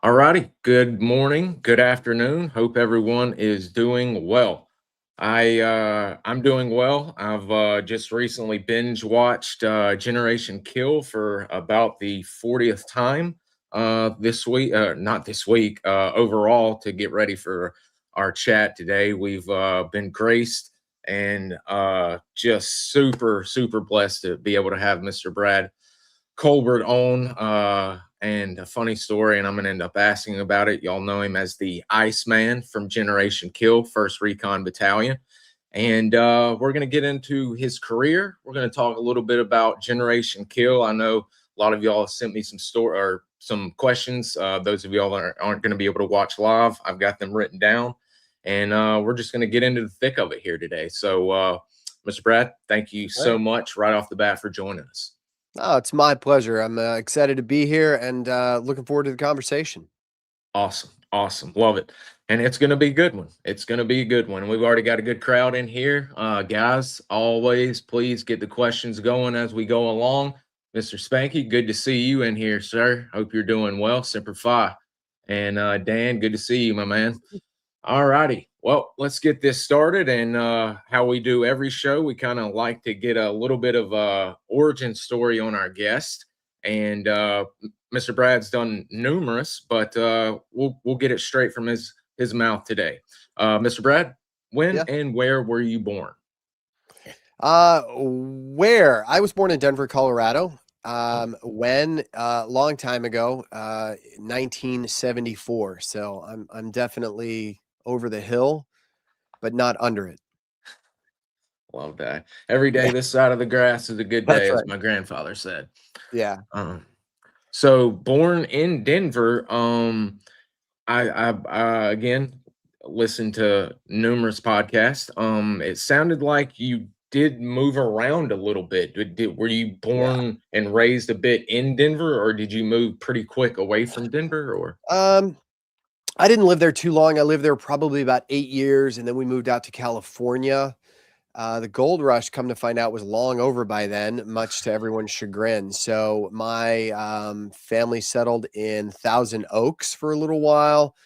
All righty. Good morning. Good afternoon. Hope everyone is doing well. I'm doing well. I've just recently binge watched Generation Kill for about the 40th time this week. Not this week. Overall, to get ready for our chat today, we've been graced and just super blessed to be able to have Mr. Brad Colbert on. And a funny story, and I'm going to end up asking about it. Y'all know him as the Iceman from Generation Kill, 1st Recon Battalion. And we're going to get into his career. We're going to talk a little bit about Generation Kill. I know a lot of y'all have sent me some story or some questions. Those of y'all that aren't going to be able to watch live, I've got them written down. And we're just going to get into the thick of it here today. So, Mr. Brad, thank you so much right off the bat for joining us. Oh, it's my pleasure. I'm excited to be here and looking forward to the conversation. Awesome. Love it. And it's going to be a good one. It's going to be a good one. We've already got a good crowd in here. Guys, always please get the questions going as we go along. Mr. Spanky, good to see you in here, sir. Hope you're doing well. Semper Fi. And Dan, good to see you, my man. All righty. Well, let's get this started. And how we do every show, we kind of like to get a little bit of a origin story on our guest. And Mr. Brad's done numerous, but we'll get it straight from his mouth today. Mr. Brad, when and where were you born? Where? I was born in Denver, Colorado. When long time ago, 1974. So I'm definitely over the hill, but not under it. Love that. Every day this side of the grass is a good day, as my grandfather said. Yeah. So born in Denver. I again listened to numerous podcasts. It sounded like you did move around a little bit. Were you born and raised a bit in Denver, or did you move pretty quick away from Denver? Or I didn't live there too long. I lived there probably about 8 years, and then we moved out to California. The gold rush, come to find out, was long over by then, much to everyone's chagrin. So my family settled in Thousand Oaks for a little while.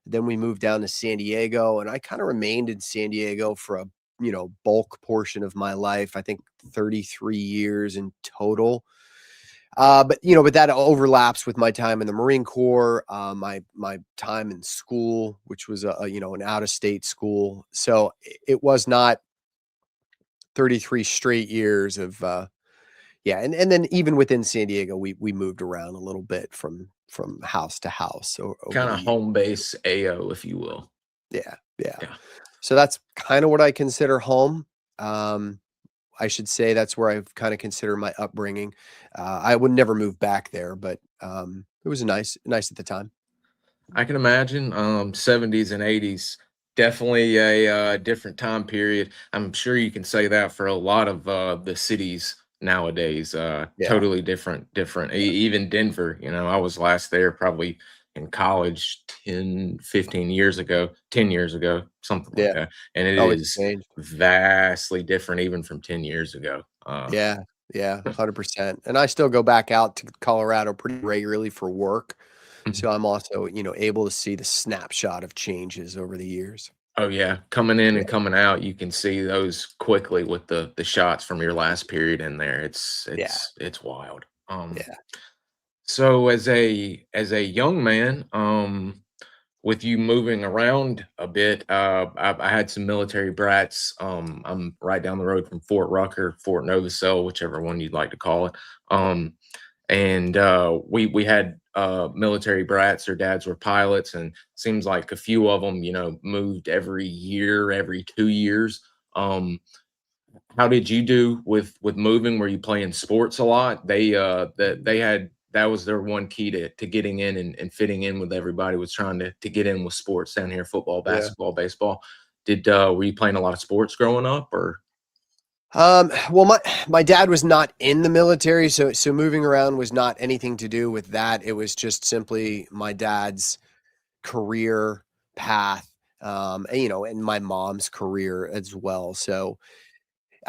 Then we moved down to San Diego, and I kind of remained in San Diego for a bulk portion of my life. I think 33 years in total. But that overlaps with my time in the Marine Corps, my time in school, which was an out-of-state school. So it was not 33 straight years of and then even within San Diego, we moved around a little bit from house to house. So kind of home base AO, if you will. Yeah. So that's kind of what I consider home. I should say that's where I've kind of considered my upbringing. I would never move back there, but it was nice at the time. I can imagine 70s and 80s, definitely a different time period. I'm sure you can say that for a lot of the cities nowadays. Totally different. Even Denver, I was last there probably in college 10 years ago, something like that. And it is vastly different even from 10 years ago. 100%. And I still go back out to Colorado pretty regularly for work. So I'm also, able to see the snapshot of changes over the years. Oh yeah, coming in and coming out, you can see those quickly with the shots from your last period in there. It's wild. So as a young man, with you moving around a bit, I had some military brats. I'm right down the road from Fort Rucker, Fort Novosel, whichever one you'd like to call it. And we had military brats. Their dads were pilots, and seems like a few of them, moved every year, every 2 years. How did you do with moving? Were you playing sports a lot? That was their one key to getting in and fitting in with everybody, was trying to get in with sports down here: football, basketball, baseball. Were you playing a lot of sports growing up, or? Well, my dad was not in the military, so moving around was not anything to do with that. It was just simply my dad's career path, and my mom's career as well. So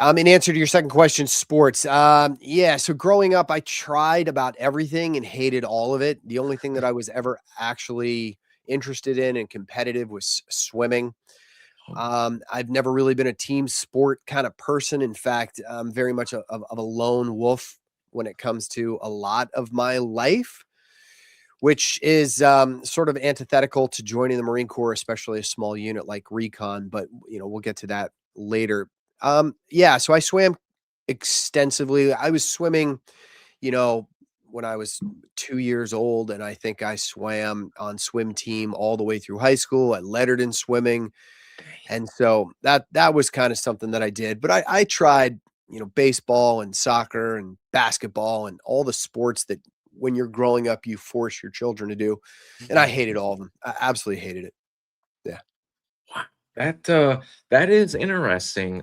In answer to your second question, sports. Yeah. So growing up, I tried about everything and hated all of it. The only thing that I was ever actually interested in and competitive was swimming. Oh, I've never really been a team sport kind of person. In fact, I'm very much of a lone wolf when it comes to a lot of my life, which is sort of antithetical to joining the Marine Corps, especially a small unit like Recon. But we'll get to that later. Yeah, so I swam extensively. I was swimming, you know, when I was 2 years old, and I think I swam on swim team all the way through high school. I lettered in swimming, dang. and so that was kind of something that I did. But I tried, baseball and soccer and basketball and all the sports that when you're growing up you force your children to do, and I hated Mhm. all of them. I absolutely hated it. Yeah. Wow. That is interesting.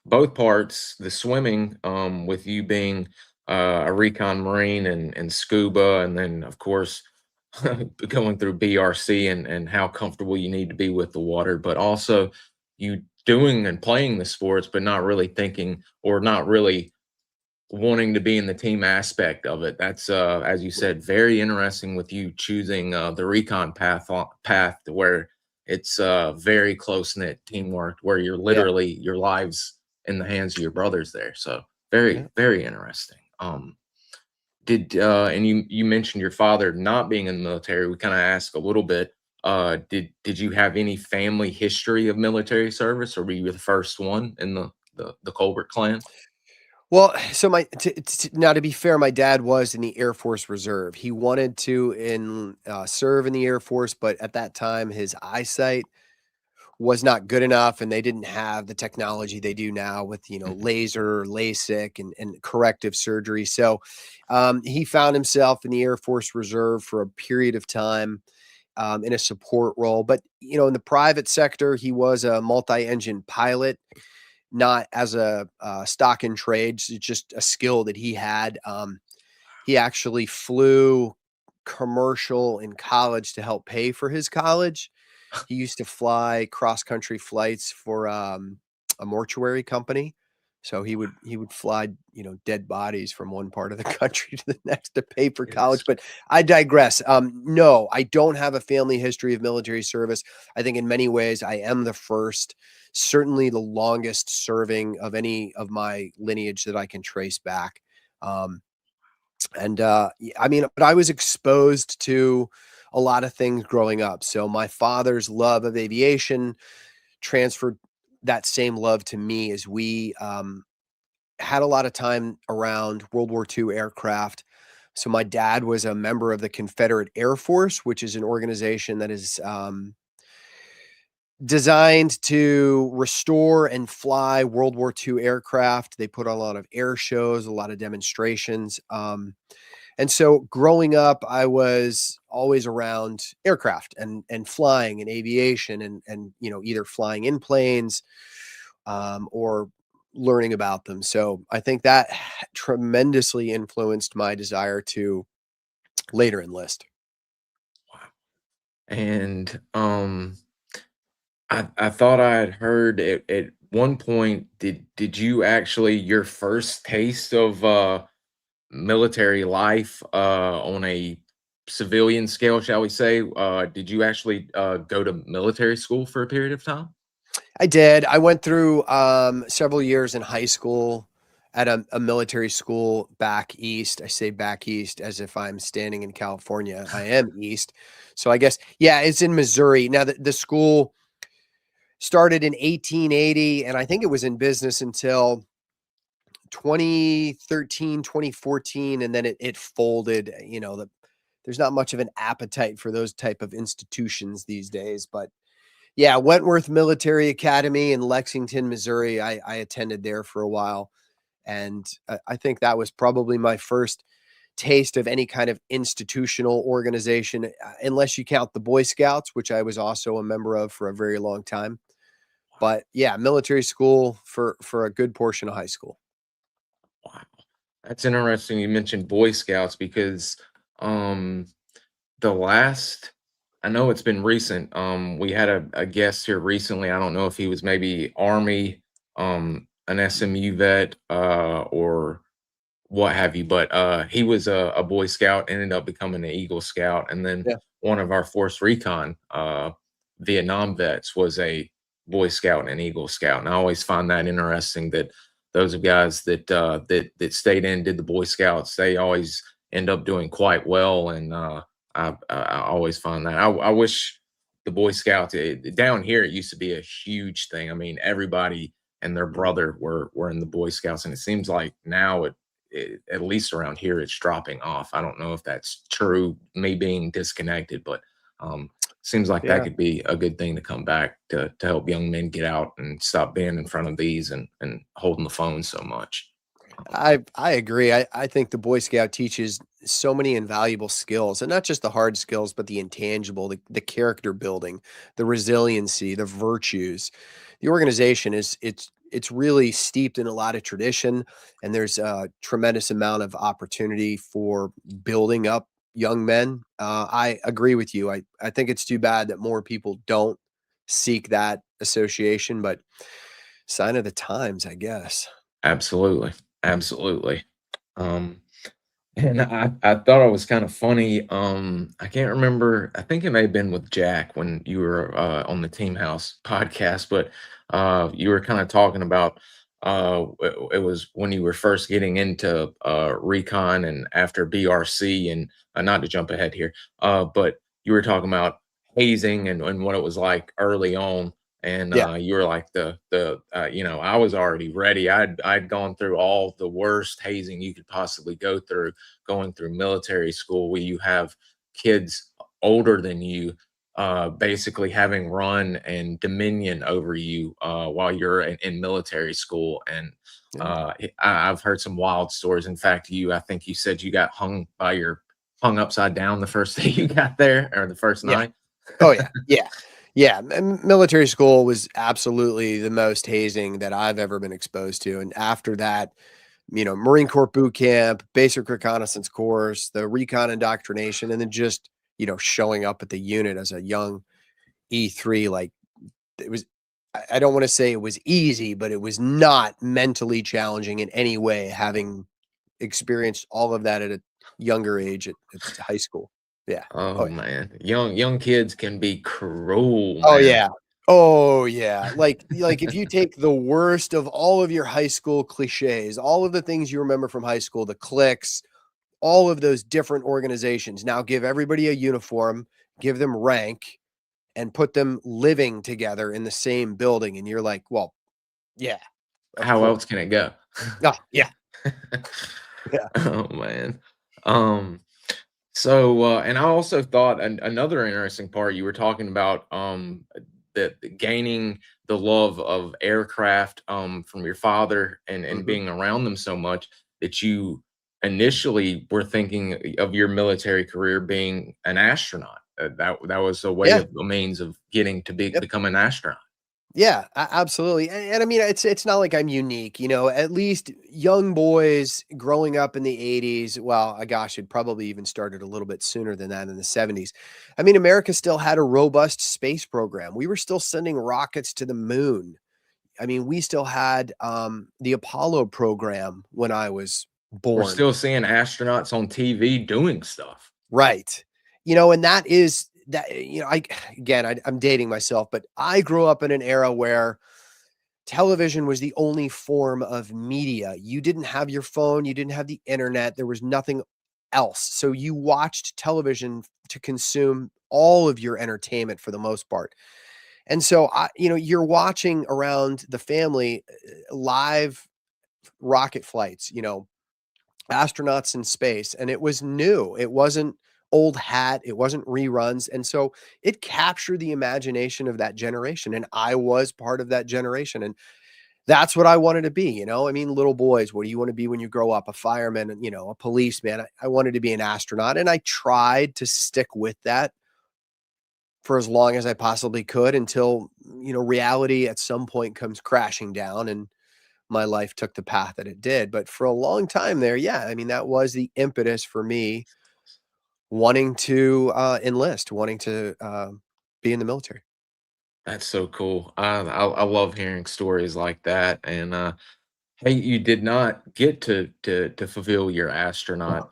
Both parts, the swimming, with you being a recon marine and scuba, and then of course going through BRC and how comfortable you need to be with the water, but also you doing and playing the sports, but not really thinking or not really wanting to be in the team aspect of it. That's as you said, very interesting with you choosing the recon path to where it's very close knit teamwork where you're Yeah. literally your lives in the hands of your brothers there. So Yeah. very interesting. Did and you mentioned your father not being in the military. We kind of asked a little bit. Did you have any family history of military service, or were you the first one in the Colbert clan? Well, so now to be fair, my dad was in the Air Force Reserve. He wanted to serve in the Air Force, but at that time his eyesight was not good enough, and they didn't have the technology they do now with Mhm. laser, LASIK, and corrective surgery. So he found himself in the Air Force Reserve for a period of time, in a support role. But in the private sector, he was a multi-engine pilot, not as a stock in trades. It's just a skill that he had. He actually flew commercial in college to help pay for his college. He used to fly cross country flights for a mortuary company. So he would fly, dead bodies from one part of the country to the next to pay for It is. college. But I digress. No, I don't have a family history of military service. I think in many ways I am the first, certainly the longest serving of any of my lineage that I can trace back. Um, I mean, but I was exposed to a lot of things growing up. So my father's love of aviation transferred that same love to me as we had a lot of time around World War II aircraft. So my dad was a member of the Confederate Air Force, which is an organization that is designed to restore and fly World War II aircraft. They put on a lot of air shows, a lot of demonstrations. And so growing up, I was always around aircraft and flying and aviation and either flying in planes or learning about them. So I think that tremendously influenced my desire to later enlist. Wow. And I thought I had heard at one point, did you actually your first taste of military life on a civilian scale, shall we say? Did you actually go to military school for a period of time? I did. I went through several years in high school at a military school back east. I say back east as if I'm standing in California. I am east. So I guess, yeah, it's in Missouri. Now, the school started in 1880, and I think it was in business until 2013, 2014, and then it folded. There's not much of an appetite for those type of institutions these days. But yeah, Wentworth Military Academy in Lexington, Missouri. I attended there for a while, and I think that was probably my first taste of any kind of institutional organization, unless you count the Boy Scouts, which I was also a member of for a very long time. But yeah, military school for a good portion of high school. Wow. That's interesting. You mentioned Boy Scouts because um the last I know it's been recent. We had a guest here recently. I don't know if he was maybe Army, an SMU vet or what have you. But he was a Boy Scout, ended up becoming an Eagle Scout, and then Yeah. one of our Force Recon Vietnam vets was a Boy Scout and an Eagle Scout. And I always find that interesting that those guys that stayed in, did the Boy Scouts, they always end up doing quite well. And I always find that. I wish the Boy Scouts down here, it used to be a huge thing. I mean, everybody and their brother were in the Boy Scouts, and it seems like now at least around here, it's dropping off. I don't know if that's true, me being disconnected, but um, seems like that Yeah. could be a good thing to come back to help young men get out and stop being in front of these and holding the phone so much. I agree. I think the Boy Scout teaches so many invaluable skills, and not just the hard skills, but the intangible, the character building, the resiliency, the virtues. The organization it's really steeped in a lot of tradition, and there's a tremendous amount of opportunity for building up young men. I agree with you. I think it's too bad that more people don't seek that association, but sign of the times, I guess. Absolutely, absolutely. Um, And I thought it was kind of funny. I can't remember. I think it may have been with Jack when you were on the Team House podcast, but you were kind of talking about it was when you were first getting into recon and after BRC, and not to jump ahead here, but you were talking about hazing and what it was like early on. And Yeah. you were like I was already ready. I'd gone through all the worst hazing you could possibly go through, going through military school, where you have kids older than you basically having run and dominion over you while you're in military school. And Yeah. I've heard some wild stories. In fact, I think you said you got hung upside down the first day you got there, or the first Yeah. night. Oh, yeah. Yeah. Yeah. Military school was absolutely the most hazing that I've ever been exposed to. And after that, Marine Corps boot camp, basic reconnaissance course, the recon indoctrination, and then just, showing up at the unit as a young E3, like it was, I don't want to say it was easy, but it was not mentally challenging in any way, having experienced all of that at a younger age at high school. Yeah. Oh, Oh yeah. man, young kids can be cruel, Oh, man. yeah. Oh, yeah. Like, if you take the worst of all of your high school cliches, all of the things you remember from high school, the cliques, all of those different organizations, now give everybody a uniform, give them rank, and put them living together in the same building, and you're like, "Well, yeah, of How course." else can it go? Oh, yeah, yeah, Oh man. Um, and I also thought another interesting part you were talking about, that gaining the love of aircraft from your father and mhm, being around them so much that you initially were thinking of your military career being an astronaut. That was yeah. a means of getting to Yep. become an astronaut. Yeah, absolutely. And I mean, it's not like I'm unique, at least young boys growing up in the 80s. Well, gosh, it probably even started a little bit sooner than that in the 70s. I mean, America still had a robust space program. We were still sending rockets to the moon. I mean, we still had the Apollo program when I was We're born. still seeing astronauts on TV doing stuff. Right. And that is that, I again, I'm dating myself, but I grew up in an era where television was the only form of media. You didn't have your phone, you didn't have the internet, there was nothing else. So you watched television to consume all of your entertainment for the most part. And so you're watching around the family live rocket flights, astronauts in space, and it was new. It wasn't old hat, it wasn't reruns, and so it captured the imagination of that generation, and I was part of that generation, and that's what I wanted to be, I mean, little boys, what do you want to be when you grow up? A fireman, and, a policeman. I wanted to be an astronaut, and I tried to stick with that for as long as I possibly could until, reality at some point comes crashing down, and my life took the path that it did. But for a long time there, yeah, I mean, that was the impetus for me wanting to enlist, wanting to be in the military. That's so cool. I love hearing stories like that. And hey, you did not get to fulfill your astronaut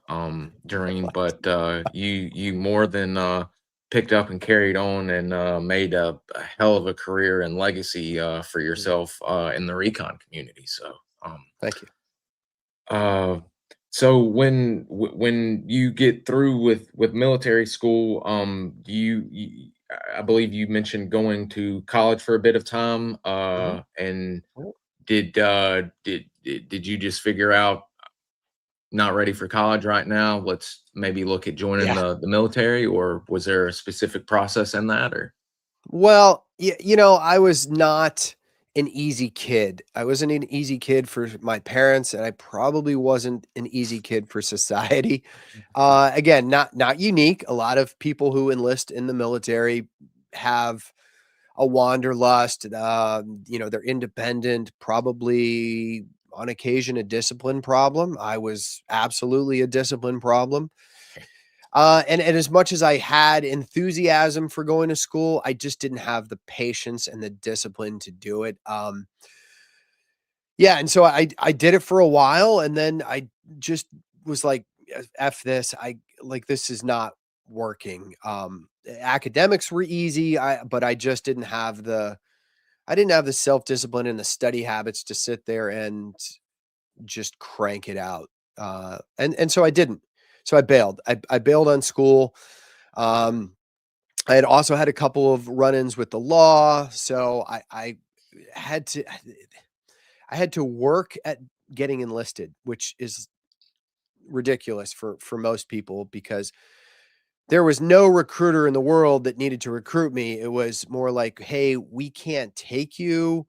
dream, but you more than picked up and carried on and made a hell of a career and legacy for Mm, yourself in the recon community. So thank you. uh, so when you get through with military school, I believe you mentioned going to college for a bit of time, Mhm. and Well, did you just figure out not ready for college right now? Let's maybe look at joining yeah. the military, or was there a specific process in that, or Well, I was not an easy kid. I wasn't an easy kid for my parents, and I probably wasn't an easy kid for society. Again, not unique. A lot of people who enlist in the military have a wanderlust. They're independent, probably on occasion a discipline problem. I was absolutely a discipline problem. And as much as I had enthusiasm for going to school, I just didn't have the patience and the discipline to do it. Yeah, and so I did it for a while, and then I just was like, "F this! This is not working." Academics were easy, but I just didn't have the self discipline and the study habits to sit there and just crank it out. And so I didn't. So I bailed. I bailed on school. Um, I had also had a couple of run-ins with the law, so had to I had to work at getting enlisted, which is ridiculous for most people because there was no recruiter in the world that needed to recruit me. It was more like, "Hey, we can't take you.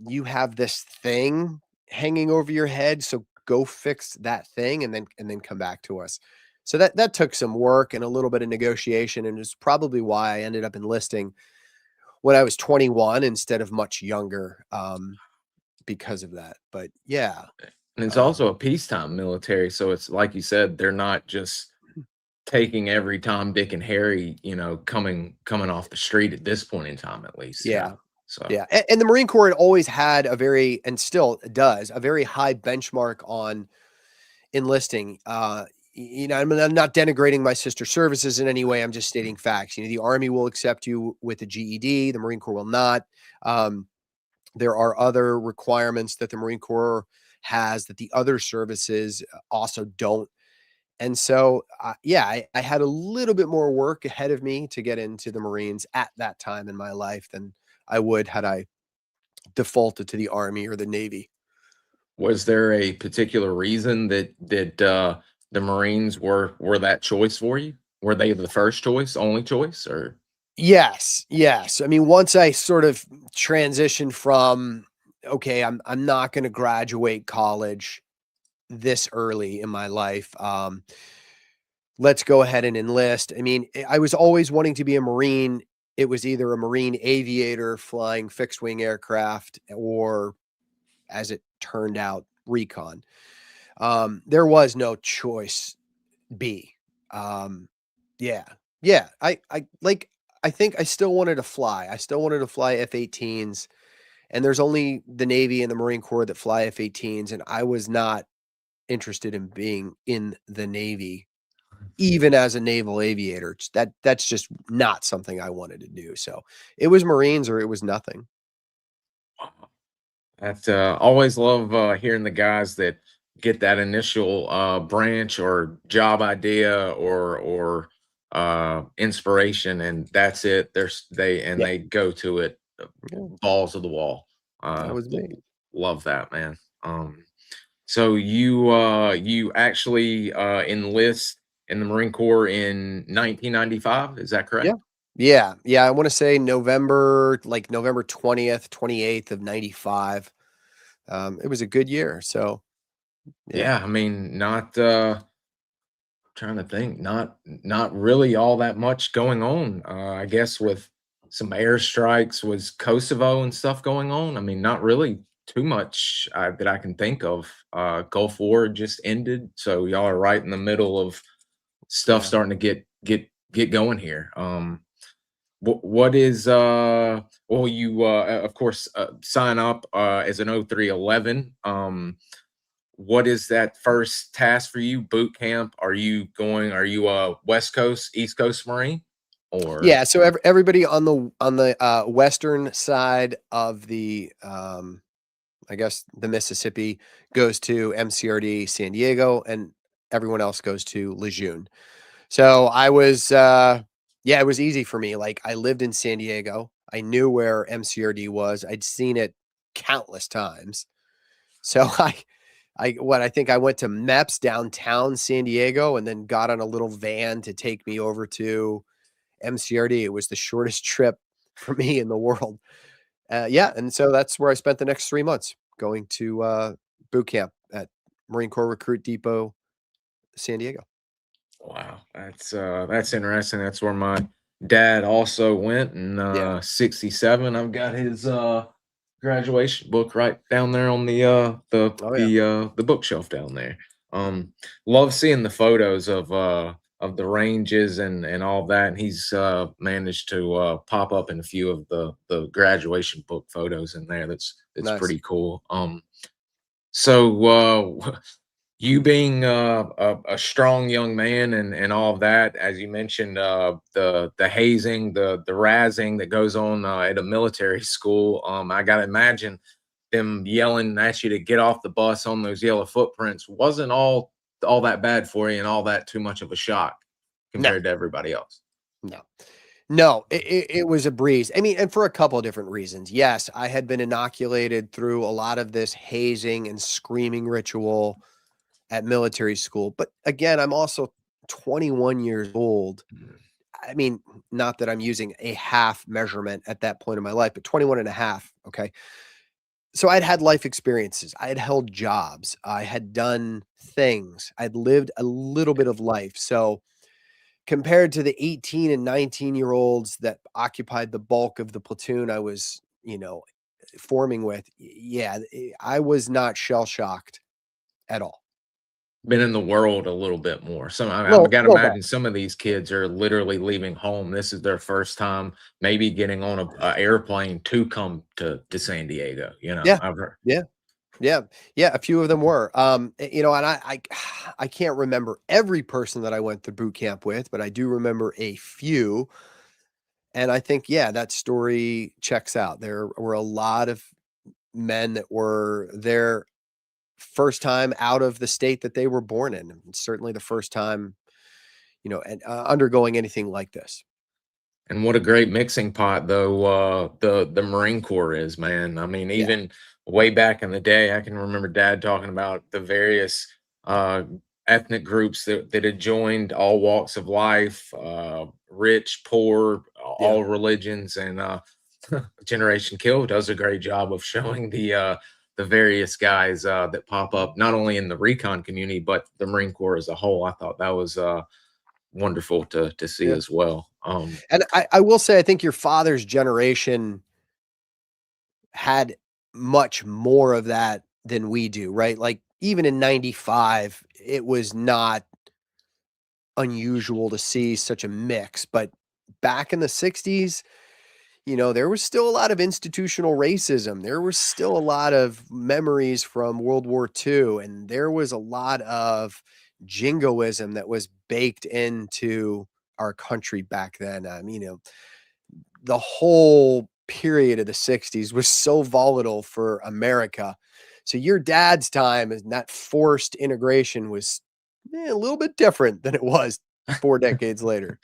You have this thing hanging over your head, so go fix that thing and then come back to us." So that took some work and a little bit of negotiation, and it's probably why I ended up enlisting when I was 21 instead of much younger, because of that. But yeah, and it's um, also a peacetime military, so it's like you said, they're not just taking every Tom, Dick, and Harry, coming off the street at this point in time, at least, yeah, So yeah. And the Marine Corps had always had a very, and still does, a very high benchmark on enlisting. I'm not denigrating my sister services in any way. I'm just stating facts. The Army will accept you with a GED. The Marine Corps will not. Um, there are other requirements that the Marine Corps has that the other services also don't. And so, yeah, I had a little bit more work ahead of me to get into the Marines at that time in my life than I would had I defaulted to the Army or the Navy. was there a particular reason that the Marines were that choice for you? Were they the first choice, only choice, or Yes, yes. I mean, once I sort of transitioned from, okay, I'm not going to graduate college this early in my life. Let's go ahead and enlist. I mean, I was always wanting to be a Marine. It was either a Marine aviator flying fixed wing aircraft or, as it turned out, recon. There was no choice B. Um, yeah, yeah. I think I still wanted to fly. I still wanted to fly F-18s, and there's only the Navy and the Marine Corps that fly F-18s, and I was not interested in being in the Navy, even as a naval aviator. That's just not something I wanted to do. So it was Marines or it was nothing. that always love hearing the guys that get that initial branch or job idea or inspiration, and that's it. Yeah, They go to it yeah, balls of the wall. that Uh, was l- me. Love that, man. So you actually enlist in the Marine Corps in 1995, is that Yeah. correct? Yeah, yeah, I wanna say November 20th, 28th of '95. It was a good year, so yeah. Yeah, I mean, not trying to think, not really all that much going on. I guess with some airstrikes was Kosovo and stuff going on. I mean, not really too much that I can think of. Gulf War just ended, so y'all are right in the middle of stuff Yeah. starting to get going here. what is well, you of course sign up as an 0311. What is that first task for you? Boot camp? Are you a West Coast, East Coast Marine? Or Yeah, so everybody on the western side of the I guess the Mississippi goes to MCRD San Diego, and everyone else goes to Lejeune. So I was yeah, it was easy for me. Like, I lived in San Diego. I knew where MCRD was. I'd seen it countless times. So I think I went to MEPS downtown San Diego and then got on a little van to take me over to MCRD. It was the shortest trip for me in the world. Yeah, and so that's where I spent the next 3 months, going to boot camp at Marine Corps Recruit Depot, San Diego. wow, that's interesting. That's where my dad also went in Yeah. 67. I've got his graduation book right down there on Oh, yeah. the bookshelf down there. Love seeing the photos of the ranges and all that. And he's managed to pop up in a few of the graduation book photos in there. That's Nice. pretty cool. So you being a strong young man and all of that, as you mentioned, the hazing, the razzing that goes on at a military school. I gotta imagine them yelling at you to get off the bus on those yellow footprints wasn't all that bad for you and all that too much of a shock No, compared to everybody else. no. No, it was a breeze. I mean, and for a couple of different reasons. Yes, I had been inoculated through a lot of this hazing and screaming ritual at military school, but again, I'm also 21 years old. Mm. I mean, not that I'm using a half measurement at that point in my life, but 21 and a half. Okay. So I'd had life experiences. I had held jobs. I had done things. I'd lived a little bit of life. So compared to the 18 and 19-year-olds that occupied the bulk of the platoon I was, forming with, yeah, I was not shell shocked at all. Been in the world a little bit more. I Little, gotta little bit. imagine some of these kids are literally leaving home. This is their first time, maybe getting on a airplane to come to San Diego. Yeah. I've heard. Yeah. Yeah, yeah, a few of them were. And I can't remember every person that I went to boot camp with, but I do remember a few. And I think, yeah, that story checks out. There were a lot of men that were their first time out of the state that they were born in. And certainly the first time, and undergoing anything like this. And what a great mixing pot though the Marine Corps is, man. I mean, Yeah, even way back in the day, I can remember Dad talking about the various uh ethnic groups that had joined, all walks of life, rich, poor, yeah, all religions, and Generation Kill does a great job of showing the various guys that pop up not only in the recon community but the Marine Corps as a whole. I thought that was wonderful to see yeah. as well. And I will say, I think your father's generation had much more of that than we do, right? Like, even in 95, it was not unusual to see such a mix, but back in the 60s, there was still a lot of institutional racism. There was still a lot of memories from World War II, and there was a lot of jingoism that was baked into our country back then. The whole period of the 60s was so volatile for America. So your dad's time and that forced integration was a little bit different than it was 4 decades later.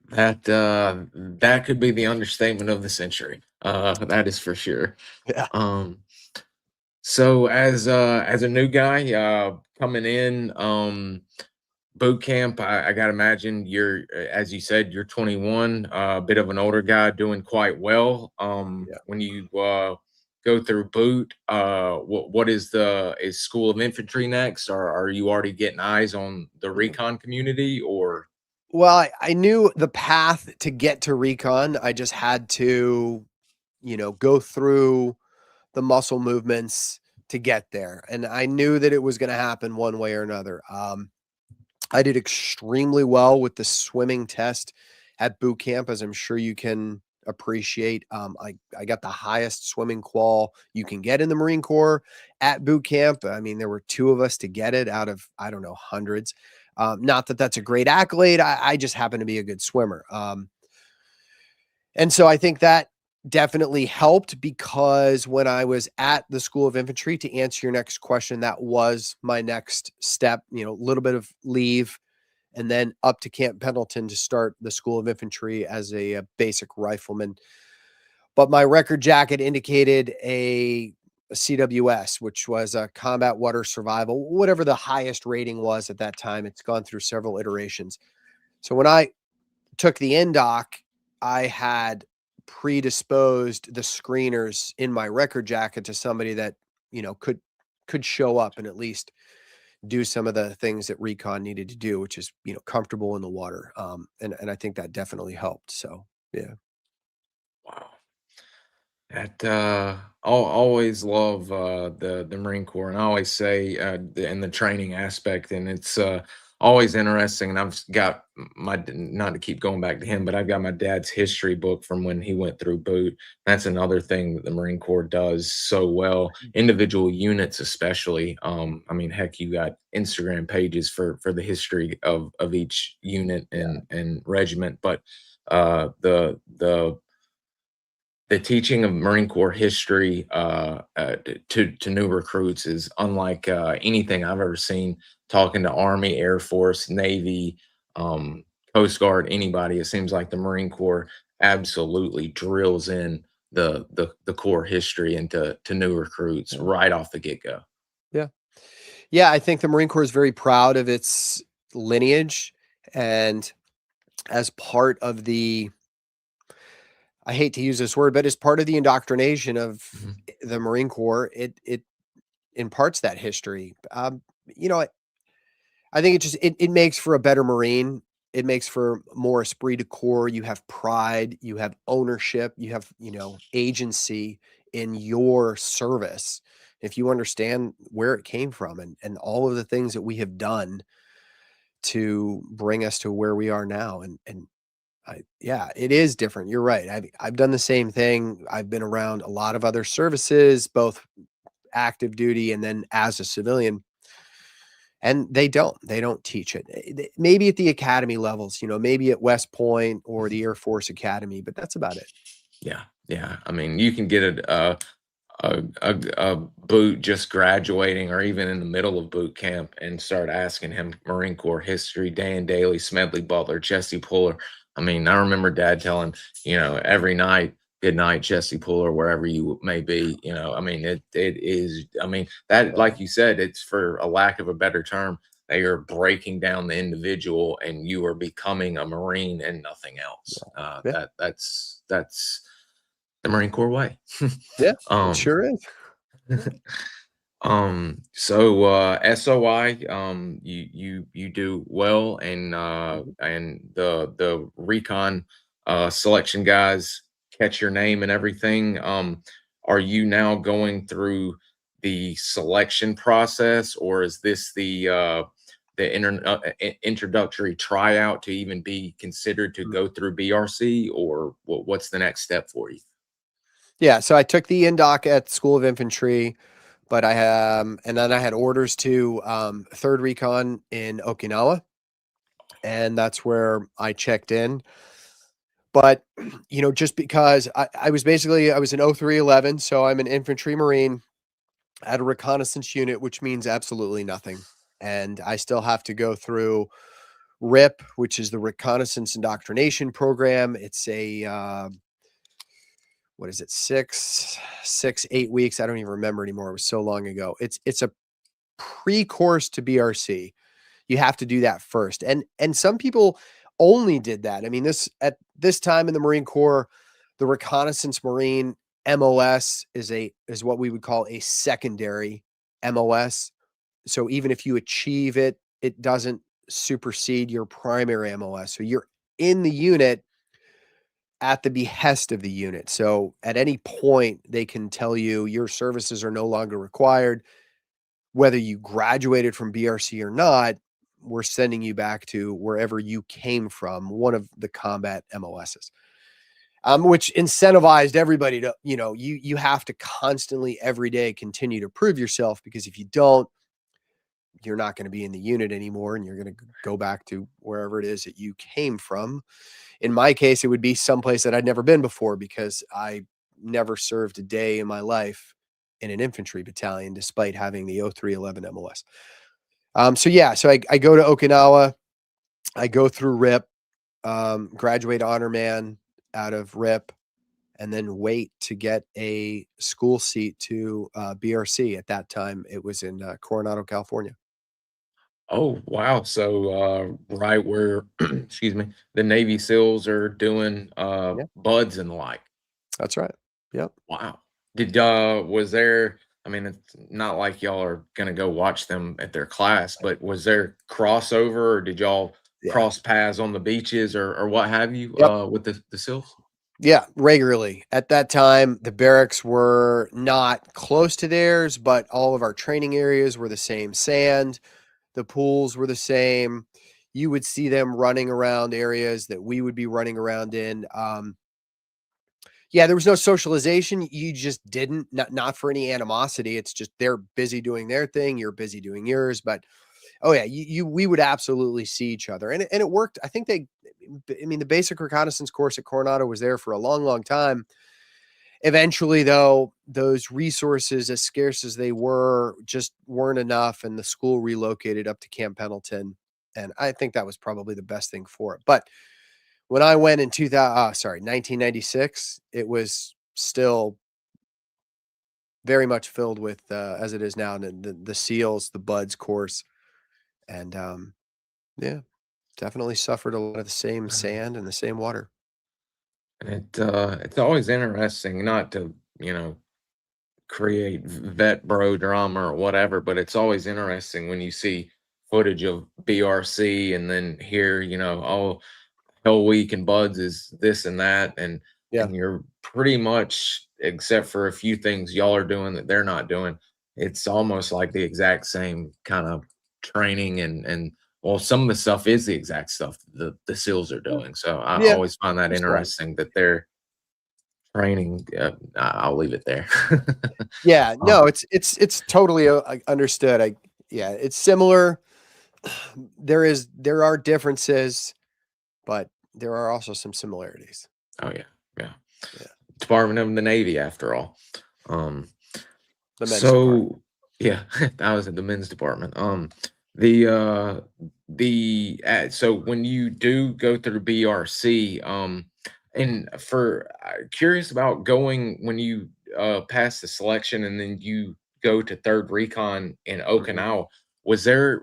That could be the understatement of the century. That is for sure. Yeah. Um, so as a new guy coming in, boot camp, I gotta imagine you're, as you said, you're 21, a bit of an older guy doing quite well. Yeah. When you go through boot, what is School of Infantry next, or are you already getting eyes on the recon community, or? Well, I knew the path to get to recon. I just had to, go through the muscle movements to get there. And I knew that it was going to happen one way or another. I did extremely well with the swimming test at boot camp, as I'm sure you can appreciate. I got the highest swimming qual you can get in the Marine Corps at boot camp. I mean, there were 2 of us to get it out of, I don't know, hundreds. Not that that's a great accolade. I just happen to be a good swimmer. And so I think that definitely helped, because when I was at the School of Infantry, to answer your next question, that was my next step, a little bit of leave, and then up to Camp Pendleton to start the School of Infantry as a basic rifleman. But my record jacket indicated a CWS, which was a combat water survival, whatever the highest rating was at that time. It's gone through several iterations. So when I took the NDOC, I had predisposed the screeners in my record jacket to somebody that, could show up and at least do some of the things that recon needed to do, which is, comfortable in the water. And I think that definitely helped. So, yeah. Wow. That always love the Marine Corps, and I always say in the training aspect, and it's always interesting. And I've got not to keep going back to him, but I've got my dad's history book from when he went through boot. That's another thing that the Marine Corps does so well. Individual units, especially. I mean, heck, you got Instagram pages for the history of each unit and regiment, but the teaching of Marine Corps history to new recruits is unlike anything I've ever seen. Talking to Army, Air Force, Navy, Coast Guard, anybody, it seems like the Marine Corps absolutely drills in the core history into new recruits right off the get go. Yeah. Yeah. I think the Marine Corps is very proud of its lineage. And as part of I hate to use this word, but as part of the indoctrination of the Marine Corps, it imparts that history. I think it makes for a better Marine. It makes for more esprit de corps. You have pride, you have ownership, you have, agency in your service. If you understand where it came from and all of the things that we have done to bring us to where we are now. And yeah, it is different. You're right. I've done the same thing. I've been around a lot of other services, both active duty and then as a civilian. And they don't teach it. Maybe at the academy levels, maybe at West Point or the Air Force Academy, but that's about it. Yeah, yeah. I mean, you can get a boot just graduating or even in the middle of boot camp and start asking him Marine Corps history, Dan Daly, Smedley Butler, Jesse Puller. I mean, I remember Dad telling, every night, good night, Jesse Puller, wherever you may be. I mean, it is, I mean, that, like you said, it's, for a lack of a better term, they are breaking down the individual and you are becoming a Marine and nothing else. Yeah. That's the Marine Corps way. Yeah, it sure is. So SOI, you do well, and the recon selection guys catch your name and everything. Are you now going through the selection process, or is this the introductory tryout to even be considered to go through BRC, or what's the next step for you? Yeah, so I took the NDOC at School of Infantry, but and then I had orders to 3rd Recon in Okinawa, and that's where I checked in. But, just because I was an 0311, so I'm an infantry Marine at a reconnaissance unit, which means absolutely nothing. And I still have to go through RIP, which is the Reconnaissance Indoctrination Program. It's a what is it, 8 weeks? I don't even remember anymore. It was so long ago. It's a pre-course to BRC. You have to do that first. And some people only did that. I mean, at this time in the Marine Corps, the Reconnaissance Marine MOS is what we would call a secondary MOS. So even if you achieve it, it doesn't supersede your primary MOS. So you're in the unit at the behest of the unit. So at any point, they can tell you your services are no longer required. Whether you graduated from BRC or not, we're sending you back to wherever you came from, one of the combat MOSs. Which incentivized everybody to, you have to constantly every day continue to prove yourself, because if you don't, you're not going to be in the unit anymore, and you're going to go back to wherever it is that you came from. In my case, it would be someplace that I'd never been before, because I never served a day in my life in an infantry battalion, despite having the 0311 MOS. So I go to Okinawa, I go through RIP, graduate honor man out of RIP, and then wait to get a school seat to BRC. At that time, it was in Coronado, California. Oh, wow. So, right where, excuse me, the Navy SEALs are doing Yeah, buds and the like. that's right. Yep. Wow. Was there, I mean, it's not like y'all are gonna go watch them at their class, but was there crossover, or did y'all Yeah. cross paths on the beaches, or what have you, Yep. with the SEALs? Yeah, regularly. At that time, the barracks were not close to theirs, but all of our training areas were the same sand. The pools were the same. You would see them running around areas that we would be running around in. Yeah, there was no socialization. You just didn't, not for any animosity. It's just they're busy doing their thing, you're busy doing yours. But oh yeah, we would absolutely see each other, and it worked. I think the basic reconnaissance course at Coronado was there for a long, long time. Eventually, though, those resources, as scarce as they were, just weren't enough, and the school relocated up to Camp Pendleton, and I think that was probably the best thing for it. But when I went in 1996, it was still very much filled with, as it is now, the SEALs, the Buds course, and yeah, definitely suffered a lot of the same sand and the same water. And it's always interesting, not to, create vet bro drama or whatever, but it's always interesting when you see footage of BRC and then hear, oh, Hell Week and Buds is this and that, Yeah, and you're pretty much, except for a few things y'all are doing that they're not doing, it's almost like the exact same kind of training, and well, some of the stuff is the exact stuff the SEALs are yeah, doing. So I yeah. always find that There's some. interesting that they're training. I'll leave it there. Yeah, Um, no, it's totally understood. Yeah, it's similar. There are differences, but there are also some similarities. oh yeah, yeah. Yeah, Department of the Navy, after all. Um, the men's department. so yeah, I was at the men's department. The so when you do go through BRC, and for curious about going when you pass the selection and then you go to third recon in Mhm. Okinawa, was there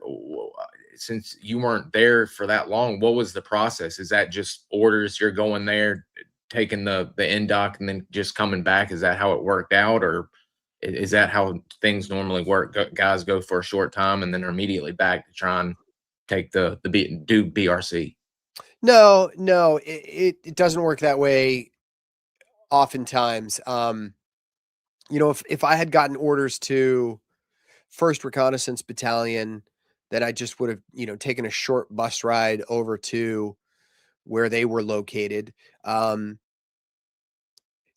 since you weren't there for that long, what was the process? Is that just orders, you're going there, taking the end doc, and then just coming back? Is that how it worked out, or is that how things normally work? Guys go for a short time and then are immediately back to try and take do BRC. No, no, it doesn't work that way oftentimes. If I had gotten orders to First Reconnaissance Battalion, then I just would have, taken a short bus ride over to where they were located. Um,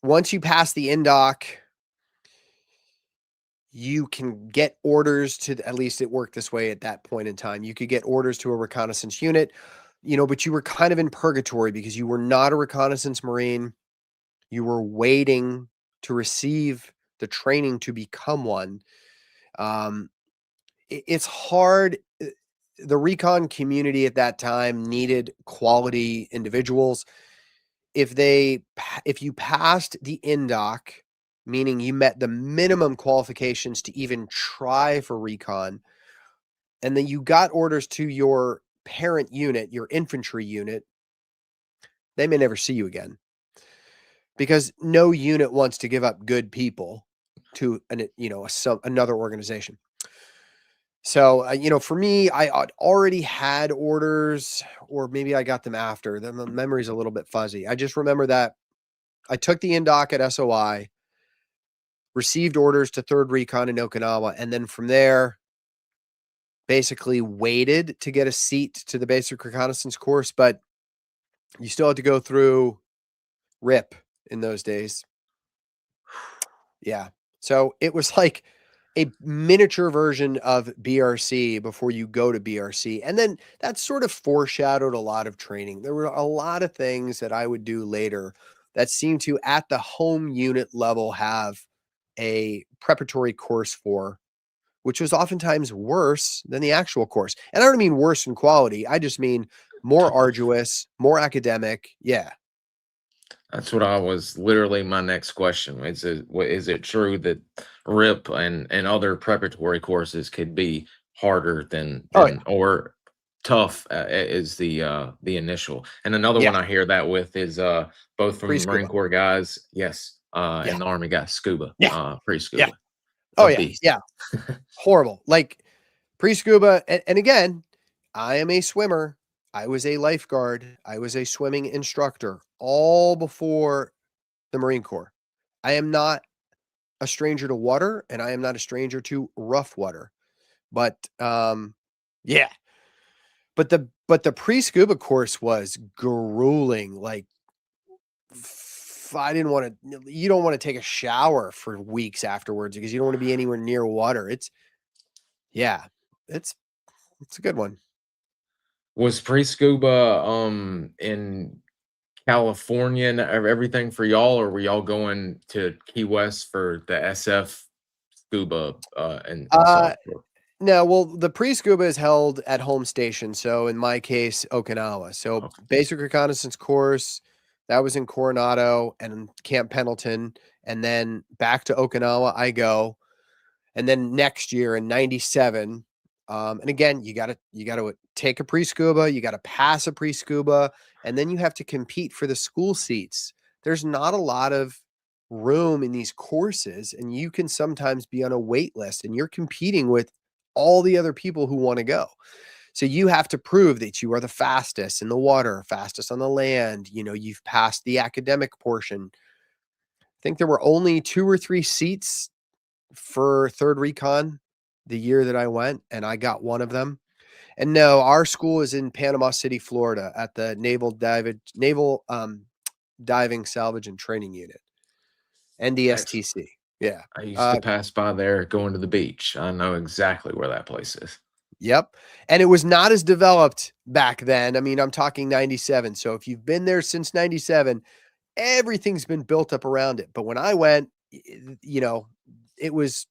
Once you pass the indoc, you can get orders to, at least it worked this way at that point in time. You could get orders to a reconnaissance unit, but you were kind of in purgatory because you were not a reconnaissance Marine. You were waiting to receive the training to become one. Um, it's hard. The recon community at that time needed quality individuals. If you passed the indoc, meaning you met the minimum qualifications to even try for recon, and then you got orders to your parent unit, your infantry unit, they may never see you again, because no unit wants to give up good people to another organization. So, for me, I'd already had orders, or maybe I got them after. The memory's a little bit fuzzy. I just remember that I took the indoc at SOI, received orders to 3rd Recon in Okinawa, and then from there, basically waited to get a seat to the basic reconnaissance course, but you still had to go through RIP in those days. Yeah. So it was like a miniature version of BRC before you go to BRC. And then that sort of foreshadowed a lot of training. There were a lot of things that I would do later that seemed to, at the home unit level, have a preparatory course for, which was oftentimes worse than the actual course. And I don't mean worse in quality. I just mean more arduous, more academic. Yeah. That's what I was literally my next question. Is it true that RIP and other preparatory courses could be harder Oh, yeah. than or tough is the initial? And another Yeah. one I hear that with is both from Marine Pre-scuba. Corps guys, yes, Yeah. and the Army guys, scuba, Yeah. Yeah. pre-scuba. It's Oh, a yeah. beast. Yeah. Horrible. Like pre-scuba. And again, I am a swimmer. I was a lifeguard. I was a swimming instructor all before the Marine Corps. I am not a stranger to water, and I am not a stranger to rough water. But yeah. But the pre-scuba course was grueling. Like I didn't want to. You don't want to take a shower for weeks afterwards because you don't want to be anywhere near water. Yeah, it's it's a good one. Was pre-scuba in California and everything for y'all, or were y'all going to Key West for the SF scuba and Uh, salt tour? no, well, the pre-scuba is held at home station. So in my case, Okinawa. So Okay. basic reconnaissance course that was in Coronado and Camp Pendleton, and then back to Okinawa I go. And then next year in 97, and again, you gotta take a pre-scuba, you gotta pass a pre-scuba, and then you have to compete for the school seats. There's not a lot of room in these courses, and you can sometimes be on a wait list and you're competing with all the other people who want to go. So you have to prove that you are the fastest in the water, fastest on the land. You've passed the academic portion. I think there were only 2 or 3 seats for 3rd Recon the year that I went, and I got one of them. And no, our school is in Panama City, Florida, at the Naval Diving Salvage and Training Unit, That's NDSTC. Yeah. I used to Uh, pass by there going to the beach. I know exactly where that place is. yep. And it was not as developed back then. I mean, I'm talking 97. So if you've been there since 97, everything's been built up around it. But when I went, it was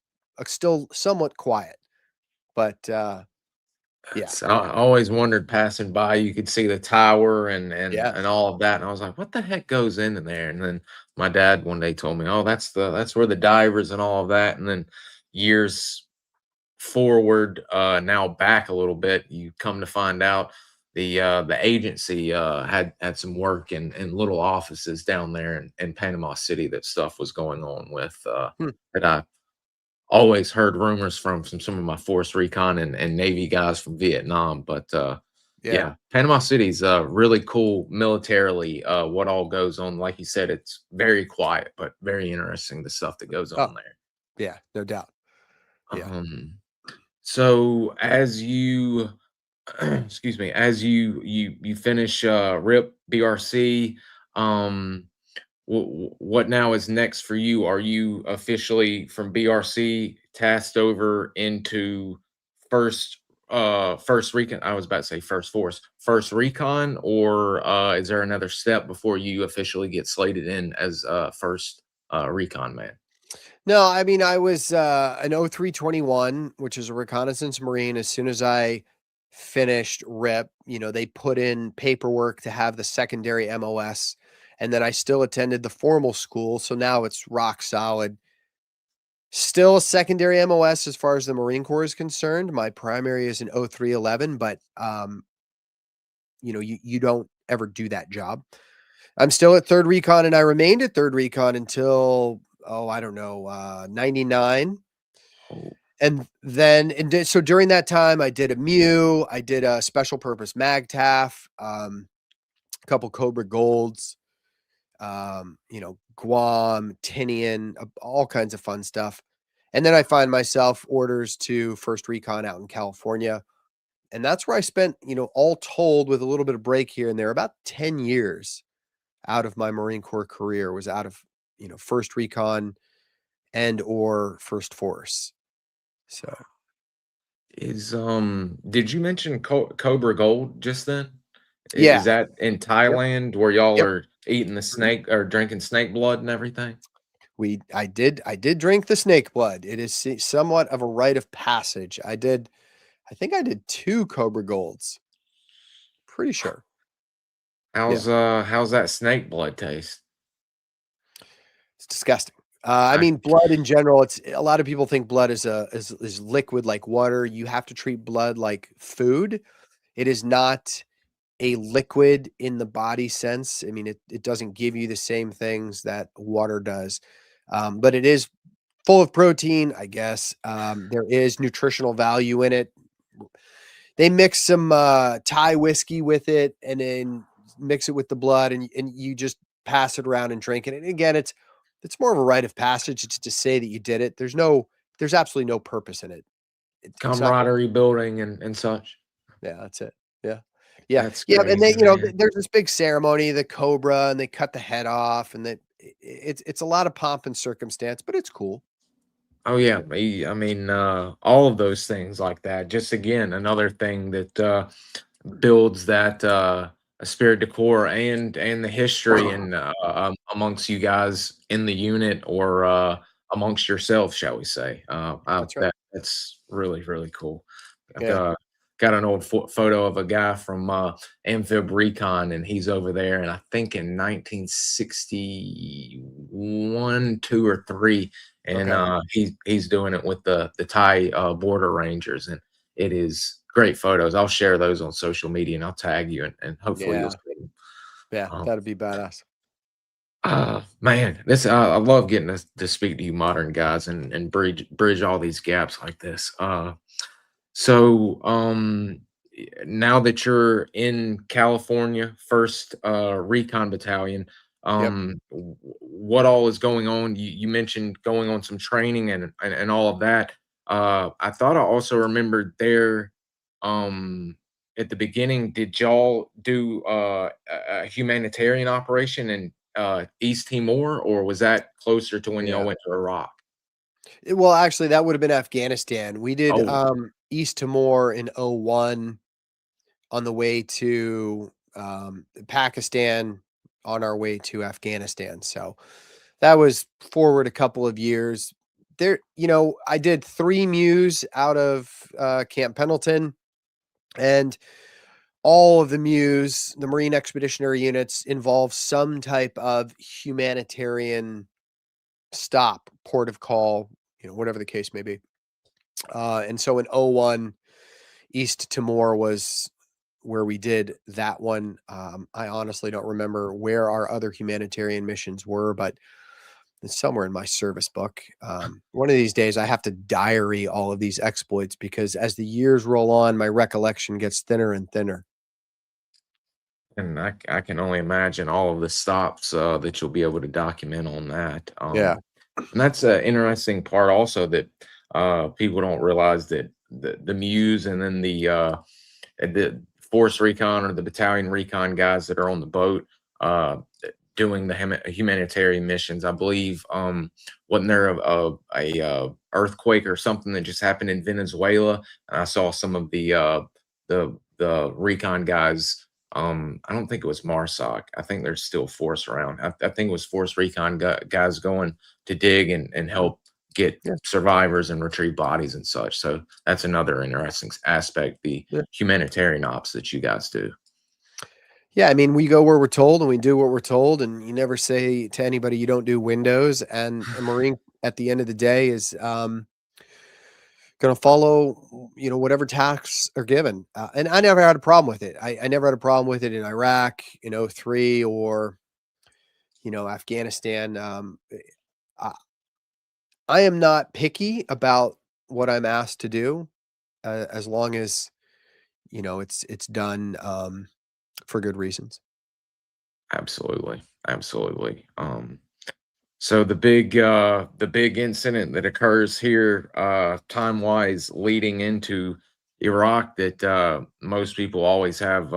still somewhat quiet. But yeah. I always wondered passing by, you could see the tower and Yes. all of that, and I was like, "What the heck goes into there?" And then my dad one day told me, "Oh, that's where the divers and all of that." And then years forward, now back a little bit, you come to find out the agency had some work in little offices down there in Panama City that stuff was going on with Hmm. that I always heard rumors from some of my force recon and Navy guys from Vietnam. But Yeah. yeah, Panama City's really cool militarily. What all goes on, like you said, it's very quiet but very interesting the stuff that goes Oh, on there. yeah, no doubt. Yeah. Um, so as you excuse me, as you finish RIP BRC, um, what now is next for you? Are you officially from BRC tasked over into first first recon? I was about to say first force, first recon, or is there another step before you officially get slated in as first recon man? No, I mean, I was an 0321, which is a reconnaissance Marine. As soon as I finished RIP, they put in paperwork to have the secondary MOS. And then I still attended the formal school. So now it's rock solid. Still a secondary MOS as far as the Marine Corps is concerned. My primary is an 0311, but you don't ever do that job. I'm still at 3rd Recon, and I remained at 3rd Recon until, I don't know, 99. Oh, So during that time, I did a MEU, I did a special purpose MAGTAF, a couple Cobra Golds, Guam, Tinian, all kinds of fun stuff. And then I find myself orders to 1st Recon out in California. And that's where I spent, all told with a little bit of break here and there, about 10 years out of my Marine Corps career was out of, 1st Recon and or 1st Force. So, Did you mention Cobra Gold just then? Is yeah. that in Yep. Thailand where y'all Yep. are eating the Mhm. snake or drinking snake blood and everything? I did drink the snake blood. It is somewhat of a rite of passage. I think I did 2 Cobra Golds. Pretty sure. Yeah. How's that snake blood taste? It's disgusting. I I mean, blood in general, it's a lot of people think blood is liquid like water. You have to treat blood like food. It is not a liquid in the body sense. I mean, it doesn't give you the same things that water does. But it is full of protein, I guess. There is nutritional value in it. They mix some Thai whiskey with it and then mix it with the blood and you just pass it around and drink it. And again, it's more of a rite of passage. It's to say that you did it. There's absolutely no purpose in it. It's not gonna. camaraderie building and such. Yeah, that's it. Yeah. Yeah. That's Yeah, and they, crazy, man. there's this big ceremony, the cobra, and they cut the head off, and it's a lot of pomp and circumstance, but it's cool. Oh yeah, I mean, all of those things like that. Just again, another thing that builds that a spirit de corps and the history and amongst you guys in the unit or amongst yourself, shall we say? That's right. That's really cool. I've Yeah. got an old photo of a guy from Amphib Recon, and he's over there, and I think in 1961, two or three, and Okay. he's doing it with the Thai border rangers, and it is great photos. I'll share those on social media and I'll tag you and hopefully you'll Yeah. see them. Yeah, Um, that'd be badass. man, this I love getting to speak to you modern guys and bridge all these gaps like this. So now that you're in California, first Recon Battalion, Yep. what all is going on? You mentioned going on some training and all of that. I thought I also remembered there at the beginning, did y'all do a humanitarian operation in East Timor, or was that closer to when y'all Yeah. went to Iraq? Well, actually, that would have been Afghanistan. We did, Oh, East Timor in '01 on the way to, Pakistan on our way to Afghanistan, so that was forward a couple of years. I did 3 MEUs out of, Camp Pendleton, and all of the MEUs, the Marine Expeditionary Units, involve some type of humanitarian stop, port of call, whatever the case may be. And so in '01, East Timor was where we did that one. I honestly don't remember where our other humanitarian missions were, but it's somewhere in my service book. One of these days, I have to diary all of these exploits because as the years roll on, my recollection gets thinner and thinner. and I can only imagine all of the stops that you'll be able to document on that. Yeah. And that's an interesting part also that people don't realize that the Muse and then the force recon or the battalion recon guys that are on the boat uh, doing the humanitarian missions. I believe wasn't there a earthquake or something that just happened in Venezuela? And I saw some of the recon guys. I don't think it was MARSOC. I think there's still force around. I think it was force recon guys going to dig and help get Yeah. survivors and retrieve bodies and such. So that's another interesting aspect, the Yeah. humanitarian ops that you guys do. Yeah, I mean, we go where we're told and we do what we're told, and you never say to anybody you don't do windows. And a Marine at the end of the day is going to follow, whatever tasks are given. And I never had a problem with it. I never had a problem with it in Iraq in '03 or, Afghanistan. I, I am not picky about what I'm asked to do, as long as, it's done for good reasons. Absolutely, absolutely. So the big incident that occurs here, time wise, leading into Iraq, that most people always have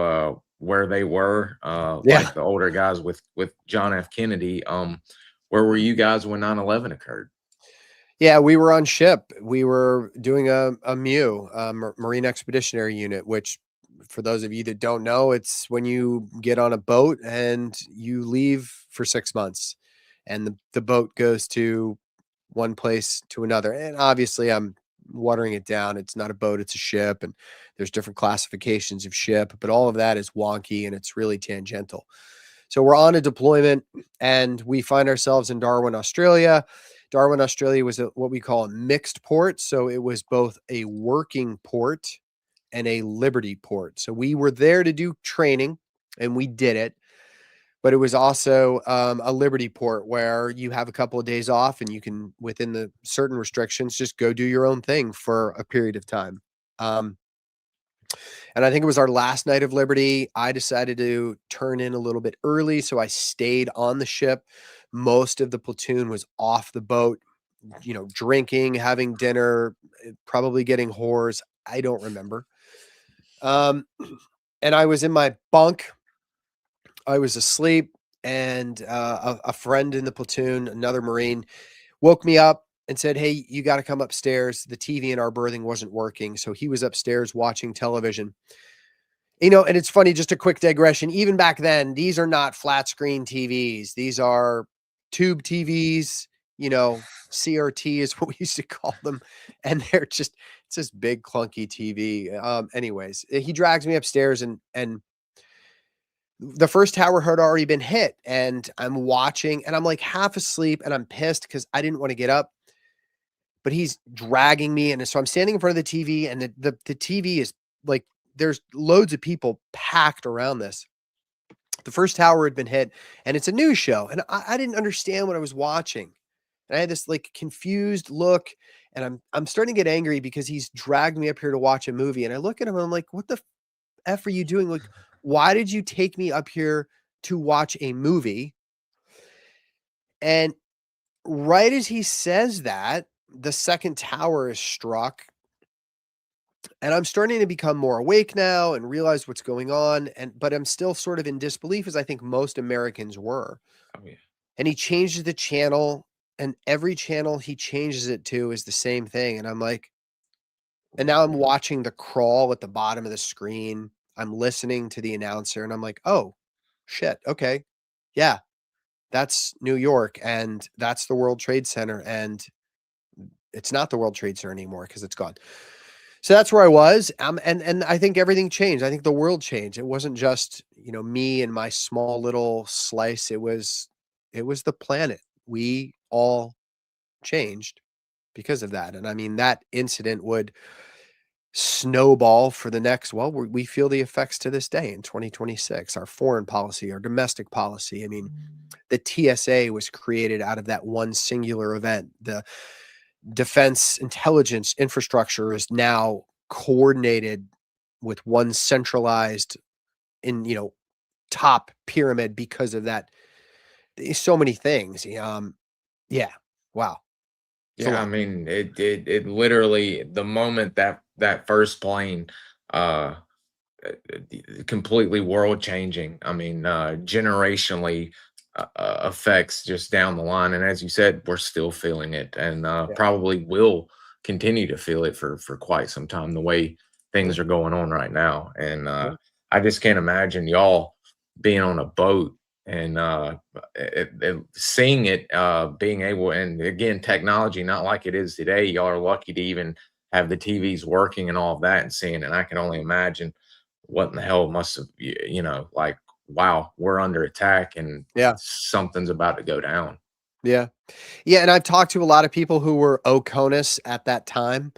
where they were, Yeah. like the older guys with John F. Kennedy. Where were you guys when 9/11 occurred? Yeah, we were on ship. We were doing a MEU, Marine Expeditionary Unit, which for those of you that don't know, it's when you get on a boat and you leave for 6 months and the boat goes to one place to another. And obviously I'm watering it down. It's not a boat, it's a ship, and there's different classifications of ship, but all of that is wonky and it's really tangential. So we're on a deployment and we find ourselves in Darwin, Australia. Darwin, Australia was what we call a mixed port. So it was both a working port and a liberty port. So we were there to do training and we did it. But it was also a liberty port where you have a couple of days off and you can, within the certain restrictions, just go do your own thing for a period of time. Um, and I think it was our last night of liberty. I decided to turn in a little bit early, so I stayed on the ship. Most of the platoon was off the boat, drinking, having dinner, probably getting whores. I don't remember. Um, and I was in my bunk. I was asleep, and a friend in the platoon, another Marine, woke me up and said, "Hey, you got to come upstairs." The TV in our berthing wasn't working, so he was upstairs watching television. And it's funny, just a quick digression. Even back then, these are not flat screen TVs. These are tube TVs, CRT is what we used to call them. And it's this big clunky TV. Anyways, he drags me upstairs and the first tower had already been hit. And I'm watching and I'm like half asleep and I'm pissed because I didn't want to get up, but he's dragging me. And so I'm standing in front of the TV and the TV is like, there's loads of people packed around this. The first tower had been hit and it's a news show. And I didn't understand what I was watching. And I had this like confused look and I'm starting to get angry because he's dragged me up here to watch a movie. And I look at him and I'm like, what the F are you doing? Like, why did you take me up here to watch a movie? And right as he says that, the second tower is struck. And I'm starting to become more awake now and realize what's going on. But I'm still sort of in disbelief, as I think most Americans were. Oh yeah. And he changes the channel, and every channel he changes it to is the same thing. And I'm like, and now I'm watching the crawl at the bottom of the screen. I'm listening to the announcer, and I'm like, oh shit, okay. Yeah, that's New York, and that's the World Trade Center, and it's not the World Trade Center anymore because it's gone. So that's where I was. And I think everything changed. I think the world changed. It wasn't just, me and my small little slice. It was the planet. We all changed because of that. And I mean, that incident would snowball for the next, well, we feel the effects to this day in 2026, our foreign policy, our domestic policy. I mean, the TSA was created out of that one singular event. The defense intelligence infrastructure is now coordinated with one centralized in top pyramid because of that. So many things. Yeah. Wow. It's a Yeah, I lot. mean, it literally, the moment that first plane, uh completely world changing. I mean, generationally, affects just down the line. And as you said, we're still feeling it, and Yeah. probably will continue to feel it for quite some time. The way Yeah. things are going on right now, and Yeah. I just can't imagine y'all being on a boat and seeing it, being able, and again, technology not like it is today. Y'all are lucky to even have the TVs working and all of that and seeing it. And I can only imagine what in the hell must have, like, wow, we're under attack and Yeah. something's about to go down. Yeah. Yeah. And I've talked to a lot of people who were OCONUS at that time.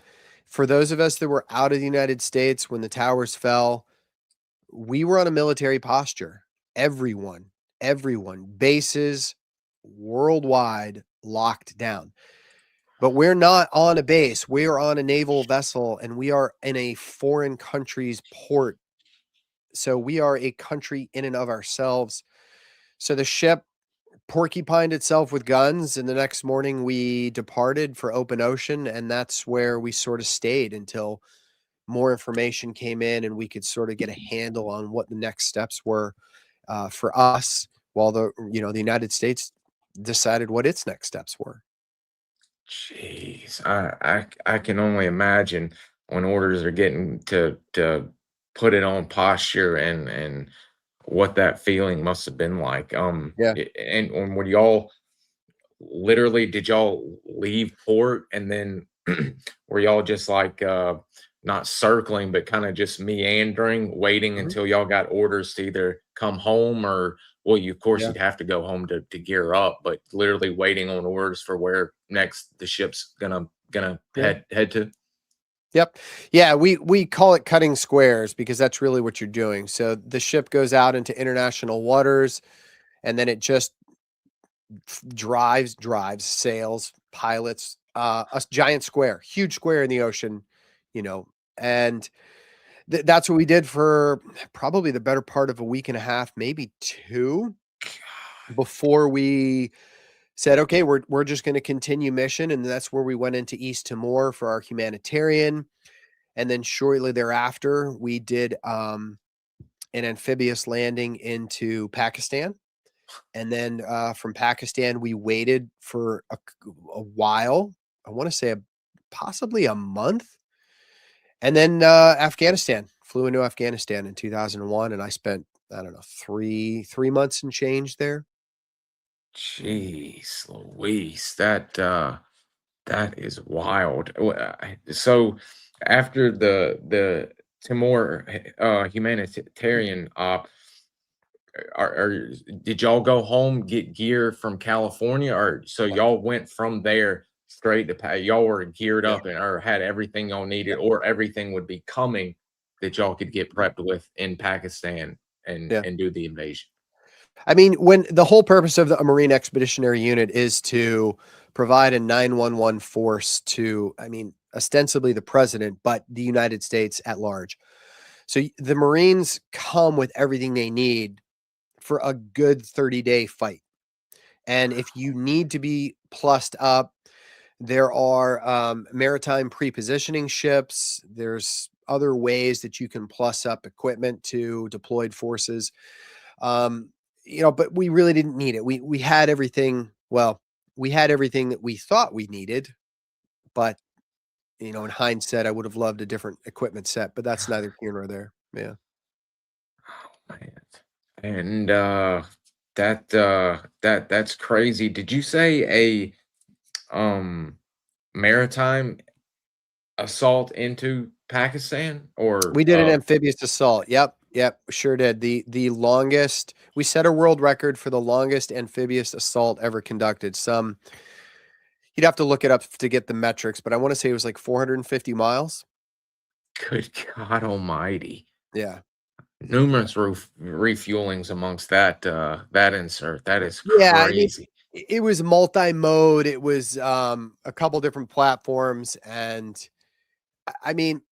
For those of us that were out of the United States when the towers fell, we were on a military posture. Everyone, bases worldwide locked down. But we're not on a base. We are on a naval vessel and we are in a foreign country's port. So we are a country in and of ourselves. So the ship porcupined itself with guns, and the next morning we departed for open ocean, and that's where we sort of stayed until more information came in and we could sort of get a handle on what the next steps were for us, while the United States decided what its next steps were. Jeez, I can only imagine when orders are getting to put it on posture and what that feeling must have been like. Yeah. And when y'all literally did y'all leave port and then were y'all just like not circling but kind of just meandering waiting Mhm. until y'all got orders to either come home or well you of course Yeah. you'd have to go home to gear up but literally waiting on orders for where next the ship's gonna Yeah. head to. Yep. Yeah, we call it cutting squares because that's really what you're doing. So the ship goes out into international waters, and then it just drives, sails, pilots, a giant square, huge square in the ocean, you know, and that's what we did for probably the better part of a week and a half, maybe 2, before we said, "Okay, we're just gonna continue mission," and that's where we went into East Timor for our humanitarian, and then shortly thereafter, we did, an amphibious landing into Pakistan. And then, from Pakistan, we waited for a while. I wanna say possibly a month, and then, Afghanistan. Flew into Afghanistan in 2001, and I spent, I don't know, 3 months and change there. Jeez Louise, that is wild. So after the Timor humanitarian op, are did y'all go home get gear from California or so Yep, y'all went from there straight to y'all were geared yeah, up and or had everything y'all needed yep, or everything would be coming that y'all could get prepped with in Pakistan yeah. and do the invasion. I mean, when the whole purpose of the Marine Expeditionary Unit is to provide a 911 force to, I mean, ostensibly the president, but the United States at large. So the Marines come with everything they need for a good 30-day fight. And if you need to be plussed up, there are maritime prepositioning ships. There's other ways that you can plus up equipment to deployed forces. Um, but we really didn't need it. We had everything. Well, we had everything that we thought we needed, but in hindsight, I would have loved a different equipment set. But that's neither here nor there. Yeah. Man. And that's crazy. Did you say a maritime assault into Pakistan or We did an amphibious assault. Yep, yep, sure did. The longest, we set a world record for the longest amphibious assault ever conducted. You'd have to look it up to get the metrics, but I want to say it was like 450 miles. good God almighty. Yeah. Yeah. Numerous refuelings amongst that insert. That is Yeah, I mean, crazy. it was multi-mode. It was a couple different platforms, and I mean,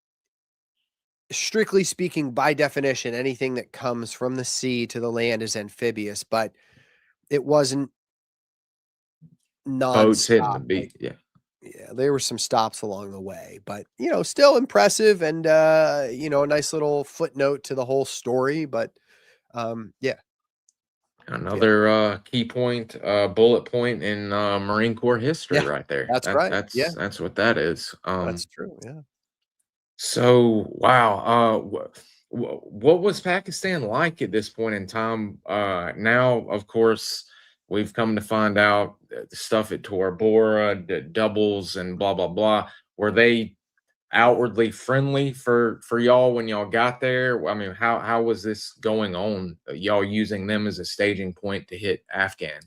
strictly speaking, by definition, anything that comes from the sea to the land is amphibious, but it wasn't Boats hitting nonstop. the beat. Yeah. Yeah, there were some stops along the way, but, still impressive and, a nice little footnote to the whole story, but, yeah, yeah, Another key point, bullet point in Marine Corps history yeah, right there. that's right. Yeah, That's what that is. that's true, yeah. So wow, what was Pakistan like at this point in time? Now, of course, we've come to find out the stuff at Tora Bora, the doubles, and blah blah blah. Were they outwardly friendly for y'all when y'all got there? I mean, how was this going on? Y'all using them as a staging point to hit Afghan?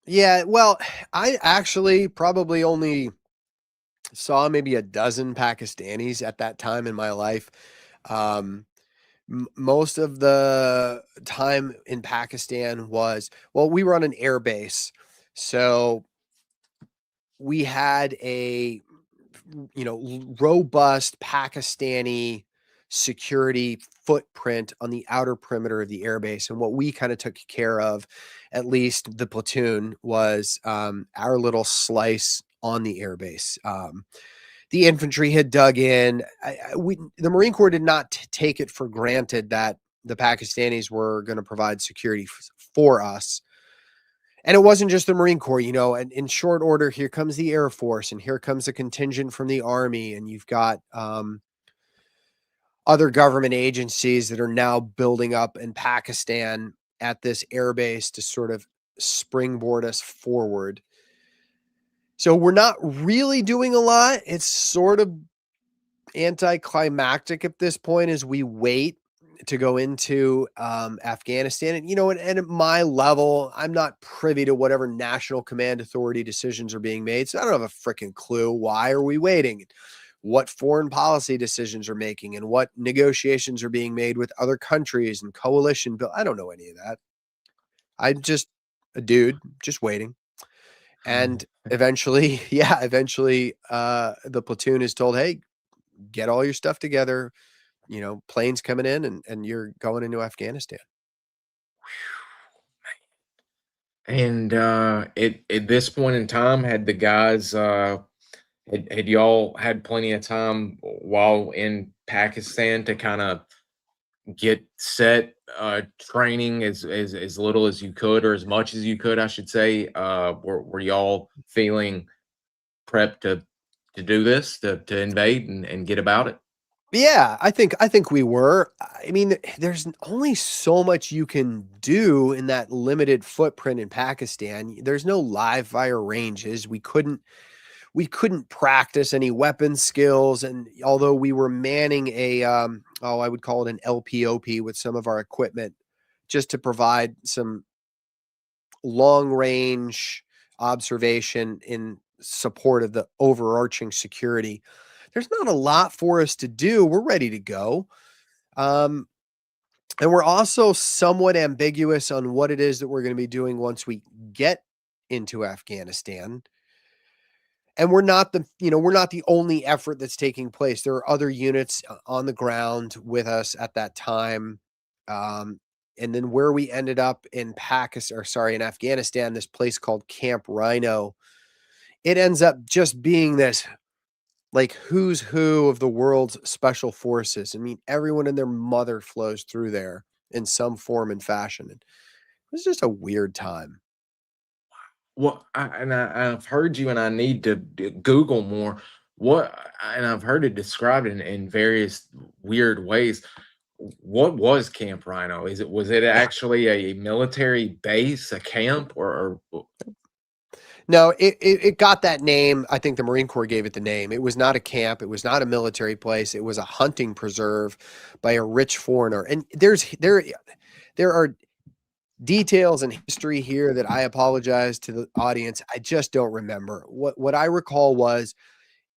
Yeah, well, I actually probably only saw maybe a dozen Pakistanis at that time in my life. Um, most of the time in Pakistan was, well, we were on an air base, so we had a robust Pakistani security footprint on the outer perimeter of the airbase. And what we kind of took care of, at least the platoon, was our little slice on the airbase. The infantry had dug in. The Marine Corps did not take it for granted that the Pakistanis were going to provide security for us. And it wasn't just the Marine Corps, and in short order, here comes the Air Force, and here comes a contingent from the Army, and you've got other government agencies that are now building up in Pakistan at this airbase to sort of springboard us forward. So we're not really doing a lot. It's sort of anticlimactic at this point as we wait to go into Afghanistan. And at my level, I'm not privy to whatever national command authority decisions are being made. So I don't have a freaking clue. Why are we waiting? What foreign policy decisions are making and what negotiations are being made with other countries and coalition bill. I don't know any of that. I'm just a dude just waiting. And eventually, the platoon is told, hey, get all your stuff together, planes coming in and you're going into Afghanistan. And at this point in time, had the guys had y'all had plenty of time while in Pakistan to kind of get set, training as little as you could, or as much as you could, I should say. Were y'all feeling prepped to do this, to invade and get about it? Yeah, I think we were. I mean, there's only so much you can do in that limited footprint in Pakistan. There's no live fire ranges. We couldn't practice any weapon skills. And although we were manning I would call it an LPOP with some of our equipment just to provide some long range observation in support of the overarching security, there's not a lot for us to do. We're ready to go. And we're also somewhat ambiguous on what it is that we're going to be doing once we get into Afghanistan. And we're not the only effort that's taking place. There are other units on the ground with us at that time. And then where we ended up in in Afghanistan, this place called Camp Rhino, it ends up just being this like who's who of the world's special forces. I mean, everyone and their mother flows through there in some form and fashion. And it was just a weird time. Well, I've heard you, and I need to Google more. And I've heard it described in various weird ways. What was Camp Rhino? Was it Yeah. actually a military base, a camp, or No, it got that name. I think the Marine Corps gave it the name. It was not a camp. It was not a military place. It was a hunting preserve by a rich foreigner. And there are details and history here that I apologize to the audience. I just don't remember. What I recall was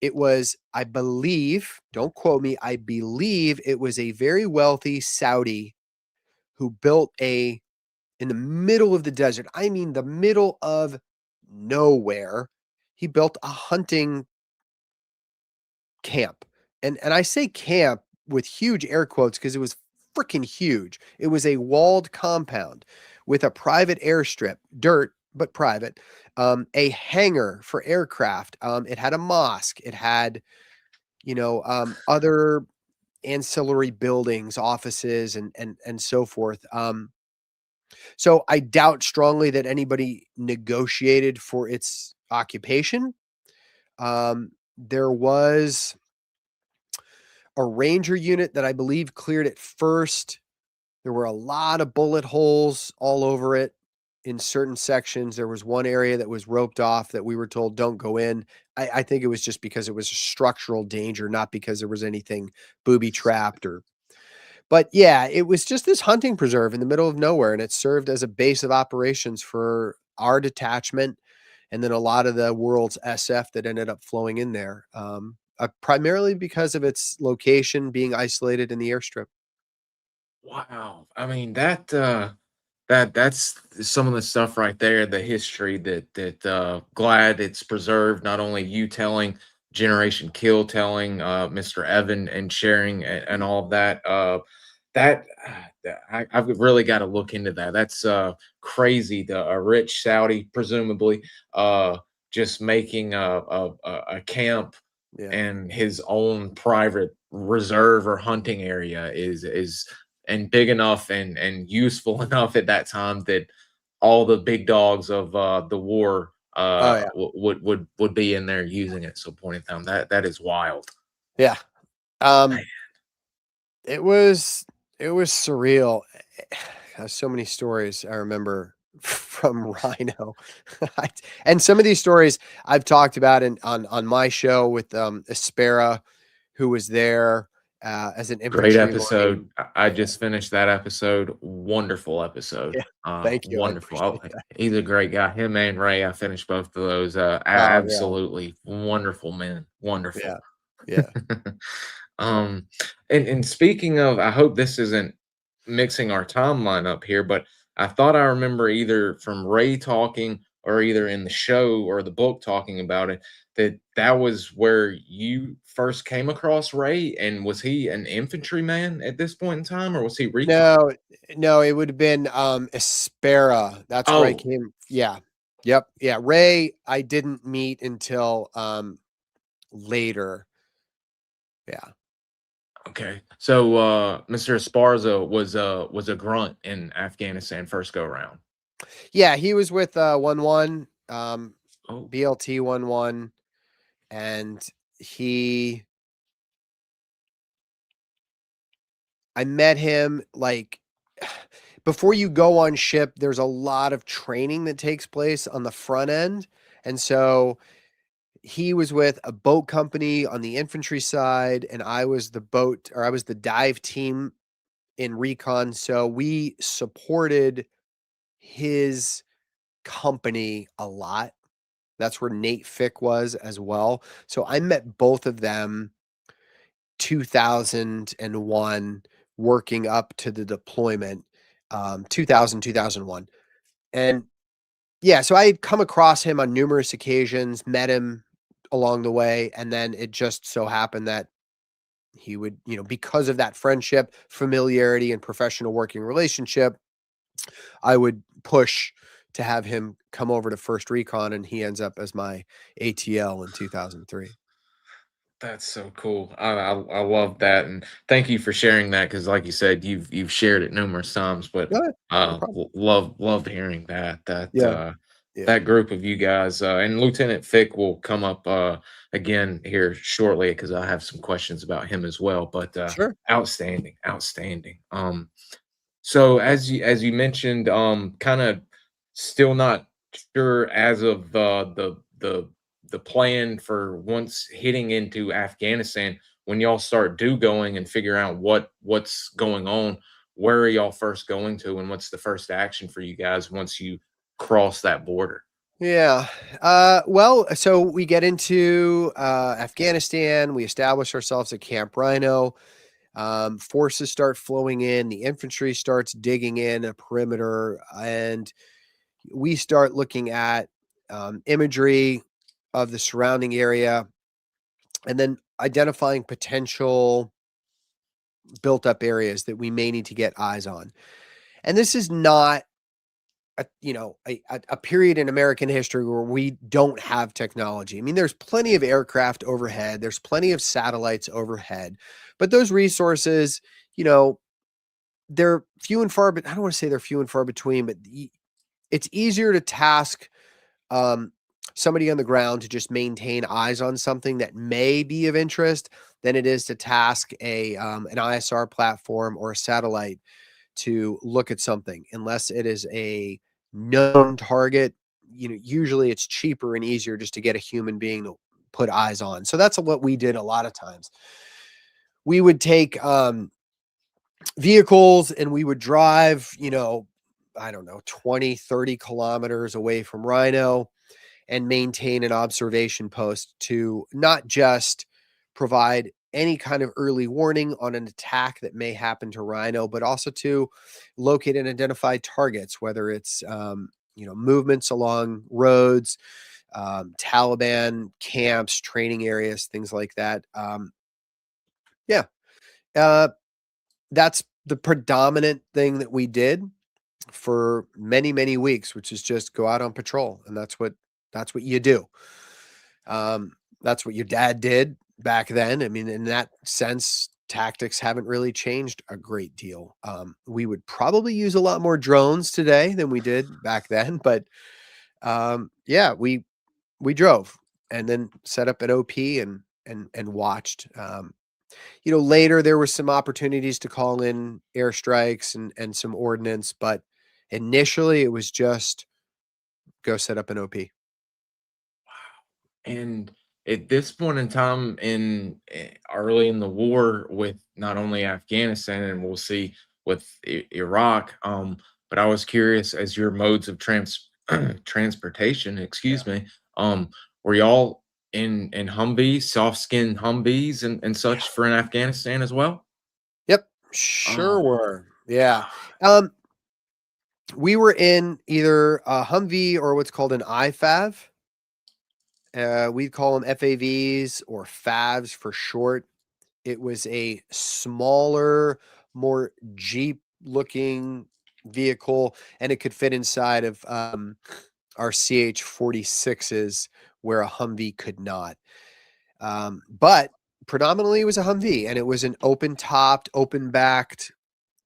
it was, I believe, don't quote me, I believe it was a very wealthy Saudi who built in the middle of the desert. I mean, the middle of nowhere. He built a hunting camp. And I say camp with huge air quotes because it was freaking huge. It was a walled compound with a private airstrip, dirt, but private, a hangar for aircraft. It had a mosque. It had, other ancillary buildings, offices, and so forth. So I doubt strongly that anybody negotiated for its occupation. There was a ranger unit that I believe cleared it first. There were a lot of bullet holes all over it in certain sections. There was one area that was roped off that we were told don't go in. I think it was just because it was a structural danger, not because there was anything booby trapped but yeah, it was just this hunting preserve in the middle of nowhere, and it served as a base of operations for our detachment and then a lot of the world's SF that ended up flowing in there, primarily because of its location being isolated in the airstrip. wow? I mean that's some of the stuff right there, the history that glad it's preserved. Not only you telling Generation Kill telling Mr. Evan and sharing and all of that. That I've really got to look into that. That's crazy. The a rich Saudi, presumably, just making a camp Yeah. and his own private reserve or hunting area is and big enough and useful enough at that time that all the big dogs of the war Oh yeah. would be in there using it at some point in time. That is wild. Yeah. Um, Man, it was surreal. So many stories I remember from Rhino. And some of these stories I've talked about on my show with Aspera, who was there as an great infantry episode. marine. I Yeah. just finished that episode. Wonderful episode. Yeah. Thank you. I Wonderful. appreciate that. He's a great guy. Him and Ray, I finished both of those. Oh yeah. Absolutely wonderful men. Wonderful. Yeah. Yeah. Yeah. Um, and speaking of, I hope this isn't mixing our timeline up here, but I thought I remember either from Ray talking or either in the show or the book talking about it that that was where you first came across Ray. And was he an infantryman at this point in time, or was he recon? No, no, it would have been Aspera. That's where I Oh, came. Yeah. Yep. Yeah. Ray, I didn't meet until later. Yeah. okay. So Mr. Esparza was a grunt in Afghanistan first go round. Yeah, he was with 11 Oh, BLT 11, and he I met him like before you go on ship, there's a lot of training that takes place on the front end. And so he was with a boat company on the infantry side, and I was the dive team in recon. So we supported his company a lot. That's where Nate Fick was as well. So I met both of them 2001 working up to the deployment, 2001. And yeah, so I had come across him on numerous occasions, met him along the way, and then it just so happened that he would, because of that friendship, familiarity, and professional working relationship, I would push to have him come over to First Recon, and he ends up as my ATL in 2003. that's so cool. I love that, and thank you for sharing that because, like you said, you've shared it numerous times. But No, no problem. love hearing that Yeah, yeah, that group of you guys and Lieutenant Fick will come up again here shortly because I have some questions about him as well. But sure. outstanding, outstanding. So as you mentioned, kind of still not sure as of the plan for once hitting into Afghanistan. When y'all start do going and figure out what's going on, where are y'all first going to, and what's the first action for you guys once you cross that border? Yeah. Well, so we get into Afghanistan. We establish ourselves at Camp Rhino. Forces start flowing in. The infantry starts digging in a perimeter, and we start looking at imagery of the surrounding area, and then identifying potential built up areas that we may need to get eyes on. And this is not a period in American history where we don't have technology. I mean, there's plenty of aircraft overhead, there's plenty of satellites overhead, but those resources, you know, they're few and far, but I don't want to say they're few and far between, but it's easier to task um, somebody on the ground to just maintain eyes on something that may be of interest than it is to task an ISR platform or a satellite to look at something unless it is a known target. Usually it's cheaper and easier just to get a human being to put eyes on. So that's what we did a lot of times. We would take vehicles and we would drive, I don't know, 20, 30 kilometers away from Rhino and maintain an observation post to not just provide any kind of early warning on an attack that may happen to Rhino, but also to locate and identify targets, whether it's movements along roads, Taliban camps, training areas, things like that. Yeah. That's the predominant thing that we did for many, many weeks, which is just go out on patrol. And that's what you do. That's what your dad did back then. I mean, in that sense, tactics haven't really changed a great deal. We would probably use a lot more drones today than we did back then, but yeah, we drove and then set up an OP and watched. Later there were some opportunities to call in airstrikes and some ordnance, but initially it was just go set up an OP. And at this point in time, early in the war with not only Afghanistan, and we'll see with Iraq, but I was curious as your modes of transportation, Yeah. excuse me, were y'all in Humvees, soft skin Humvees and Yeah. such for in Afghanistan as well? Yep. Sure Oh, were. Yeah. Um, we were in either a Humvee or what's called an IFAV. We call them FAVs or FAVs for short. It was a smaller, more Jeep looking vehicle, and it could fit inside of our CH-46s where a Humvee could not. But predominantly it was a Humvee, and it was an open topped, open backed,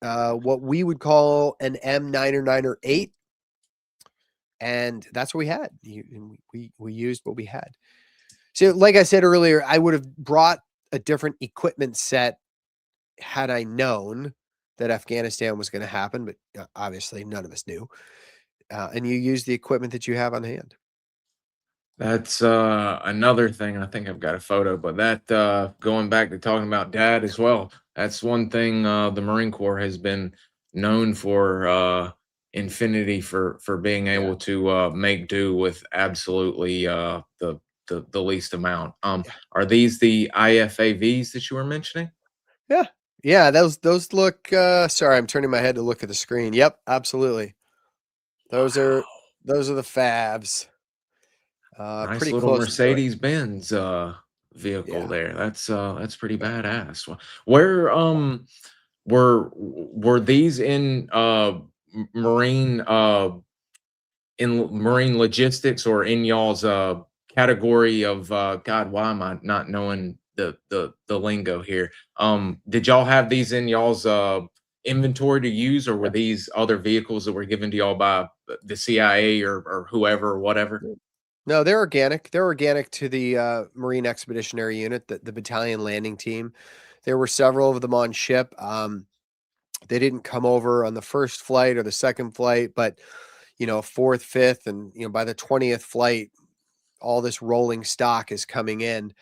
what we would call an M9 or 9 or 8. And that's what we had. We used what we had. So, like I said earlier, I would have brought a different equipment set had I known that Afghanistan was going to happen, but obviously none of us knew. And you use the equipment that you have on hand. that's another thing. I think I've got a photo, but that going back to talking about dad as well. That's one thing the Marine Corps has been known for infinity for being Yeah, able to make do with absolutely the least amount. yeah, Are these the IFAVs that you were mentioning? yeah, yeah. Those look. Sorry, I'm turning my head to look at the screen. Yep, absolutely. Those are Wow. those are the Favs. Nice Pretty little close to it. Mercedes Benz vehicle Yeah, there. That's pretty yeah, badass. Where were these in marine in marine logistics or in y'all's category of God, why am I not knowing the lingo here? Did y'all have these in y'all's inventory to use, or were yeah. these other vehicles that were given to y'all by the CIA or whoever or whatever? No, they're organic. They're organic to the Marine Expeditionary Unit, the battalion landing team. There were several of them on ship. They didn't come over on the first flight or the second flight, but fourth, fifth, and by the 20th flight, all this rolling stock is coming in.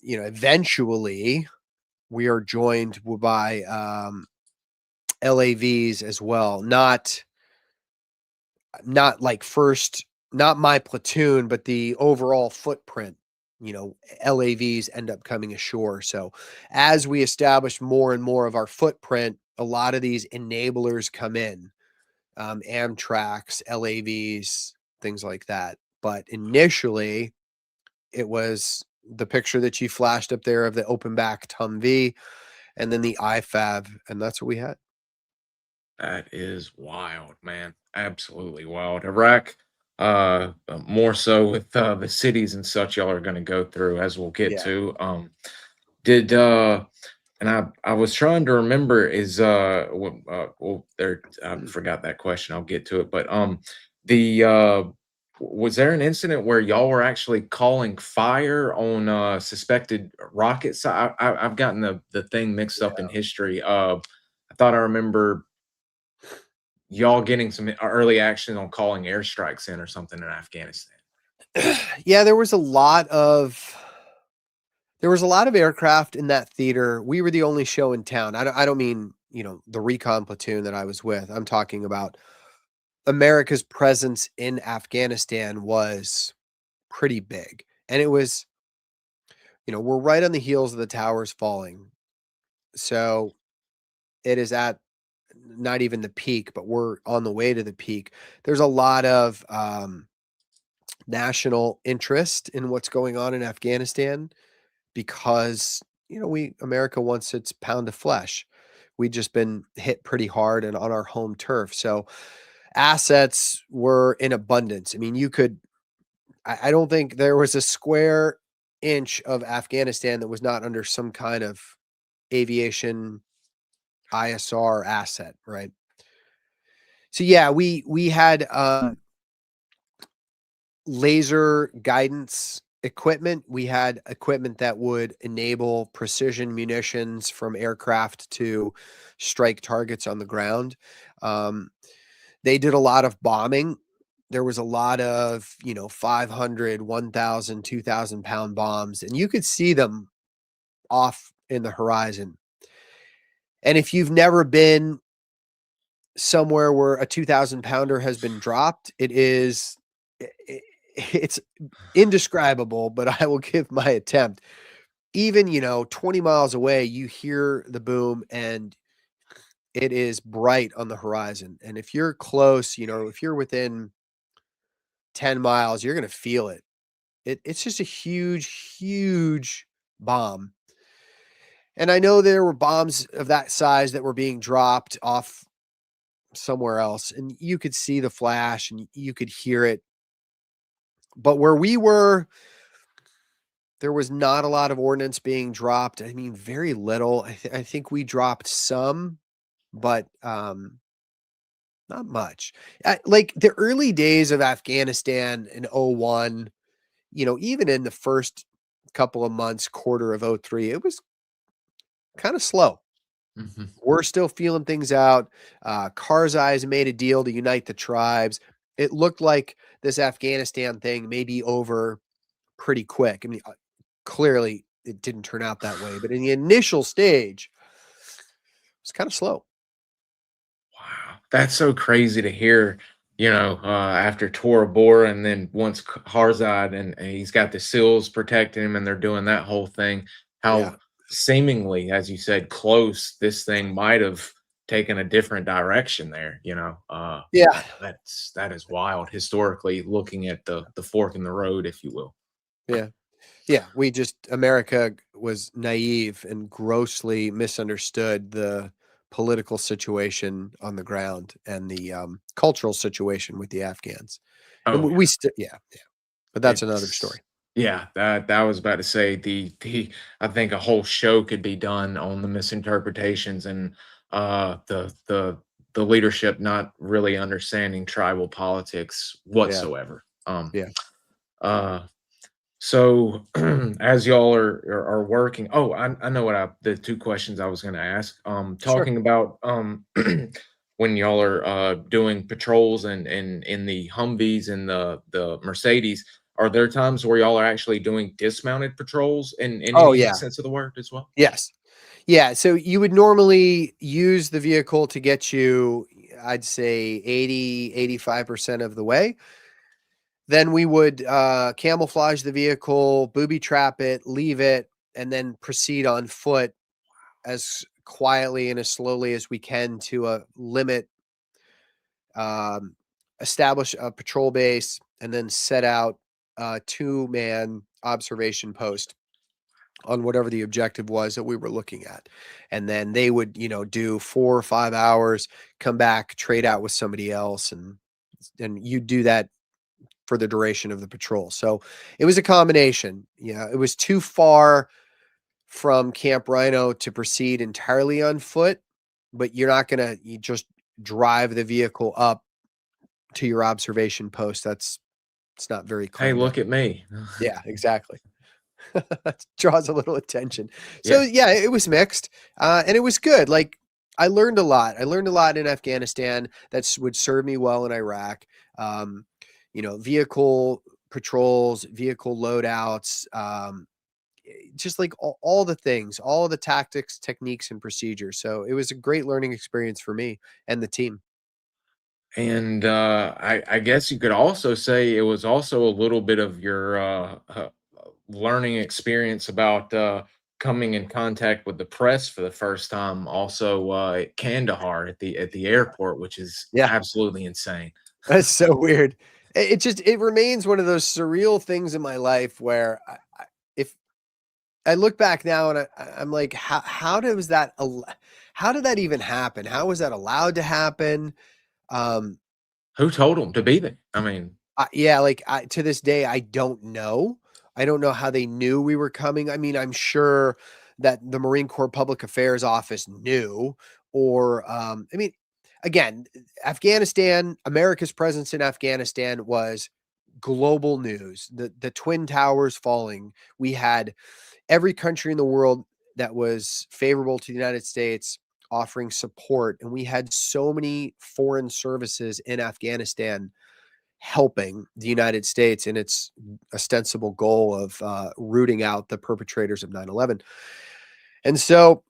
Eventually we are joined by LAVs as well. Not like first, not my platoon, but the overall footprint. LAVs end up coming ashore. So as we establish more and more of our footprint, a lot of these enablers come in, Amtraks, LAVs, things like that. But initially, it was the picture that you flashed up there of the open back Humvee and then the IFAV, and that's what we had. That is wild, man. Absolutely wild. Iraq, more so with the cities and such y'all are going to go through, as we'll get Yeah. to. Did and I was trying to remember is well there I forgot that question. I'll get to it, but the was there an incident where y'all were actually calling fire on suspected rockets? I've gotten the thing mixed up in Yeah. history. I thought I remember y'all getting some early action on calling airstrikes in or something in Afghanistan. Yeah, there was a lot of aircraft in that theater. We were the only show in town. I don't mean, the recon platoon that I was with. I'm talking about America's presence in Afghanistan was pretty big. And it was, we're right on the heels of the towers falling. So it is at not even the peak, but we're on the way to the peak. There's a lot of national interest in what's going on in Afghanistan because, America wants its pound of flesh. We've just been hit pretty hard and on our home turf. So assets were in abundance. I mean, I don't think there was a square inch of Afghanistan that was not under some kind of aviation ISR asset, right? So yeah, we had laser guidance equipment. We had equipment that would enable precision munitions from aircraft to strike targets on the ground. They did a lot of bombing. There was a lot of, 500, 1,000, 2,000 pound bombs, and you could see them off in the horizon. And if you've never been somewhere where a 2,000 pounder has been dropped, it's indescribable, but I will give my attempt. Even, 20 miles away, you hear the boom and it is bright on the horizon. And if you're close, if you're within 10 miles, you're going to feel it. It's just a huge, huge bomb. And I know there were bombs of that size that were being dropped off somewhere else, and you could see the flash and you could hear it. But where we were, there was not a lot of ordnance being dropped. I mean, very little. I think we dropped some, but not much. Like the early days of Afghanistan in 01, even in the first couple of months, quarter of 03, it was kind of slow. Mhm. We're still feeling things out. Karzai's made a deal to unite the tribes. It looked like this Afghanistan thing may be over pretty quick. I mean, clearly it didn't turn out that way, but in the initial stage, it's kind of slow. Wow, that's so crazy to hear. After Tora Bora, and then once Harzad, and he's got the SEALs protecting him, and they're doing that whole thing. Yeah. How seemingly, as you said, close this thing might have taken a different direction there. Yeah. That is wild historically, looking at the fork in the road, if you will. Yeah. Yeah. America was naive and grossly misunderstood the political situation on the ground and the cultural situation with the Afghans. And Oh we still, yeah. But that's another It's story. yeah, that was about to say the I think a whole show could be done on the misinterpretations and the leadership not really understanding tribal politics Yeah. whatsoever. Yeah. Uh so as y'all are working, oh, I know the two questions I was going to ask. Sure. Talking about when y'all are doing patrols and in the Humvees and the Mercedes, are there times where y'all are actually doing dismounted patrols in Oh, any yeah. sense of the word as well? Yes. Yeah. So you would normally use the vehicle to get you, I'd say 80, 85% of the way. Then we would camouflage the vehicle, booby trap it, leave it, and then proceed on foot as quietly and as slowly as we can to limit, um, establish a patrol base, and then set out a 2-man observation post on whatever the objective was that we were looking at. And then they would, do 4 or 5 hours, come back, trade out with somebody else, and you do that for the duration of the patrol. So it was a combination. Yeah, it was too far from Camp Rhino to proceed entirely on foot, but you just drive the vehicle up to your observation post. It's not very Hey, clever. look at me. Yeah, exactly. Draws a little attention. So Yeah. yeah, it was mixed, and it was good. Like I learned a lot. I learned a lot in Afghanistan would serve me well in Iraq. Vehicle patrols, vehicle loadouts, just like all the things, all of the tactics, techniques, and procedures. So it was a great learning experience for me and the team. And I guess you could also say it was also a little bit of your learning experience about coming in contact with the press for the first time, also at Kandahar at the airport, which is Yeah, absolutely insane. that's so weird. it remains one of those surreal things in my life where if I look back now and I'm like, how does that, how did that even happen? How was that allowed to happen? Who told them to be there? I mean, Yeah, like to this day, I don't know. I don't know how they knew we were coming. I mean, I'm sure that the Marine Corps Public Affairs Office knew, or I mean, again, Afghanistan, America's presence in Afghanistan was global news. The Twin Towers falling. We had every country in the world that was favorable to the United States offering support, and we had so many foreign services in Afghanistan helping the United States in its ostensible goal of rooting out the perpetrators of 9/11. And so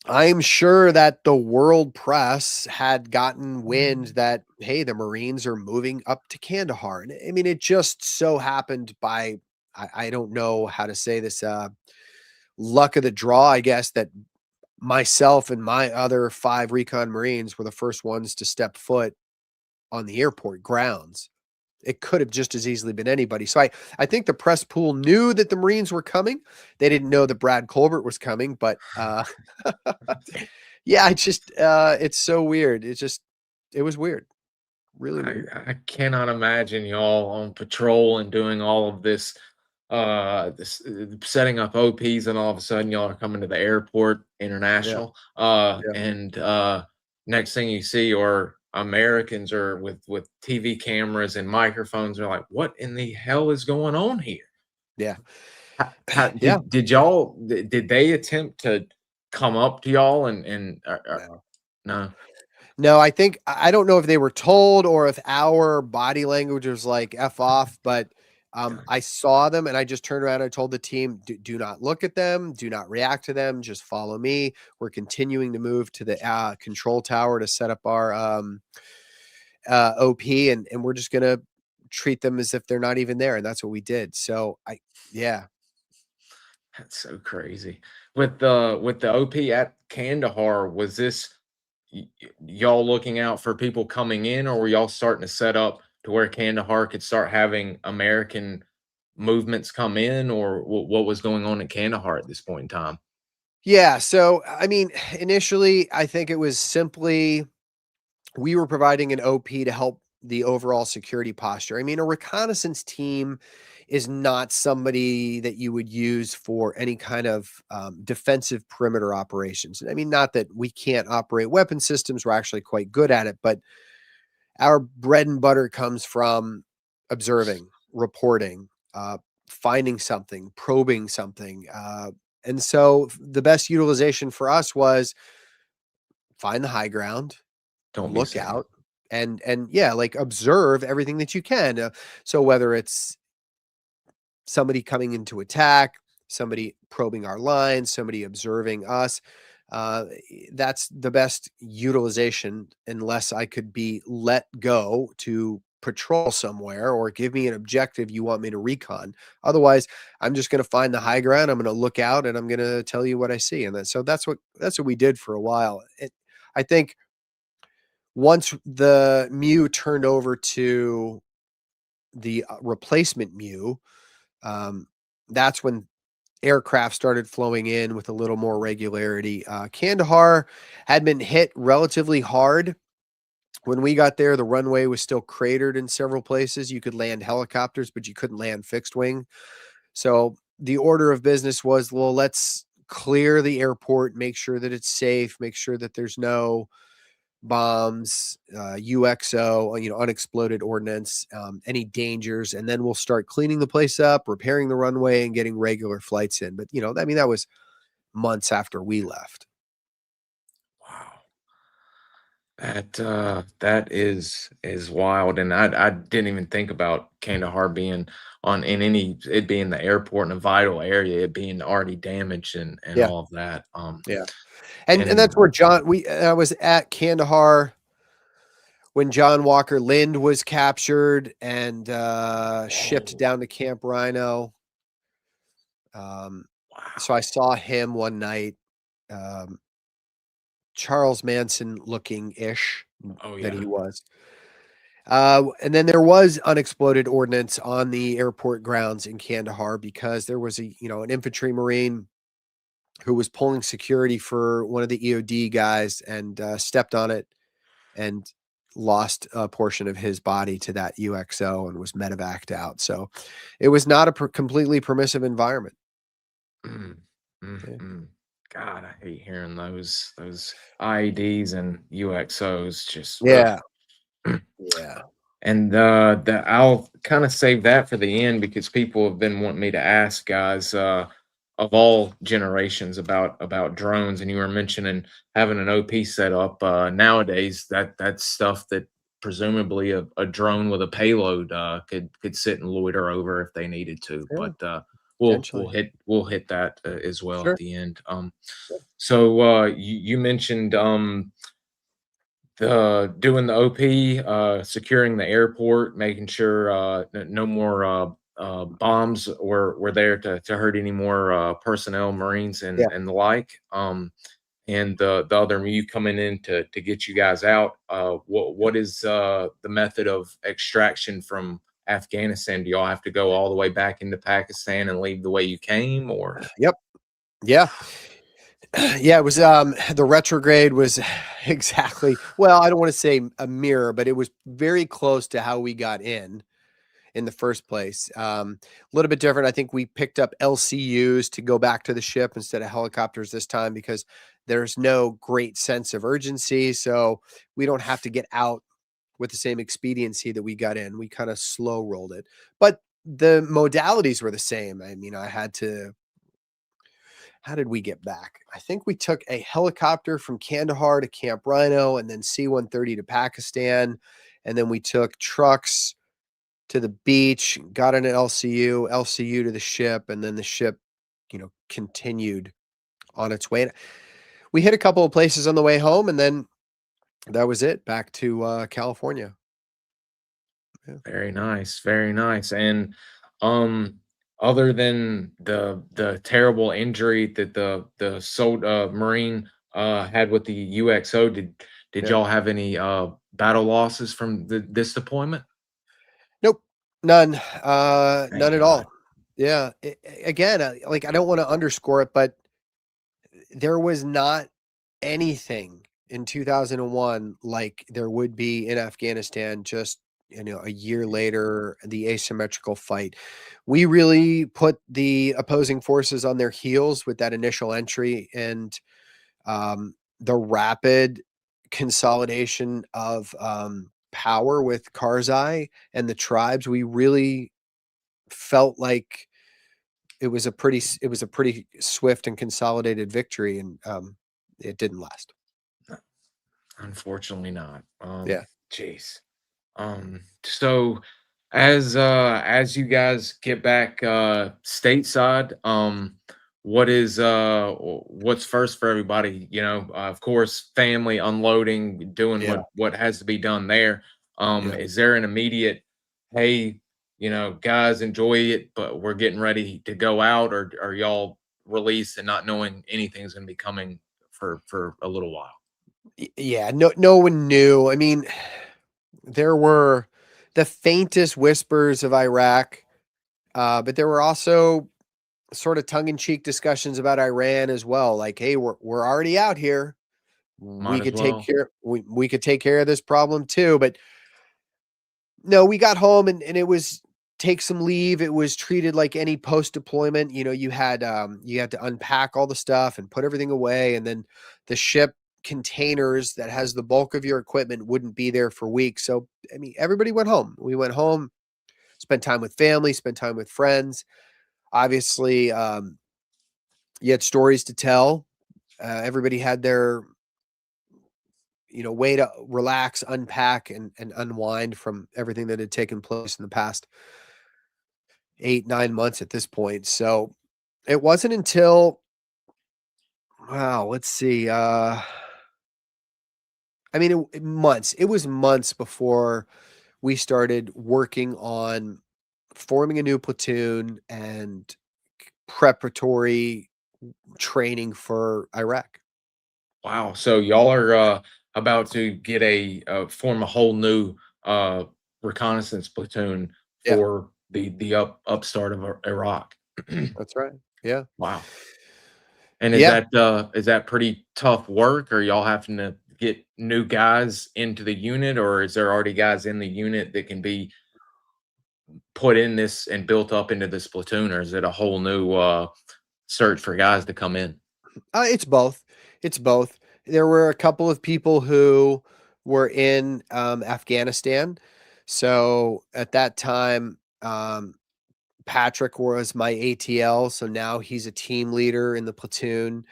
I'm sure that the world press had gotten wind that, hey, the Marines are moving up to Kandahar. And I mean, it just so happened by, I don't know how to say this, luck of the draw, I guess, that myself and my other 5 Recon Marines were the first ones to step foot on the airport grounds. It could have just as easily been anybody. So I think the press pool knew that the Marines were coming. They didn't know that Brad Colbert was coming, but yeah, it's so weird. It was weird. Really weird. I cannot imagine y'all on patrol and doing all of this, setting up OPs, and all of a sudden y'all are coming to the airport Yeah. international, Yeah. and next thing you see are Americans or with TV cameras and microphones. Are like, what in the hell is going on here? Yeah. How Yeah. did y'all did they attempt to come up to y'all and No. no? No, I think I don't know if they were told or if our body language was like F off, but Okay. I saw them and I just turned around and I told the team, do not look at them, do not react to them, just follow me. We're continuing to move to the control tower to set up our OP, and we're just gonna treat them as if they're not even there, and that's what we did. So yeah, That's so crazy. With the OP at Kandahar, was this y'all looking out for people coming in, or were y'all starting to set up to where Kandahar could start having American movements come in, or what was going on in Kandahar at this point in time? yeah. So I mean, initially, I think it was simply we were providing an OP to help the overall security posture. I mean, a reconnaissance team is not somebody that you would use for any kind of defensive perimeter operations. I mean, not that we can't operate weapon systems, we're actually quite good at it, but our bread and butter comes from observing, reporting, finding something, probing something. And so the best utilization for us was find the high ground, Don't be look silly. out, and yeah, like observe everything that you can. So whether it's somebody coming into attack, somebody probing our lines, somebody observing us, uh, that's the best utilization unless I could be let go to patrol somewhere or give me an objective you want me to recon. Otherwise, I'm just going to find the high ground. I'm going to look out and I'm going to tell you what I see. And so that's what we did for a while. I think once the Mu turned over to the replacement Mu, um, that's when aircraft started flowing in with a little more regularity. Kandahar had been hit relatively hard. When we got there, the runway was still cratered in several places. You could land helicopters, but you couldn't land fixed wing. So the order of business was, well, let's clear the airport, make sure that it's safe, make sure that there's no bombs, UXO, unexploded ordnance, any dangers, and then we'll start cleaning the place up, repairing the runway, and getting regular flights in. But I mean, that was months after we left. Wow. That is wild, and I didn't even think about Kandahar being on in any it being the airport in a vital area, it being already damaged and Yeah, all of that. yeah, and And that's where John. I was at Kandahar when John Walker Lind was captured and shipped whoa, down to Camp Rhino. So wow, I saw him one night. Um, Charles Manson looking ish oh that yeah, he was. And then there was unexploded ordnance on the airport grounds in Kandahar because there was an infantry Marine who was pulling security for one of the EOD guys and stepped on it and lost a portion of his body to that UXO and was medevaced out. So it was not a completely permissive environment. Mm, Yeah. God, I hate hearing those IEDs and UXOs. Just Yeah. ugh. Yeah. And I'll kind of save that for the end because people have been wanting me to ask guys of all generations about drones. And you were mentioning having an OP set up nowadays. That's stuff that presumably a drone with a payload could sit and loiter over if they needed to. Yeah. But we'll Potentially. we'll hit that as well at Sure. the end. Sure. So you mentioned the doing the OP, securing the airport, making sure no more bombs were there to hurt any more personnel, Marines, Yeah. and the like. And the other you coming in to get you guys out. What is the method of extraction from Afghanistan? Do y'all have to go all the way back into Pakistan and leave the way you came, or? Yep. Yeah. Yeah, it was the retrograde was exactly, well, I don't want to say a mirror, but it was very close to how we got in the first place. A little bit different. I think we picked up LCUs to go back to the ship instead of helicopters this time because there's no great sense of urgency. So we don't have to get out with the same expediency that we got in. We kind of slow rolled it, but the modalities were the same. I mean, how did we get back? I think we took a helicopter from Kandahar to Camp Rhino and then C-130 to Pakistan. And then we took trucks to the beach, got in an LCU to the ship, and then the ship, continued on its way. We hit a couple of places on the way home, and then that was it. Back to California. Yeah. Very nice, very nice. And um other than the terrible injury that the Marine had with the UXO, did Yeah. y'all have any battle losses from this deployment? Nope. None. None Thank at God. all. Yeah. Again, like I don't want to underscore it, but there was not anything in 2001 like there would be in Afghanistan just a year later, the asymmetrical fight. We really put the opposing forces on their heels with that initial entry and the rapid consolidation of power with Karzai and the tribes. We really felt like it was a pretty swift and consolidated victory, and it didn't last. Unfortunately not. Yeah. Jeez. So as you guys get back stateside, what's first for everybody? Of course, family unloading, doing Yeah. what has to be done there. Yeah. Is there an immediate, hey, guys, enjoy it, but we're getting ready to go out, or are y'all released and not knowing anything's gonna be coming for a little while? Yeah, no one knew. I mean, there were the faintest whispers of Iraq, but there were also sort of tongue-in-cheek discussions about Iran as well. Like, hey, we're already out here. Might as well. We could take care of this problem too. But no, we got home and it was take some leave. It was treated like any post deployment. You had to unpack all the stuff and put everything away, and then the ship containers that has the bulk of your equipment wouldn't be there for weeks. So I mean, everybody went home. We went home, spent time with family, spent time with friends. Obviously, you had stories to tell. Everybody had their way to relax, unpack, and unwind from everything that had taken place in the past 8, 9 months at this point. So it wasn't until, wow, let's see. I mean, months. It was months before we started working on forming a new platoon and preparatory training for Iraq. Wow. So y'all are about to get form a whole new uh, reconnaissance platoon Yeah, for the upstart of Iraq. that's right. Yeah. Wow. And Yeah. is that pretty tough work? Are y'all having to get new guys into the unit, or is there already guys in the unit that can be put in this and built up into this platoon, or is it a whole new search for guys to come in? It's both. It's both. There were a couple of people who were in Afghanistan. So at that time, Patrick was my ATL. So now he's a team leader in the platoon.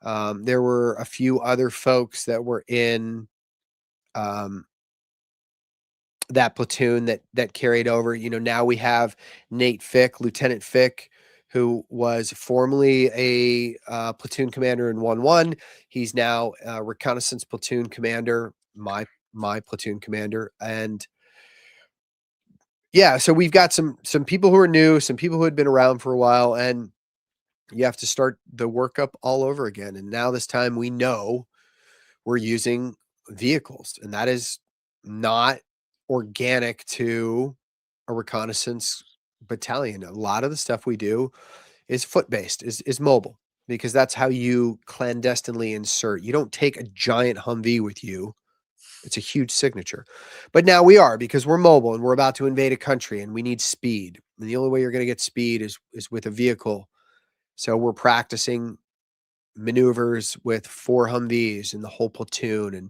There were a few other folks that were in um, that platoon that carried over. Now we have Nate Fick, Lieutenant Fick, who was formerly a platoon commander in 1-1. He's now a reconnaissance platoon commander, my platoon commander. And yeah, so we've got some people who are new, some people who had been around for a while, and you have to start the workup all over again. And now this time we know we're using vehicles, and that is not organic to a reconnaissance battalion. A lot of the stuff we do is foot based, is mobile, because that's how you clandestinely insert. You don't take a giant Humvee with you. It's a huge signature. But now we are, because we're mobile and we're about to invade a country and we need speed. And the only way you're going to get speed is with a vehicle. So we're practicing maneuvers with 4 Humvees and the whole platoon and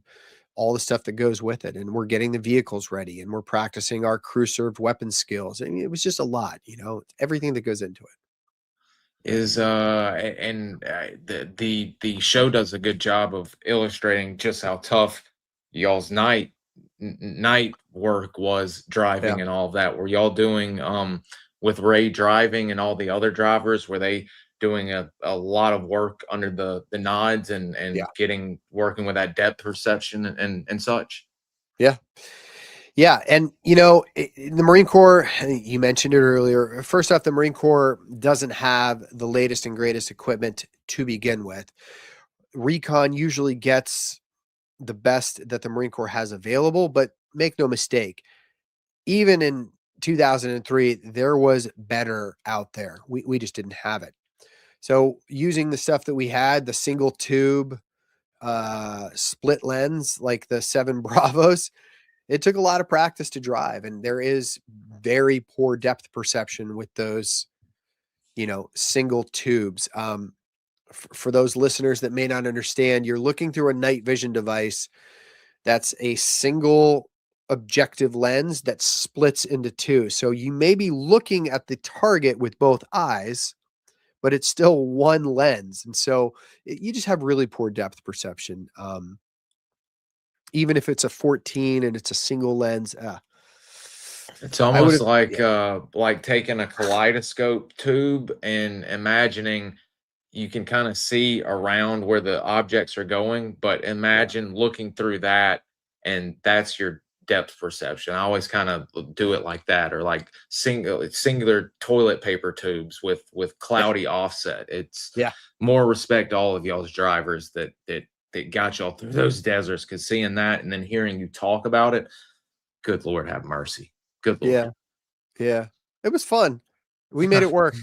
all the stuff that goes with it. And we're getting the vehicles ready and we're practicing our crew served weapon skills. I mean, it was just a lot, everything that goes into it. Is the show does a good job of illustrating just how tough y'all's night work was Yeah. driving and all of that. Were y'all doing with Ray driving and all the other drivers, were they doing a lot of work under the nods and Yeah. working with that depth perception and such? Yeah. Yeah. And, in the Marine Corps, you mentioned it earlier. First off, the Marine Corps doesn't have the latest and greatest equipment to begin with. Recon usually gets the best that the Marine Corps has available, but make no mistake, even in 2003, there was better out there. We just didn't have it. So using the stuff that we had, the single tube, split lens, like the 7 Bravos, it took a lot of practice to drive. And there is very poor depth perception with those, single tubes. For those listeners that may not understand, you're looking through a night vision device that's a single objective lens that splits into 2. So you may be looking at the target with both eyes, but it's still one lens. And so you just have really poor depth perception. Even if it's a 14 and it's a single lens, It's I would almost have, yeah, like taking a kaleidoscope tube and imagining you can kind of see around where the objects are going, but yeah, imagine looking through that and that's your depth perception. I always kind of do it like that, or like singular toilet paper tubes with yeah, cloudy offset. It's yeah, more respect to all of y'all's drivers that got y'all through those deserts, because seeing that and then hearing you talk about it, good Lord have mercy. Good Lord. yeah, yeah. It was fun. We made it work.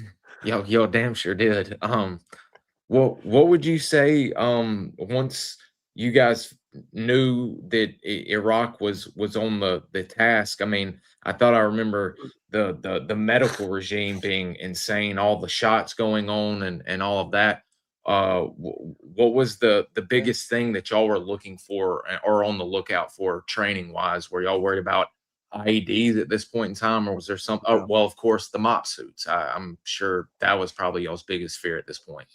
Yo, damn sure did. What would you say, once you guys knew that Iraq was on the task? I mean, I thought I remember the medical regime being insane, all the shots going on and all of that. What was the Yeah. biggest thing that y'all were looking for or on the lookout for training wise? Were y'all worried about IEDs at this point in time, or was there some? Oh, No. well, of course, the mop suits. I'm sure that was probably y'all's biggest fear at this point.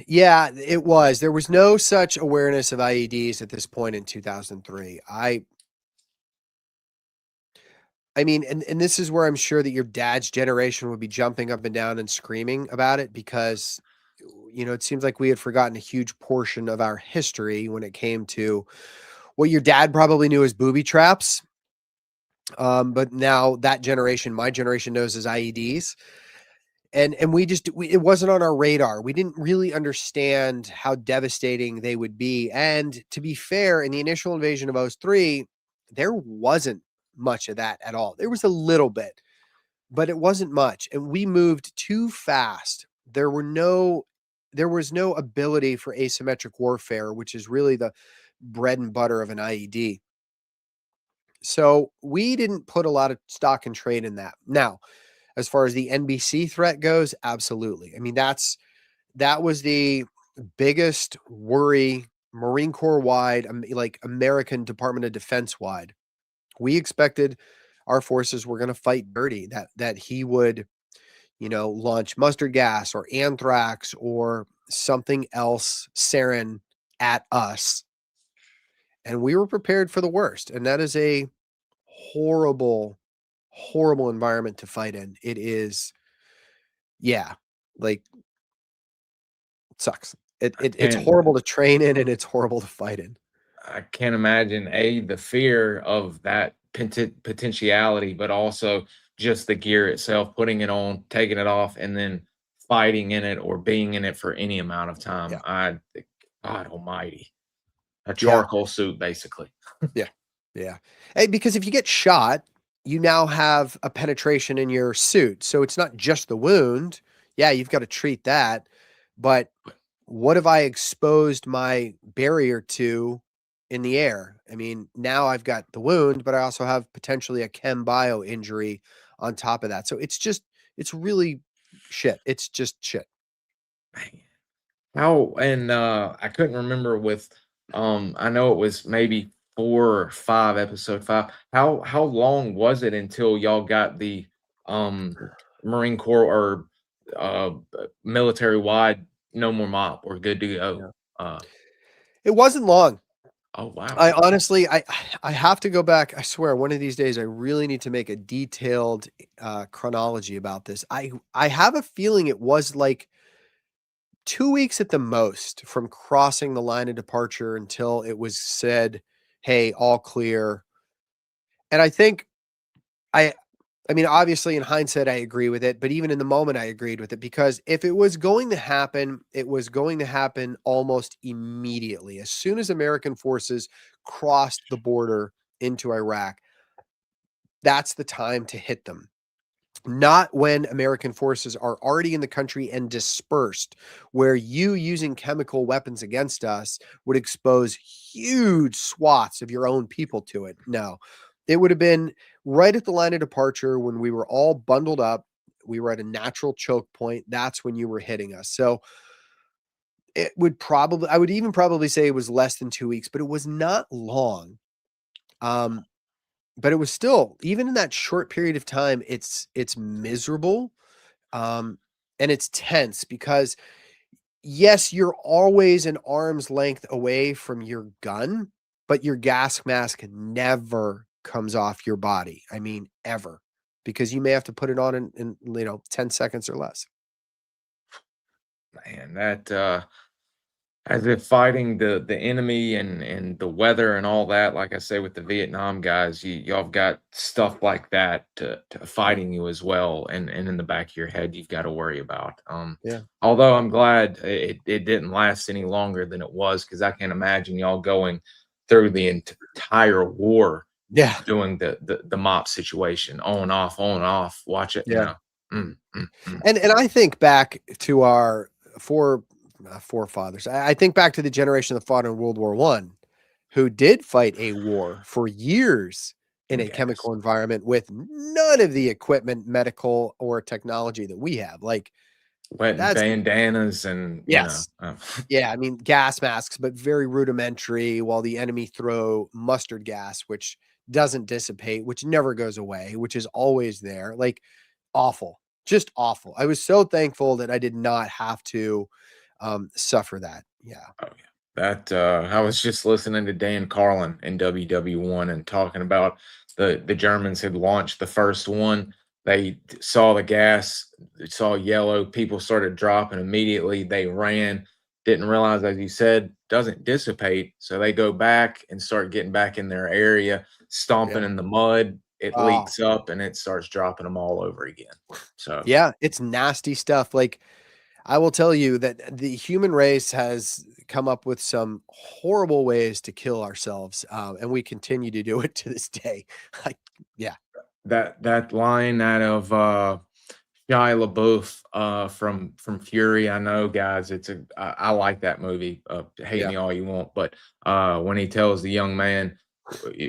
Yeah, it was. There was no such awareness of IEDs at this point in 2003. I mean, and this is where I'm sure that your dad's generation would be jumping up and down and screaming about it, because it seems like we had forgotten a huge portion of our history when it came to what your dad probably knew as booby traps. But now that generation, my generation, knows as IEDs. And it wasn't on our radar. We didn't really understand how devastating they would be. And to be fair, in the initial invasion of '03, there wasn't much of that at all. There was a little bit, but it wasn't much. And we moved too fast. There was no ability for asymmetric warfare, which is really the bread and butter of an IED. So we didn't put a lot of stock and trade in that. Now, as far as the NBC threat goes, absolutely. I mean, that was the biggest worry, Marine Corps wide, like American Department of Defense wide. We expected our forces were going to fight dirty, that he would, launch mustard gas or anthrax or something else, sarin, at us. And we were prepared for the worst. And that is a horrible, horrible environment to fight in. It is, yeah, like, it sucks. It's And horrible to train in, and it's horrible to fight in. I can't imagine the fear of that potentiality, but also just the gear itself, putting it on, taking it off, and then fighting in it or being in it for any amount of time. Yeah. God Almighty, a Yeah. charcoal suit, basically. Yeah. Yeah. Hey, because if you get shot, you now have a penetration in your suit. So it's not just the wound. Yeah, you've got to treat that. But what have I exposed my barrier to in the air? I mean, now I've got the wound, but I also have potentially a chem bio injury on top of that. So it's really shit. It's just shit. Man. I couldn't remember with I know it was maybe 4 or 5, episode 5. How long was it until y'all got the um Marine Corps or military wide no more mop or good to go? Yeah. Uh It wasn't long. oh wow. I honestly, I have to go back. I swear, one of these days, I really need to make a detailed chronology about this. I have a feeling it was like 2 weeks at the most from crossing the line of departure until it was said, "Hey, all clear." And I think I I mean, obviously, in hindsight, I agree with it, but even in the moment, I agreed with it because if it was going to happen, it was going to happen almost immediately. As soon as American forces crossed the border into Iraq, that's the time to hit them. Not when American forces are already in the country and dispersed, where you using chemical weapons against us would expose huge swaths of your own people to it. No, it would have been right at the line of departure when we were all bundled up. We were at a natural choke point. That's when you were hitting us. So I would even probably say it was less than 2 weeks, but it was not long. But it was still, even in that short period of time, it's miserable, and it's tense because, yes, you're always an arm's length away from your gun, but your gas mask never comes off your body. I mean, ever, because you may have to put it on in 10 seconds or less. Man, that as if fighting the enemy and the weather and all that, like I say with the Vietnam guys, y'all have got stuff like that to fighting you as well, and in the back of your head you've got to worry about. Yeah. Although I'm glad it didn't last any longer than it was, because I can't imagine y'all going through the entire war Yeah. doing the mop situation on off. Watch it, Yeah. mm. And I think back to our forefathers. I think back to the generation that fought in World War One, who did fight a war for years in a Yes. chemical environment with none of the equipment, medical or technology that we have. Like, Wetting that's bandanas and yes. Yeah, I mean, gas masks, but very rudimentary, while the enemy throw mustard gas, which doesn't dissipate, which never goes away, which is always there. Like, awful, just awful. I was so thankful that I did not have to suffer that. Yeah. Oh, yeah. That I was just listening to Dan Carlin in WW1 and talking about the Germans had launched the first one. They saw the gas, they saw yellow, people started dropping immediately. They ran, didn't realize, as you said, doesn't dissipate. So they go back and start getting back in their area, stomping Yeah. in the mud. It Oh, leaks up and it starts dropping them all over again. So yeah, it's nasty stuff. Like, I will tell you that the human race has come up with some horrible ways to kill ourselves, and we continue to do it to this day. Like, yeah, That line out of Shia LaBeouf from Fury. I know, guys. I like that movie. Hate yeah, me all you want, but when he tells the young man,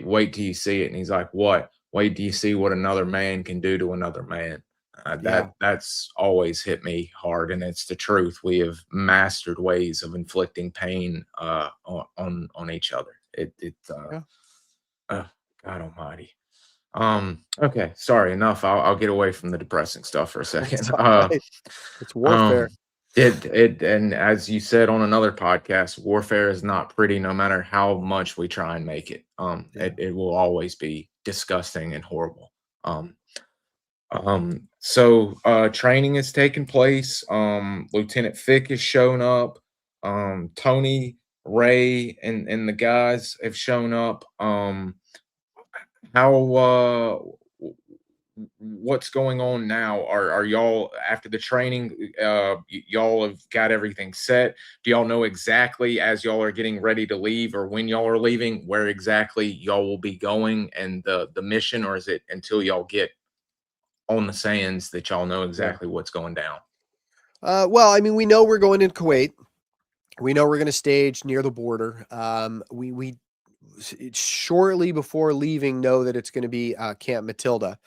Wait till you see it," and he's like, "What? Wait till you see what another man can do to another man." yeah, That's always hit me hard, and it's the truth. We have mastered ways of inflicting pain on each other. yeah. Uh, God Almighty. Okay, sorry, enough. I'll get away from the depressing stuff for a It's second. all right. It's warfare. And as you said on another podcast, warfare is not pretty no matter how much we try and make it. Yeah. It will always be disgusting and horrible. Um, so training has taken place. Lieutenant Fick has shown up. Tony, Ray, and the guys have shown up. How what's going on now? Are y'all after the training? Y'all have got everything set. Do y'all know exactly as y'all are getting ready to leave, or when y'all are leaving, where exactly y'all will be going and the mission, or is it until y'all get on the sands that y'all know Yeah. exactly what's going down? Well, I mean, we know we're going in Kuwait. We know we're going to stage near the border. Shortly before leaving know that it's going to be Camp Matilda,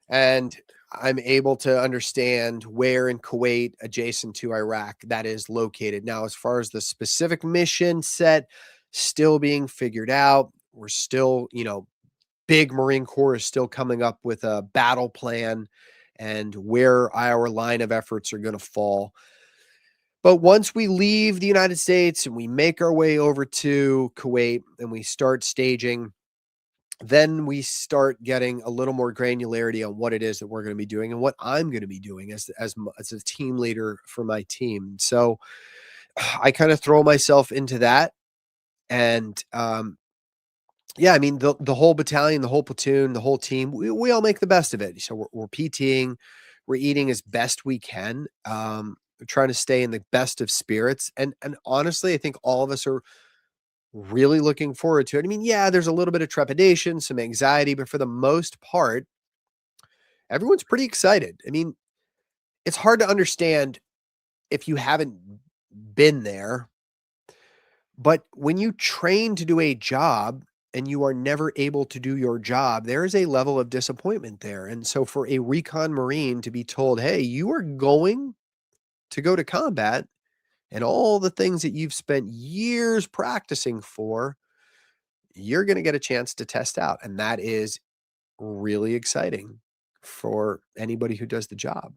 and I'm able to understand where in Kuwait, adjacent to Iraq, that is located. Now, as far as the specific mission set, still being figured out. We're still, big Marine Corps is still coming up with a battle plan and where our line of efforts are going to fall. But once we leave the United States and we make our way over to Kuwait and we start staging, then we start getting a little more granularity on what it is that we're going to be doing and what I'm going to be doing as a team leader for my team. So I kind of throw myself into that, and yeah, I mean the whole battalion, the whole platoon, the whole team, we all make the best of it. So we're PTing, we're eating as best we can. We're trying to stay in the best of spirits, and honestly, I think all of us are really looking forward to it. I mean, yeah, there's a little bit of trepidation, some anxiety, but for the most part, everyone's pretty excited. I mean, it's hard to understand if you haven't been there, but when you train to do a job and you are never able to do your job, there is a level of disappointment there. And so for a recon Marine to be told, hey, you are going to go to combat and all the things that you've spent years practicing for, you're going to get a chance to test out. And that is really exciting for anybody who does the job.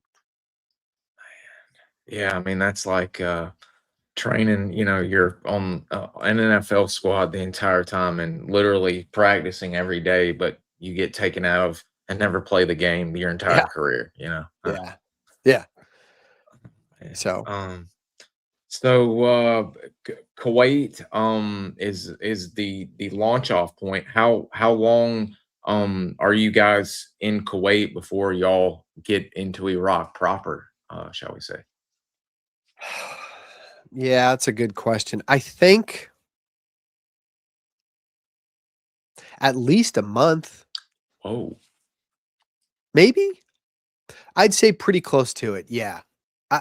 Yeah, I mean that's like training, you're on an NFL squad the entire time and literally practicing every day, but you get taken out of and never play the game your Yeah. entire career. Yeah. Yeah. Yeah. So Kuwait is the launch off point. How long are you guys in Kuwait before y'all get into Iraq proper, shall we say? yeah, that's a good question. I think at least a month, Oh, maybe. I'd say pretty close to it. Yeah.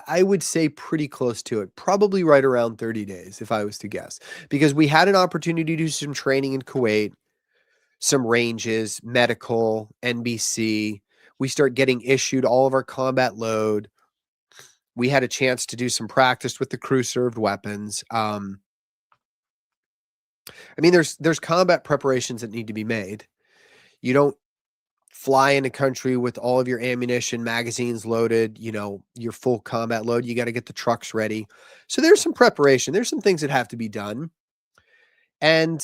I would say pretty close to it. Probably right around 30 days, if I was to guess, because we had an opportunity to do some training in Kuwait, some ranges, medical, NBC. We start getting issued all of our combat load. We had a chance to do some practice with the crew served weapons. I mean, there's combat preparations that need to be made. You don't fly in a country with all of your ammunition, magazines loaded, your full combat load. You got to get the trucks ready. So there's some preparation. There's some things that have to be done. And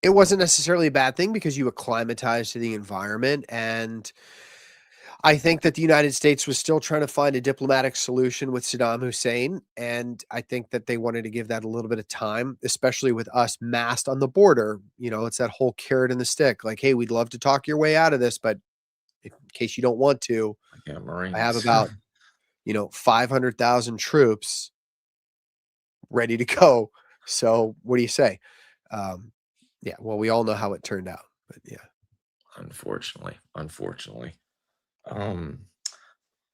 it wasn't necessarily a bad thing because you acclimatize to the environment. And I think that the United States was still trying to find a diplomatic solution with Saddam Hussein. And I think that they wanted to give that a little bit of time, especially with us massed on the border. It's that whole carrot and the stick. Like, hey, we'd love to talk your way out of this, but in case you don't want to, yeah, I have Marines. about 500,000 troops ready to go. So what do you say? Yeah, well, we all know how it turned out, but yeah. Unfortunately. Um,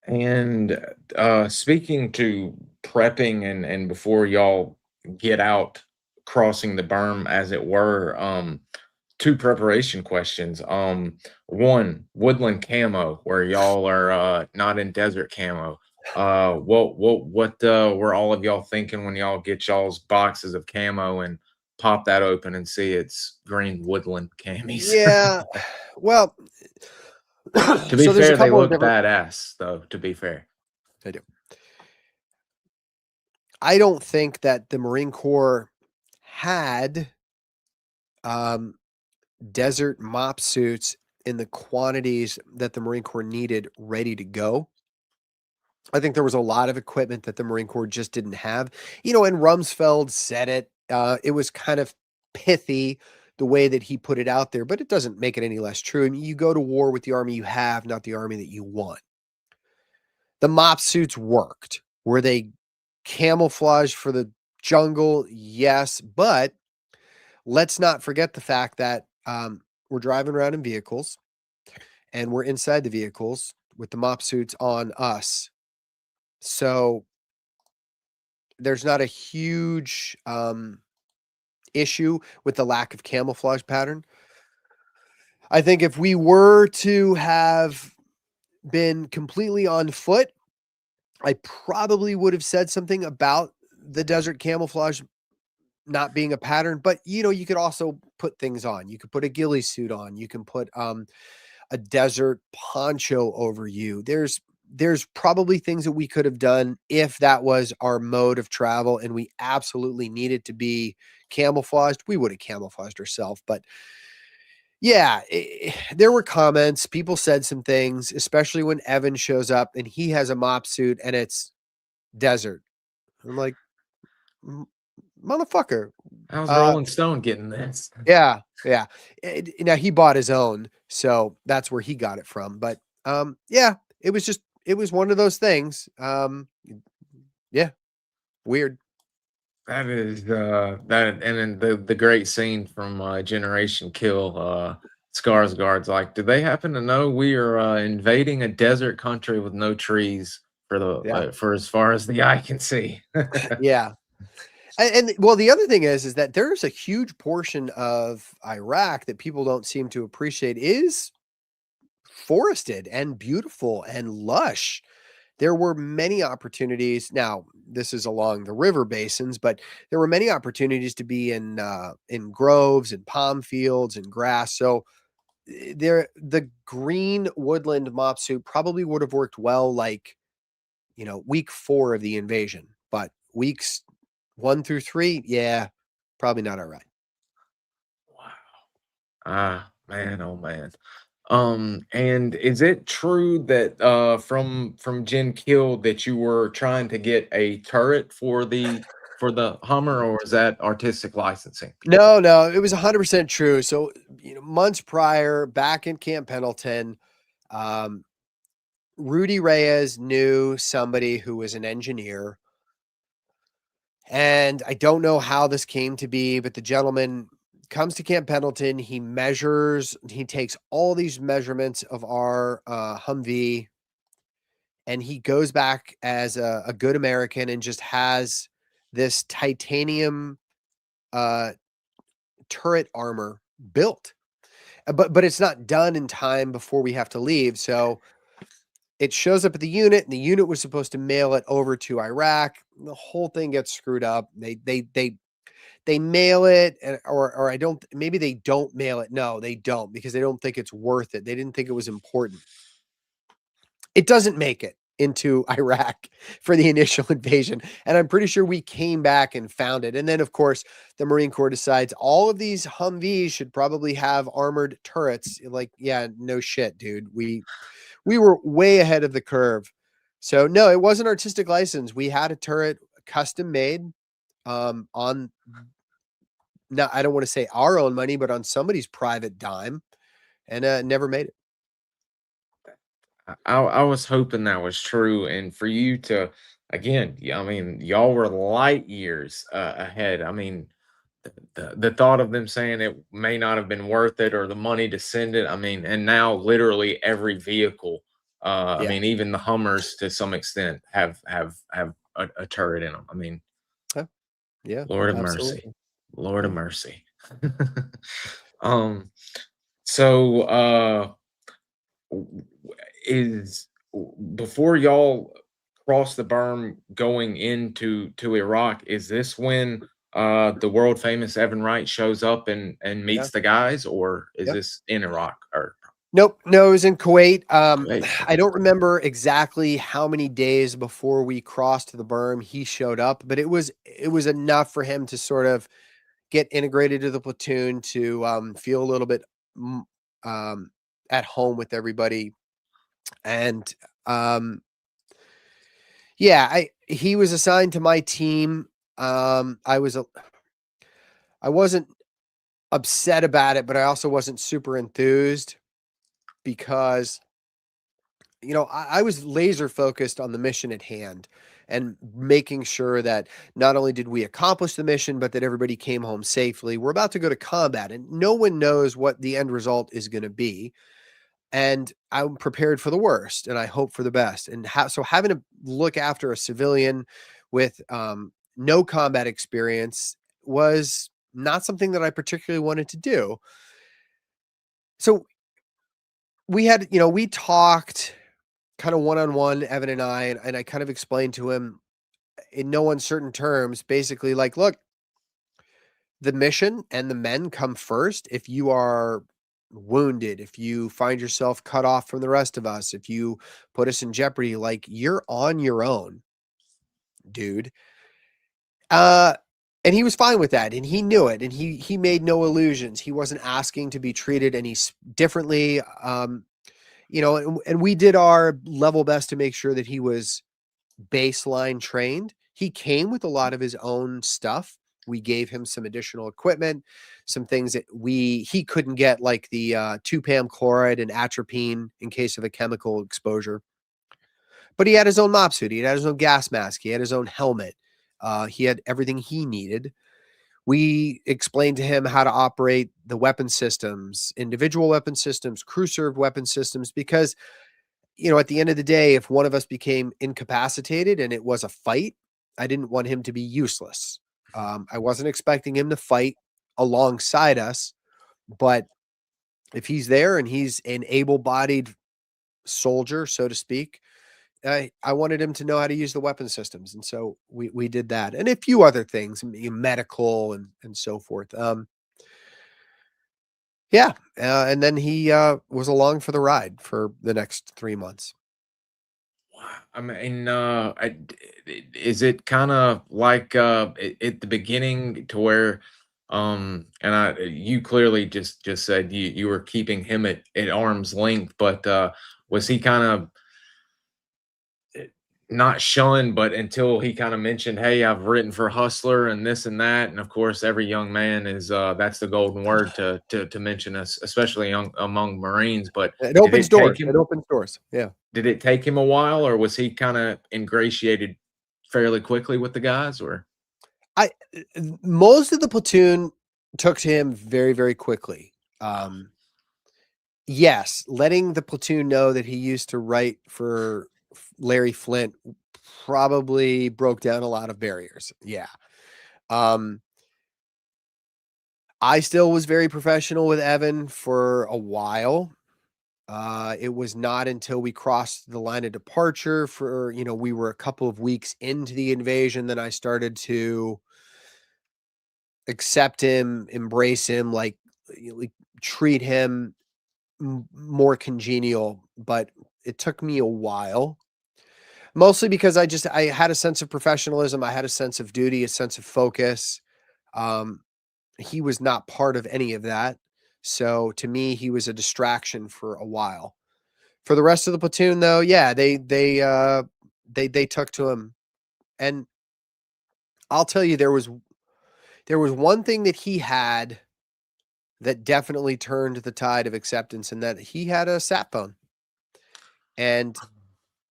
and speaking to prepping and before y'all get out crossing the berm, as it were, two preparation questions. One, woodland camo, where y'all are not in desert camo. What were all of y'all thinking when y'all get y'all's boxes of camo and pop that open and see it's green woodland camis? Yeah. Well, To be so there's a fair, they couple of look different. badass, though, to be fair. I do. I don't think that the Marine Corps had desert mop suits in the quantities that the Marine Corps needed ready to go. I think there was a lot of equipment that the Marine Corps just didn't have. And Rumsfeld said it. It was kind of pithy the way that he put it out there, but it doesn't make it any less true. I mean, you go to war with the army you have, not the army that you want. The mop suits worked. Were they camouflage for the jungle? Yes, but let's not forget the fact that we're driving around in vehicles and we're inside the vehicles with the mop suits on us. So there's not a huge issue with the lack of camouflage pattern. I think if we were to have been completely on foot, I probably would have said something about the desert camouflage not being a pattern, but you could also put things on. You could put a ghillie suit on. You can put a desert poncho over you. There's probably things that we could have done if that was our mode of travel and we absolutely needed to be camouflaged. We would have camouflaged ourselves, but yeah, there were comments. People said some things, especially when Evan shows up and he has a mop suit and it's desert. I'm like, motherfucker. How's Rolling Stone getting this? Yeah. Now he bought his own, so that's where he got it from. But yeah, it was one of those things. Yeah, weird. That is that, and then the great scene from Generation Kill. Skarsgård's like, do they happen to know we are invading a desert country with no trees for the Yeah, for as far as the eye can see? yeah. And well, the other thing is that there's a huge portion of Iraq that people don't seem to appreciate is forested and beautiful and lush. There were many opportunities. Now, this is along the river basins, but there were many opportunities to be in groves and palm fields and grass. So the green woodland mop suit probably would have worked well, like week 4 of the invasion, but weeks 1 through 3, yeah, probably not all right. Wow. Ah, man, oh man. And is it true that from Gen Kill that you were trying to get a turret for the Hummer, or is that artistic licensing? No, it was 100% true. So, months prior, back in Camp Pendleton, um, Rudy Reyes knew somebody who was an engineer. And I don't know how this came to be, but the gentleman comes to Camp Pendleton. He takes all these measurements of our Humvee, and he goes back as a good American and just has this titanium turret armor built. But it's not done in time before we have to leave. So it shows up at the unit, and the unit was supposed to mail it over to Iraq. The whole thing gets screwed up. They mail it, or I don't. Maybe they don't mail it. No, they don't, because they don't think it's worth it. They didn't think it was important. It doesn't make it into Iraq for the initial invasion, and I'm pretty sure we came back and found it. And then, of course, the Marine Corps decides all of these Humvees should probably have armored turrets. Like, yeah, no shit, dude. We were way ahead of the curve. So no, it wasn't artistic license. We had a turret custom made on, now I don't want to say our own money, but on somebody's private dime, and never made it. I was hoping that was true, and for you to again, I mean, y'all were light years ahead. I mean, the thought of them saying it may not have been worth it or the money to send it. I mean, and now literally every vehicle, I Yeah. mean, even the Hummers to some extent have a turret in them. I mean, Yeah. Yeah, Lord of mercy, absolutely. Lord of Yeah. mercy. um, so w- is before y'all cross the berm going into Iraq, is this when the world famous Evan Wright shows up and Yeah. meets the guys, or is Yeah. this in Iraq or Nope. No, it was in Kuwait. Kuwait? I Okay. don't remember exactly how many days before we crossed the berm he showed up, but it was enough for him to sort of get integrated to the platoon, to feel a little bit mm, um, at home with everybody. And yeah, he was assigned to my team. I wasn't upset about it, but I also wasn't super enthused because I was laser focused on the mission at hand and making sure that not only did we accomplish the mission, but that everybody came home safely. We're about to go to combat, and no one knows what the end result is going to be. And I'm prepared for the worst, and I hope for the best. And so having to look after a civilian with no combat experience was not something that I particularly wanted to do. So we talked kind of one-on-one, Evan and and I kind of explained to him in no uncertain terms, basically like, look, the mission and the men come first. If you are wounded, if you find yourself cut off from the rest of us, if you put us in jeopardy, like, you're on your own, dude. Uh, and he was fine with that, and he knew it, and he made no illusions. He wasn't asking to be treated any differently. And we did our level best to make sure that he was baseline trained. He came with a lot of his own stuff. We gave him some additional equipment, some things that he couldn't get, like the 2-PAM chloride and atropine in case of a chemical exposure. But he had his own mop suit. He had his own gas mask. He had his own helmet. He had everything he needed. We explained to him how to operate the weapon systems, individual weapon systems, crew served weapon systems, because at the end of the day, if one of us became incapacitated and it was a fight, I didn't want him to be useless. I wasn't expecting him to fight alongside us, but if he's there and he's an able-bodied soldier, so to speak, I wanted him to know how to use the weapon systems, and so we did that, and a few other things, medical and so forth. Yeah, and then he was along for the ride for the next 3 months. Wow. I mean, is it kind of like at the beginning to where, and you clearly just said you were keeping him at arm's length, but was he kind of not shunned, but until he kind of mentioned, "Hey, I've written for Hustler and this and that," and of course, every young man is that's the golden word to mention us, especially among Marines. But It did opens it doors. take It him? opens doors. Yeah. Did it take him a while, or was he kinda ingratiated fairly quickly with the guys, or I Most of the platoon took to him very, very quickly. wow, Yes, letting the platoon know that he used to write for Larry Flint probably broke down a lot of barriers. Yeah. Um, I still was very professional with Evan for a while. It was not until we crossed the line of departure we were a couple of weeks into the invasion, that I started to accept him, embrace him, like treat him more congenial. But it took me a while, mostly because I had a sense of professionalism. I had a sense of duty, a sense of focus. Um, he was not part of any of that. So to me, he was a distraction for a while. For the rest of the platoon, though, yeah, they took to him. And I'll tell you, there was one thing that he had that definitely turned the tide of acceptance, and that he had a sat phone. and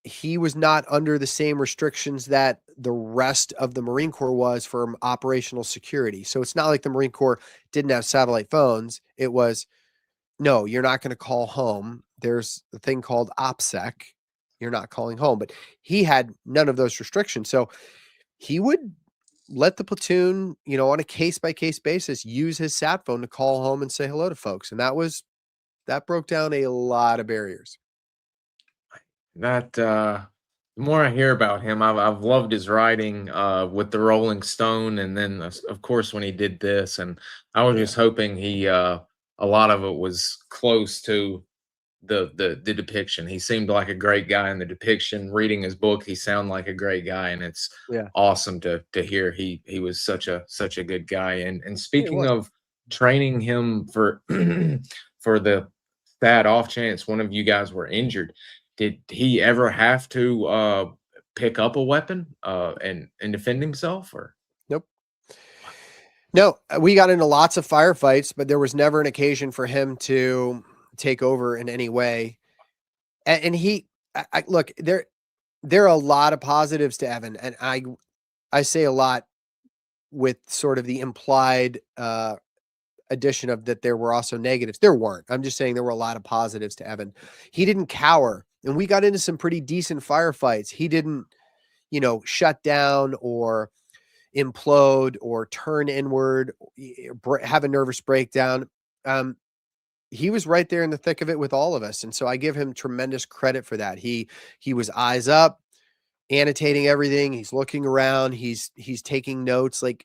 he was not under the same restrictions that the rest of the Marine Corps was for operational security. So it's not like the Marine Corps didn't have satellite phones. It was, no, you're not going to call home. There's a thing called OPSEC. You're not calling home. But he had none of those restrictions. So he would let the platoon, on a case-by-case basis, use his sat phone to call home and say hello to folks. And that broke down a lot of barriers. That the more I hear about him, I've loved his writing with the Rolling Stone, and then of course when he did this, and I was just hoping he a lot of it was close to the depiction. He seemed like a great guy in the depiction. Reading his book, he sounded like a great guy, and it's Yeah. awesome to hear he was such a good guy. And Yeah, it speaking was. of training him for for the bad off chance one of you guys were injured, did he ever have to pick up a weapon and defend himself, or? Nope. No, we got into lots of firefights, but there was never an occasion for him to take over in any way. And look, there are a lot of positives to Evan, and I say a lot with sort of the implied addition of that there were also negatives. There weren't. I'm just saying there were a lot of positives to Evan. He didn't cower, and we got into some pretty decent firefights. He didn't, shut down or implode or turn inward, have a nervous breakdown. He was right there in the thick of it with all of us. And so I give him tremendous credit for that. He was eyes up, annotating everything. He's looking around. He's taking notes. Like,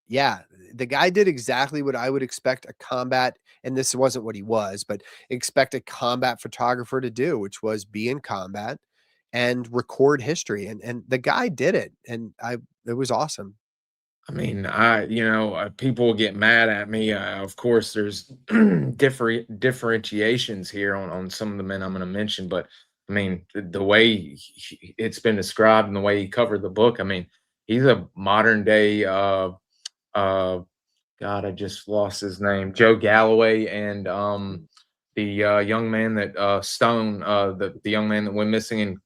yeah, the guy did exactly what I would expect a combat, and this wasn't what he was, but expect a combat photographer to do, which was be in combat and record history. And the guy did it. And it was awesome. I mean, people get mad at me. Of course, there's differentiations here on some of the men I'm going to mention, but I mean, the way it's been described and the way he covered the book, I mean, he's a modern day, uh, God, I just lost his name, Joe Galloway, and the young man that Stone, the young man that went missing in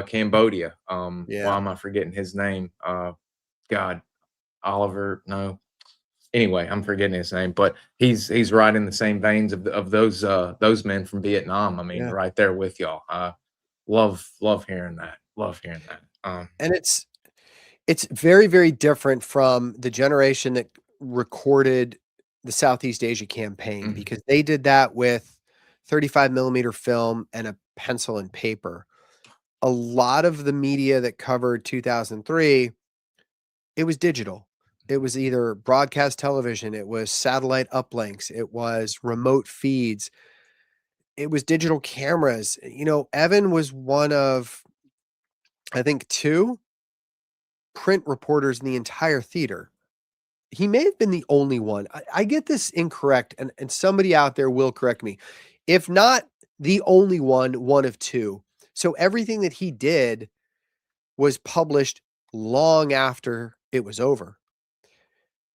Cambodia. Why Yeah. am I forgetting his name? God. Oliver, no. Anyway, I'm forgetting his name, but he's right in the same veins of those men from Vietnam. I mean, Yeah. right there with y'all. Love hearing that. Love hearing that. And it's very, very different from the generation that recorded the Southeast Asia campaign, Mhm. because they did that with 35 millimeter film and a pencil and paper. A lot of the media that covered 2003, it was digital. It was either broadcast television, it was satellite uplinks, it was remote feeds, it was digital cameras. Evan was one of, I think, two print reporters in the entire theater. He may have been the only one. I get this incorrect, and somebody out there will correct me. If not the only one of two. So everything that he did was published long after it was over.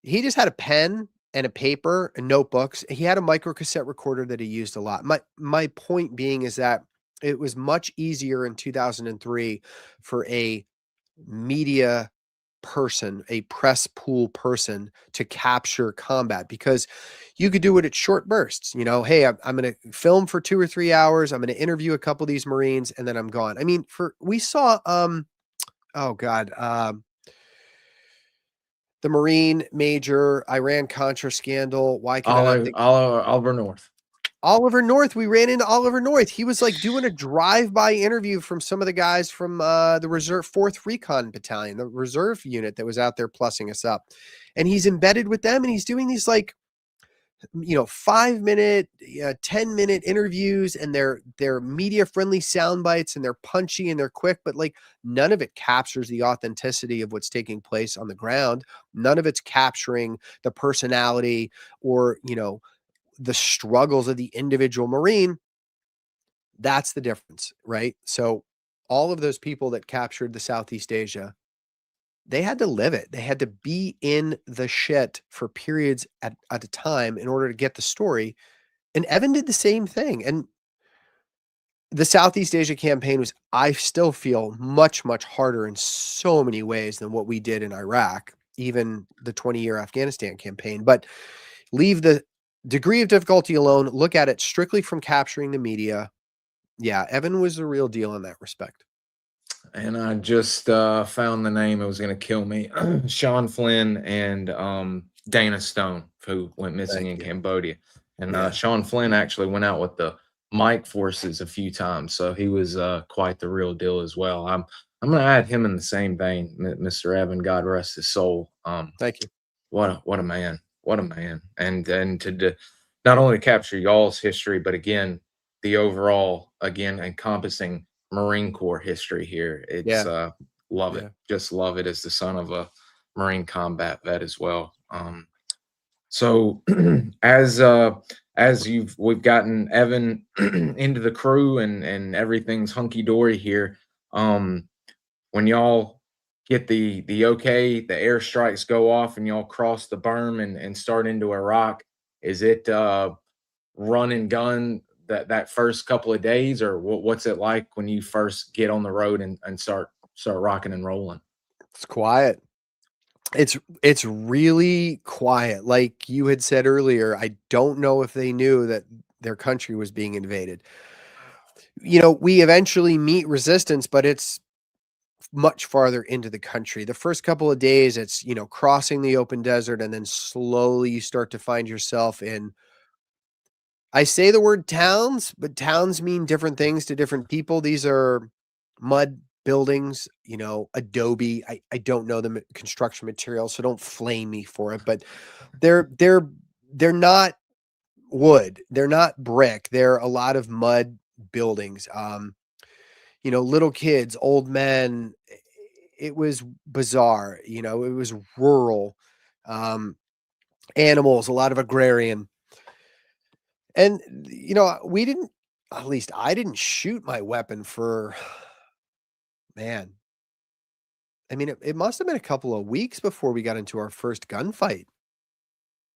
He just had a pen and a paper and notebooks. He had a micro cassette recorder that he used a lot. My point being is that it was much easier in 2003 for a media person, a press pool person, to capture combat, because you could do it at short bursts. Hey, I'm going to film for 2 or 3 hours. I'm going to interview a couple of these Marines, and then I'm gone. I mean, we saw, oh God, the Marine major, Iran Contra scandal. Why can I not think? Oliver North. Oliver North. We ran into Oliver North. He was like doing a drive-by interview from some of the guys from the reserve 4th Recon Battalion, the reserve unit that was out there plussing us up. And he's embedded with them, and he's doing these 5-minute, 10-minute interviews, and they're media friendly sound bites, and they're punchy and they're quick, but like none of it captures the authenticity of what's taking place on the ground. None of it's capturing the personality or, the struggles of the individual Marine. That's the difference, right? So all of those people that captured the Southeast Asia, they had to live it. They had to be in the shit for periods at a time in order to get the story. And Evan did the same thing. And The Southeast Asia campaign was, I still feel, much, much harder in so many ways than what we did in Iraq, even the 20-year Afghanistan campaign. But leave the degree of difficulty alone, look at it strictly from capturing the media. Yeah, Evan was the real deal in that respect. And I just found the name. It was going to kill me. Sean Flynn and Dana Stone, who went missing Thank in you. Cambodia. And Yeah. Sean Flynn actually went out with the Mike forces a few times, so he was quite the real deal as well. I'm going to add him in the same vein, Mr. Evan. God rest his soul. Thank you. What a man. What a man. And to not only capture y'all's history, but again, the overall, again, encompassing Marine Corps history here. It's Yeah. love it. Yeah. Just love it as the son of a Marine combat vet as well. So as we've gotten Evan into the crew and everything's hunky dory here. When y'all get the okay, the airstrikes go off and y'all cross the berm and start into Iraq, is it run and gun that first couple of days, or what's it like when you first get on the road and start rocking and rolling? It's quiet. It's really quiet. Like you had said earlier, I don't know if they knew that their country was being invaded. We eventually meet resistance, but it's much farther into the country. The first couple of days, it's, crossing the open desert, and then slowly you start to find yourself in, I say the word towns, but towns mean different things to different people. These are mud buildings, adobe. I don't know the construction material, so don't flame me for it, but they're not wood. They're not brick. They're a lot of mud buildings. Little kids, old men. It was bizarre. It was rural. Um, Animals, a lot of agrarian. And, we didn't, at least I didn't shoot my weapon for, man. I mean, it must have been a couple of weeks before we got into our first gunfight.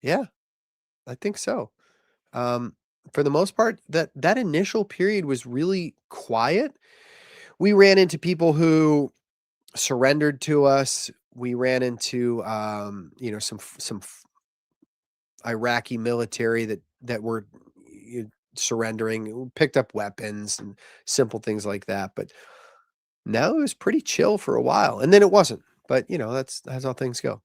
Yeah, I think so. Um, for the most part, that initial period was really quiet. We ran into people who surrendered to us. We ran into, some Iraqi military that were surrendering, picked up weapons and simple things like that. But now it was pretty chill for a while, and then it wasn't. But that's how things go.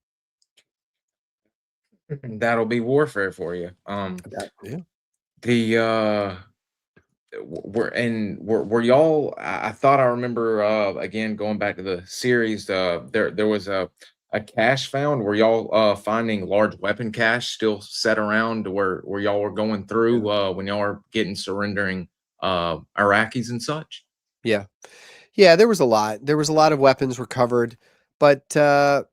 That'll be warfare for you. Yeah. The were y'all, I thought I remember again going back to the series, there was a cache found. Were y'all finding large weapon cache still set around where y'all were going Yeah. through when y'all were getting surrendering Iraqis and such? Yeah. Yeah, there was a lot. There was a lot of weapons recovered, but I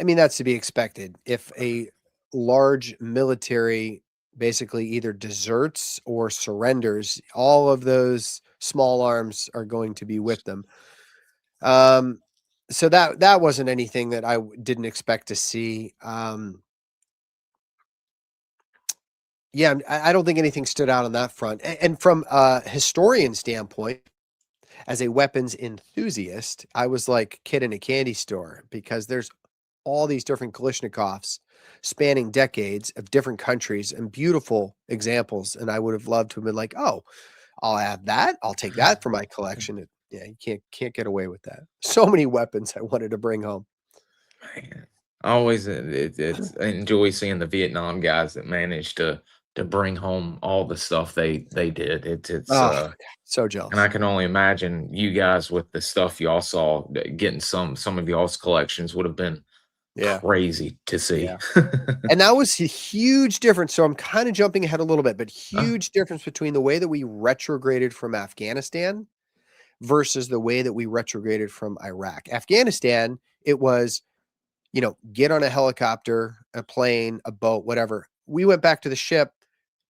mean that's to be expected. If a large military basically either deserts or surrenders, all of those small arms are going to be with them. Um, so that wasn't anything that didn't expect to see. Yeah, I don't think anything stood out on that front. And from a historian standpoint, as a weapons enthusiast, I was like kid in a candy store because there's all these different Kalashnikovs spanning decades of different countries and beautiful examples. And I would have loved to have been like, oh, I'll have that. I'll take that for my collection. Yeah, you can't get away with that. So many weapons I wanted to bring home. Man, I always I enjoy seeing the Vietnam guys that managed to bring home all the stuff they did. It's Oh, so and I jealous. can only imagine you guys with the stuff y'all saw, getting some of y'all's collections would have been Yeah. crazy to see. Yeah. And that was a huge difference. So I'm kind of jumping ahead a little bit, but Ah, huge difference between the way that we retrograded from Afghanistan versus the way that we retrograded from Iraq. Afghanistan, it was, get on a helicopter, a plane, a boat, whatever. We went back to the ship.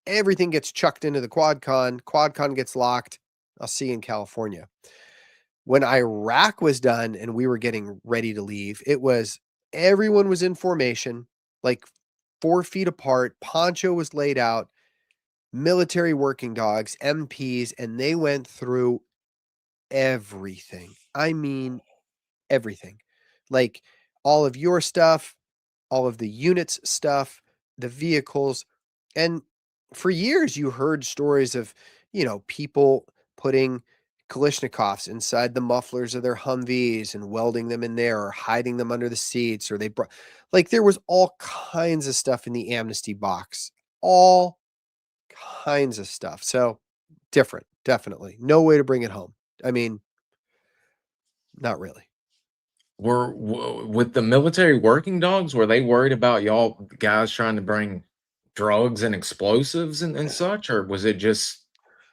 Everything gets chucked into the quad con gets locked. I'll see you in California. When Iraq was done and we were getting ready to leave, it was everyone was in formation, like 4 feet apart. Poncho was laid out. military working dogs, MPs, and they went through everything. I mean, everything. Like all of your stuff, all of the units stuff, the vehicles. And for years, you heard stories of, people putting Kalashnikovs inside the mufflers of their Humvees and welding them in there or hiding them under the seats. Or they brought, like, there was all kinds of stuff in the amnesty box, all kinds of stuff. So different, definitely. No way to bring it home. I mean, not really. With the military working dogs, were they worried about y'all guys trying to bring drugs and explosives and such, or was it just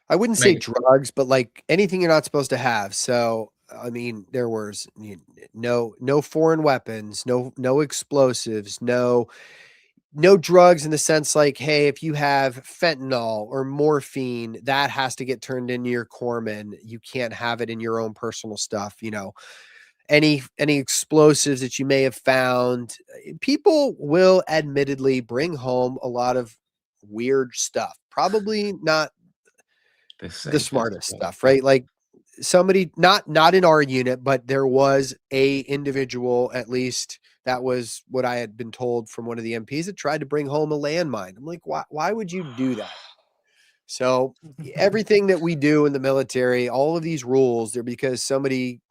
I wouldn't say making drugs, but like anything you're not supposed to have. So, I mean, there was no foreign weapons, no explosives, no drugs in the sense like, hey, if you have fentanyl or morphine, that has to get turned into your corpsman. You can't have it in your own personal stuff. Any explosives that you may have found. People will admittedly bring home a lot of weird stuff. Probably not the the safest smartest way? stuff, right? Like somebody not in our unit, but there was a individual, at least that was what I had been told from one of the MPs, that tried to bring home a landmine. I'm like, why would you do that? So everything that we do in the military, all of these rules, they're because somebody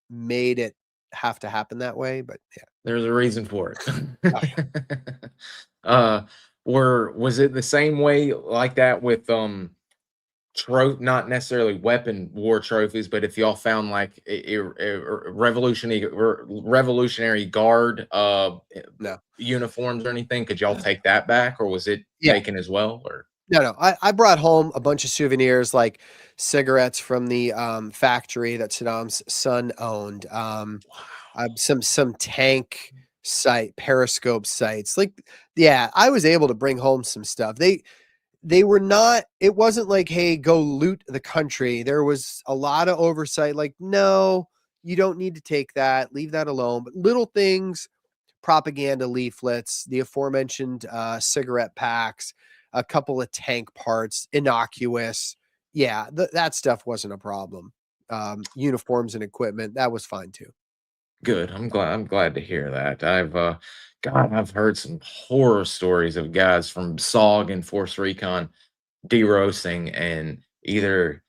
made it have to happen that way. But yeah. There's a reason for it. Oh yeah. uh, was it the same way like that with not necessarily weapon war trophies, but if y'all found like a revolutionary guard No. uniforms or anything, could y'all take that back, or was it Yeah. taken as well? Or No. I brought home a bunch of souvenirs like cigarettes from the factory that Saddam's son owned. Some tank periscope sights. Like, yeah, I was able to bring home some stuff. They were not, it wasn't like, hey, go loot the country. There was a lot of oversight, like, no, you don't need to take that, leave that alone. But little things, propaganda leaflets, the aforementioned cigarette packs, a couple of tank parts, innocuous. Yeah, that stuff wasn't a problem. Uniforms and equipment, that was fine too. good. I'm glad to hear that. I've heard some horror stories of guys from SOG and Force Recon deroasting and either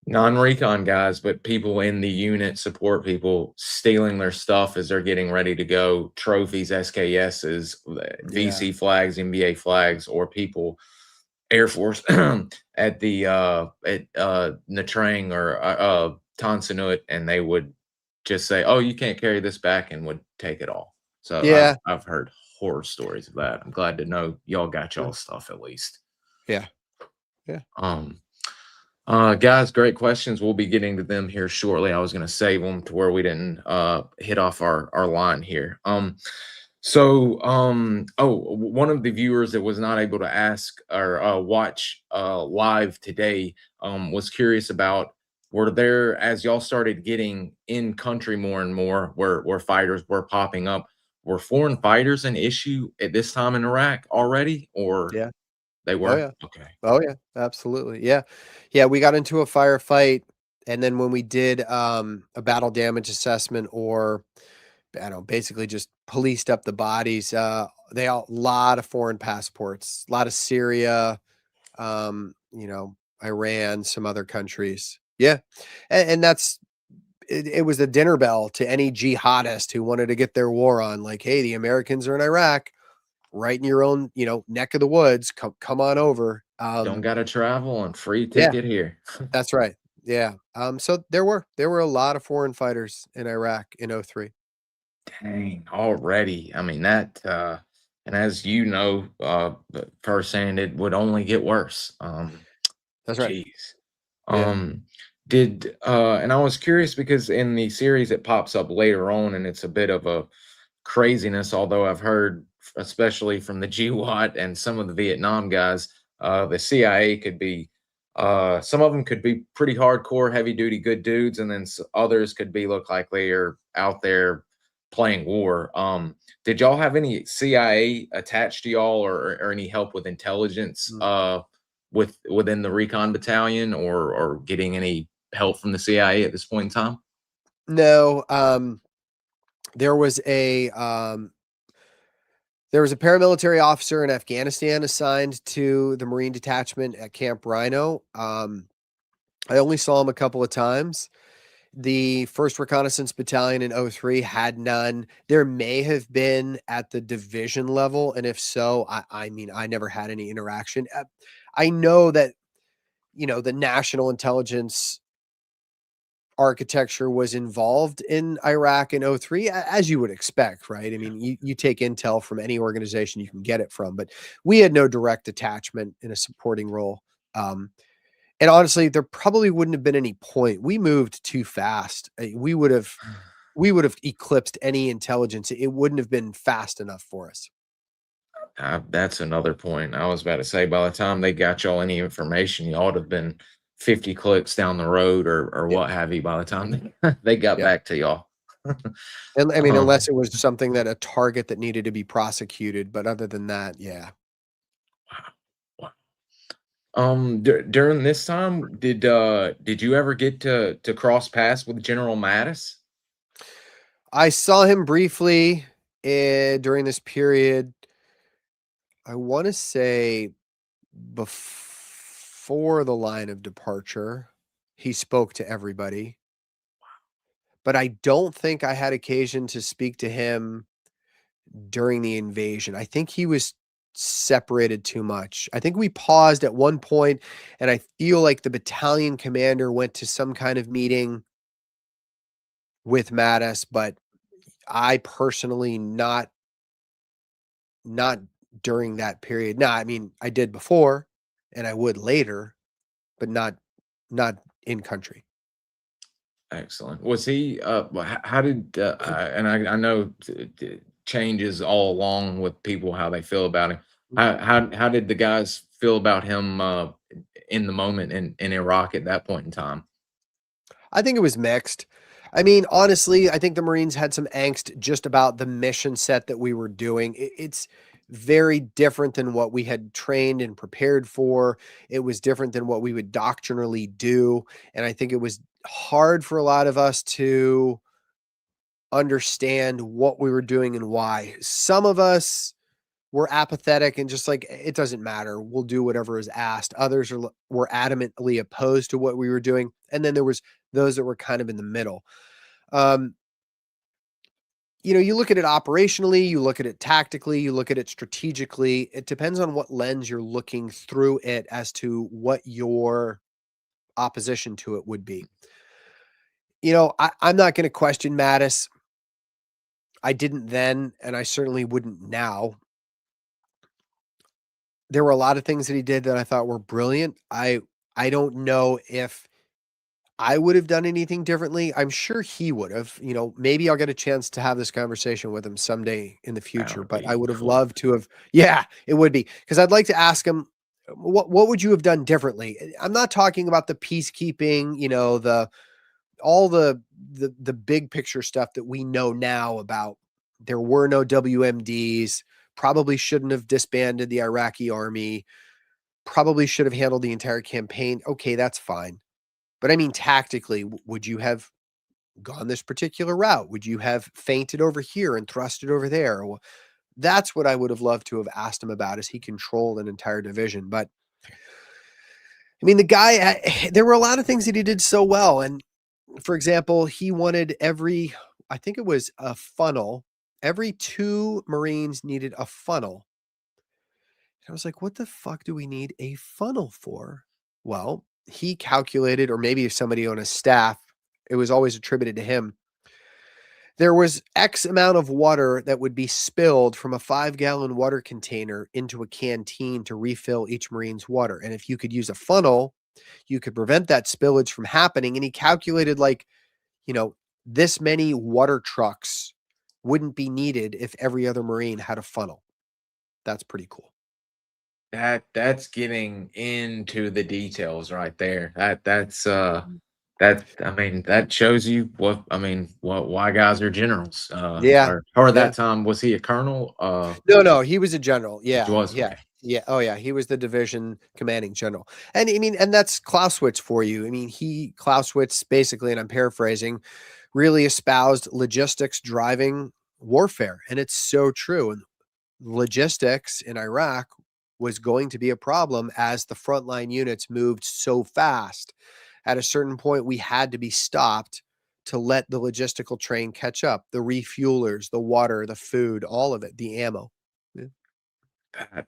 non-recon guys, but people in the unit, support people, stealing their stuff as they're getting ready to go, trophies, SKSs, Yeah. VC flags, NBA flags, or people, Air Force at the at Natrang or Tan Son Nhut, and they would just say, "Oh, you can't carry this back," and would take it all. So I've Yeah. I've heard horror stories of that. I'm glad to know y'all got Yeah. y'all stuff at least. Yeah. Yeah. Um, guys, great questions. We'll be getting to them here shortly. I was going to save them to where we didn't hit off our line here. One of the viewers that was not able to ask or watch live today was curious about, were there, as y'all started getting in country more and more, where fighters were popping up, were foreign fighters an issue at this time in Iraq already, or Yeah. they Oh were? yeah. Okay. Oh yeah, absolutely. Yeah. Yeah, we got into a firefight, and then when we did a battle damage assessment, or I don't know, basically just policed up the bodies, they all, lot of foreign passports, a lot of Syria, Iran, some other countries. Yeah. And that's it was the dinner bell to any jihadist who wanted to get their war on, like, hey, the Americans are in Iraq, right in your own, neck of the woods. Come on over. Don't gotta travel and free Yeah. ticket here. That's right. Yeah. So there were a lot of foreign fighters in Iraq in '03. Dang, already. I mean that and as you know, firsthand, it would only get worse. That's right. Geez. Yeah. Um, did and I was curious because in the series it pops up later on and it's a bit of a craziness, although I've heard, especially from the GWAT and some of the Vietnam guys, the CIA could be some of them could be pretty hardcore, heavy duty, good dudes, and then others could be look like they are out there playing war. Did y'all have any CIA attached to y'all, or any help with intelligence? within the Recon Battalion, or getting any help from the CIA at this point in time? No, there was a paramilitary officer in Afghanistan assigned to the Marine detachment at Camp Rhino. I only saw him a couple of times. The 1st Reconnaissance Battalion in '03 had none. There may have been at the division level, and if so, I mean, I never had any interaction. I know that, the national intelligence architecture was involved in Iraq in '03, as you would expect, right? I mean, you take intel from any organization you can get it from, but we had no direct attachment in a supporting role. And honestly, there probably wouldn't have been any point. We moved too fast. We would have eclipsed any intelligence. It wouldn't have been fast enough for us. That's another point. I was about to say, by the time they got y'all any information, you ought to have been 50 clicks down the road, or Yeah, what have you, by the time they got yeah. back to y'all. And I mean, Um, unless it was something that a target that needed to be prosecuted, but other than that, yeah. wow. During this time, did you ever get to cross paths with General Mattis? I saw him briefly during this period. I want to say before the line of departure, he spoke to everybody, but I don't think I had occasion to speak to him during the invasion. I think he was separated too much. I think we paused at one point, and I feel like the battalion commander went to some kind of meeting with Mattis, but I personally not during that period. No, I mean, I did before and I would later, but not in country. Excellent. Was he? How did? And I know changes all along with people how they feel about him. How did the guys feel about him in the moment in Iraq at that point in time? I think it was mixed. I mean, honestly, I think the Marines had some angst just about the mission set that we were doing. It's very different than what we had trained and prepared for. It was different than what we would doctrinally do. And I think it was hard for a lot of us to understand what we were doing and why. Some of us were apathetic and just like, it doesn't matter. We'll do whatever is asked. Others were adamantly opposed to what we were doing. And then there was those that were kind of in the middle. Um, you look at it operationally, you look at it tactically, you look at it strategically. It depends on what lens you're looking through it as to what your opposition to it would be. I'm not going to question Mattis. I didn't then, and I certainly wouldn't now. There were a lot of things that he did that I thought were brilliant. I don't know if I would have done anything differently. I'm sure he would have. Maybe I'll get a chance to have this conversation with him someday in the That future, would but I be would have cool. loved to have. Yeah, it would be, because I'd like to ask him, what would you have done differently? I'm not talking about the peacekeeping, the big picture stuff that we know now about. There were no WMDs, probably shouldn't have disbanded the Iraqi army, probably should have handled the entire campaign. Okay, that's fine. But I mean, tactically, would you have gone this particular route? Would you have feinted over here and thrusted over there? Well, that's what I would have loved to have asked him about, as he controlled an entire division. But I mean, the guy, there were a lot of things that he did so well. And for example, he wanted I think it was a funnel. Every 2 Marines needed a funnel. I was like, what the fuck do we need a funnel for? Well, he calculated, or maybe if somebody on his staff, it was always attributed to him. There was X amount of water that would be spilled from a 5-gallon water container into a canteen to refill each Marine's water. And if you could use a funnel, you could prevent that spillage from happening. And he calculated, like, you know, this many water trucks wouldn't be needed if every other Marine had a funnel. That's pretty cool. That's getting into the details right there. That, I mean, that shows you what I mean, why guys are generals. Yeah. Or Yeah. that time, was he a colonel? No, he was a general. He Yeah. was Yeah. okay. Yeah. Oh, yeah. He was the division commanding general. And I mean, and that's Clausewitz for you. I mean, Clausewitz basically, and I'm paraphrasing, really espoused logistics driving warfare. And it's so true. And logistics in Iraq was going to be a problem as the frontline units moved so fast. At a certain point, we had to be stopped to let the logistical train catch up. The refuelers, the water, the food, all of it, the ammo. Yeah.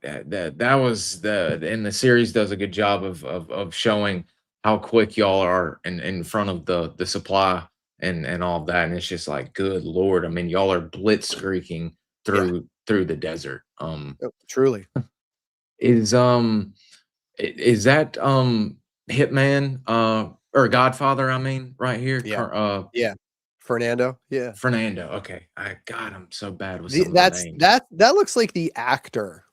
That was and the series does a good job of showing how quick y'all are in front of the supply and all of that. And it's just like, good Lord. I mean, y'all are blitzkrieging Yeah. through the desert. Oh, truly. Is is that Hitman or Godfather, I mean, right here? Yeah. Yeah. Fernando. Yeah. Fernando. Okay. I'm so bad with The, some of the that's names. that looks like the actor.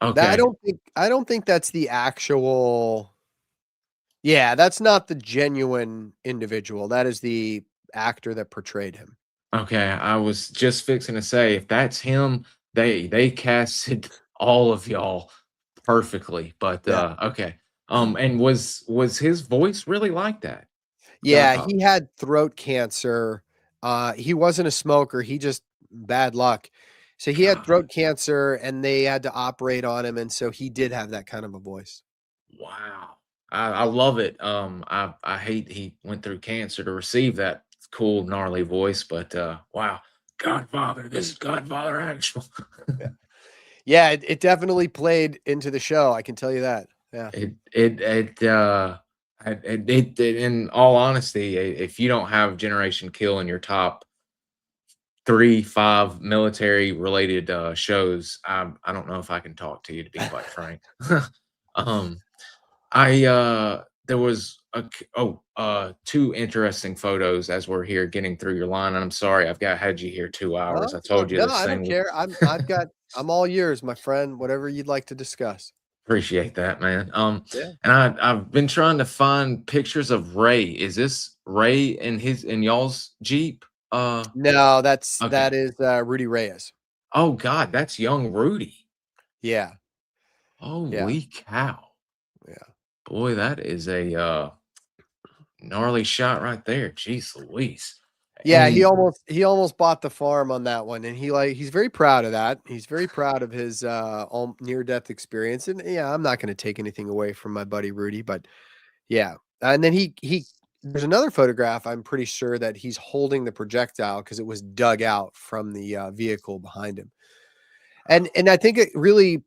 That Okay. I don't think that's the actual. Yeah, that's not the genuine individual. That is the actor that portrayed him. Okay, I was just fixing to say if that's him, they casted all of y'all perfectly. But Yeah. okay. And was his voice really like that? Yeah, Godfather. he had throat cancer. He wasn't a smoker. He just bad luck. So he had God, throat cancer and they had to operate on him. And so he did have that kind of a voice. wow. I love it. I hate he went through cancer to receive that cool, gnarly voice, but wow. Godfather, this is Godfather actual. Yeah. Yeah, it definitely played into the show. I can tell you that. Yeah. In all honesty, if you don't have Generation Kill in your top 3, 5 military related shows, I don't know if I can talk to you, to be quite frank. um, there was two interesting photos as we're here getting through your line, and I'm sorry had you here 2 hours. I Oh, told you no, this I don't thing. care. I'm all yours, my friend. Whatever you'd like to discuss. Appreciate that, man. Yeah. And I've been trying to find pictures of Ray. Is this Ray in y'all's Jeep? No, Okay. that is Rudy Reyes. Oh God, that's young Rudy. Yeah. Yeah. Holy cow. Yeah. Boy, that is a gnarly shot right there. Jeez Louise. Yeah, And he almost bought the farm on that one, and he's very proud of that. He's very proud of his near death experience, and yeah, I'm not going to take anything away from my buddy Rudy, but yeah, and then he there's another photograph. I'm pretty sure that he's holding the projectile because it was dug out from the vehicle behind him, and I think it really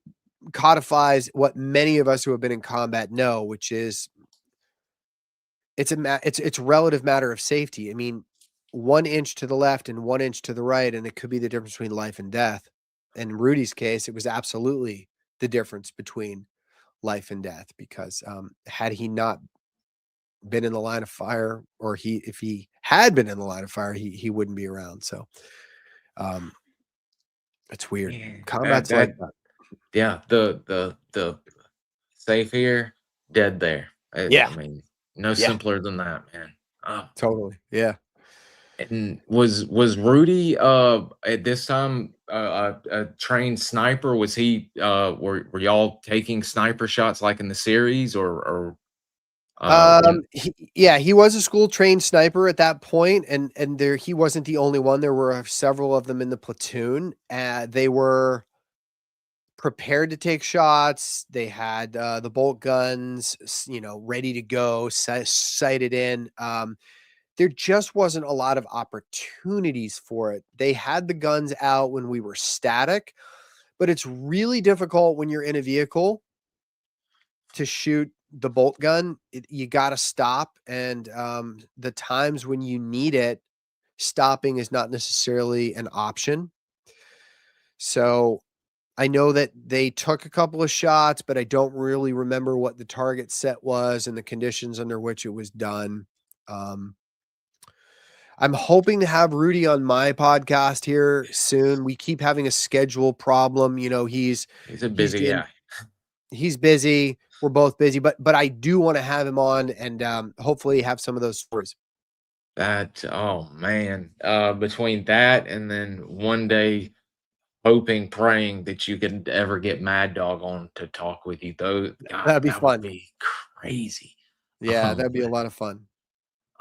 codifies what many of us who have been in combat know, which is it's relative matter of safety. I mean, 1 inch to the left and 1 inch to the right, and it could be the difference between life and death. In Rudy's case, it was absolutely the difference between life and death because had he not been in the line of fire, or if he had been in the line of fire, he wouldn't be around. So um, it's weird. man, Combat's like that. yeah, the safe here, dead there. I Yeah, mean, no yeah, simpler than that, man. Oh. totally. Yeah. And was Rudy at this time a trained sniper? Was he were y'all taking sniper shots like in the series or when He was a school trained sniper at that point, and there he wasn't the only one. There were several of them in the platoon. They were prepared to take shots. They had the bolt guns, ready to go, sighted in. There just wasn't a lot of opportunities for it. They had the guns out when we were static, but it's really difficult when you're in a vehicle to shoot the bolt gun. You got to stop, and the times when you need it, stopping is not necessarily an option. So I know that they took a couple of shots, but I don't really remember what the target set was and the conditions under which it was done. Um, I'm hoping to have Rudy on my podcast here soon. We keep having a schedule problem. he's a He's busy in guy. he's busy. We're both busy, but I do want to have him on and hopefully have some of those stories. That oh man, between that and then one day hoping, praying that you could ever get Mad Dog on to talk with you. Though, God, That'd be that would fun. be crazy. Yeah, Um, that'd be a lot of fun.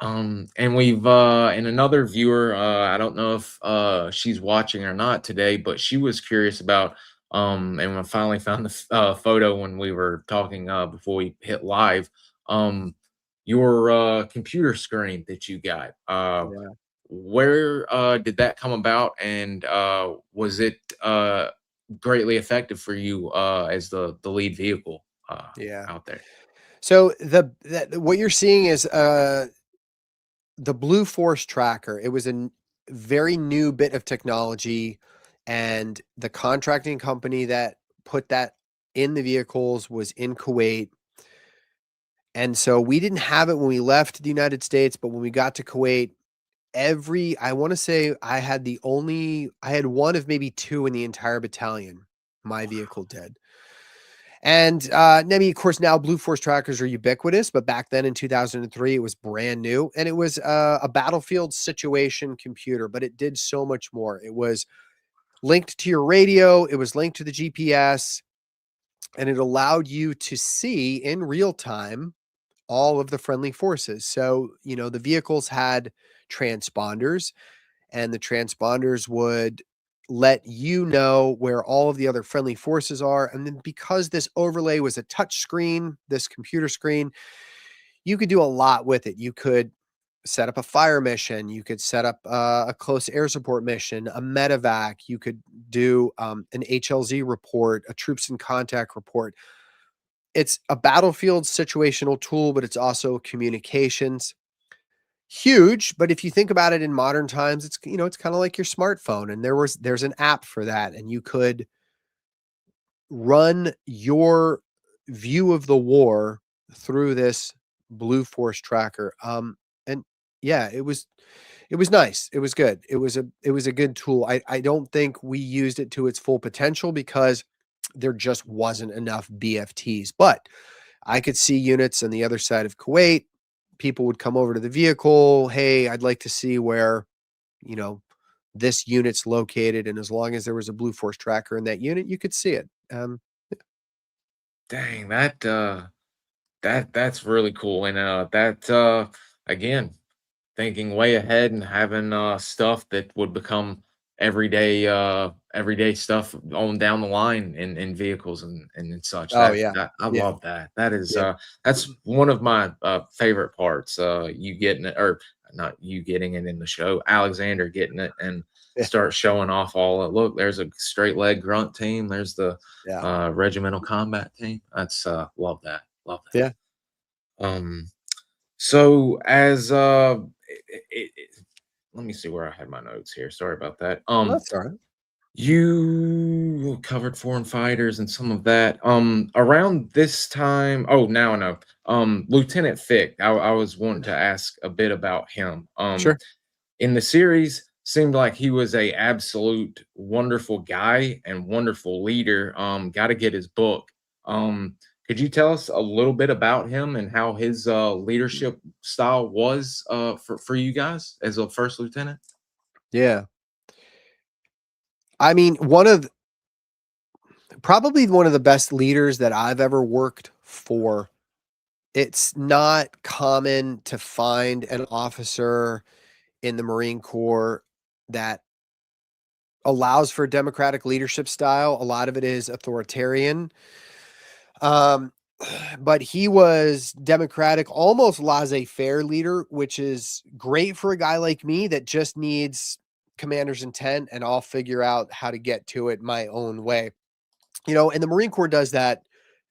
and we've and another viewer, I don't know if she's watching or not today, but she was curious about and I finally found the photo when we were talking before we hit live. Um your computer screen that you got. Yeah, Where did that come about, and was it greatly effective for you as the lead vehicle yeah. out there? So what you're seeing is the Blue Force tracker. It was a very new bit of technology, and the contracting company that put that in the vehicles was in Kuwait. And so we didn't have it when we left the United States, but when we got to Kuwait, I want to say I had one of maybe two in the entire battalion. My vehicle did. And I mean, of course, now Blue Force trackers are ubiquitous, but back then in 2003, it was brand new, and it was a battlefield situation computer, but it did so much more. It was linked to your radio, it was linked to the GPS, and it allowed you to see in real time all of the friendly forces. So, the vehicles had transponders, and the transponders would let you know where all of the other friendly forces are. And then because this overlay was a touch screen, this computer screen, you could do a lot with it. You could set up a fire mission. You could set up a close air support mission, a medevac. You could do an HLZ report, a troops in contact report. It's a battlefield situational tool, but it's also communications. Huge, but if you think about it in modern times, it's kind of like your smartphone, and there's an app for that, and you could run your view of the war through this Blue Force tracker. And yeah, it was nice. It was good. It was a good tool. I don't think we used it to its full potential because there just wasn't enough BFTs, but I could see units on the other side of Kuwait. People would come over to the vehicle. Hey, I'd like to see where, you know, this unit's located. And as long as there was a Blue Force tracker in that unit, you could see it. Dang, that's really cool. And that again, thinking way ahead and having stuff that would become everyday stuff on down the line in vehicles and such. Oh That, yeah. that I Yeah. love that. That is Yeah. that's one of my favorite parts. You getting it, or not you getting it in the show, Alexander getting it and Yeah. start showing off all it. Look, there's a straight leg grunt team. There's the Yeah. regimental combat team. That's love that. Love Yeah. that. So as let me see where I had my notes here. Sorry about that. That's all right. You covered foreign fighters and some of that. Around this time, oh, now I know. Lieutenant Fick. I was wanting to ask a bit about him. Sure. In the series, seemed like he was a absolute wonderful guy and wonderful leader. Got to get his book. Could you tell us a little bit about him and how his leadership style was for you guys as a first lieutenant? Yeah. I mean, probably one of the best leaders that I've ever worked for. It's not common to find an officer in the Marine Corps that allows for democratic leadership style. A lot of it is authoritarian. Um, but he was democratic, almost laissez-faire leader, which is great for a guy like me that just needs commander's intent, and I'll figure out how to get to it my own way. And the Marine Corps does that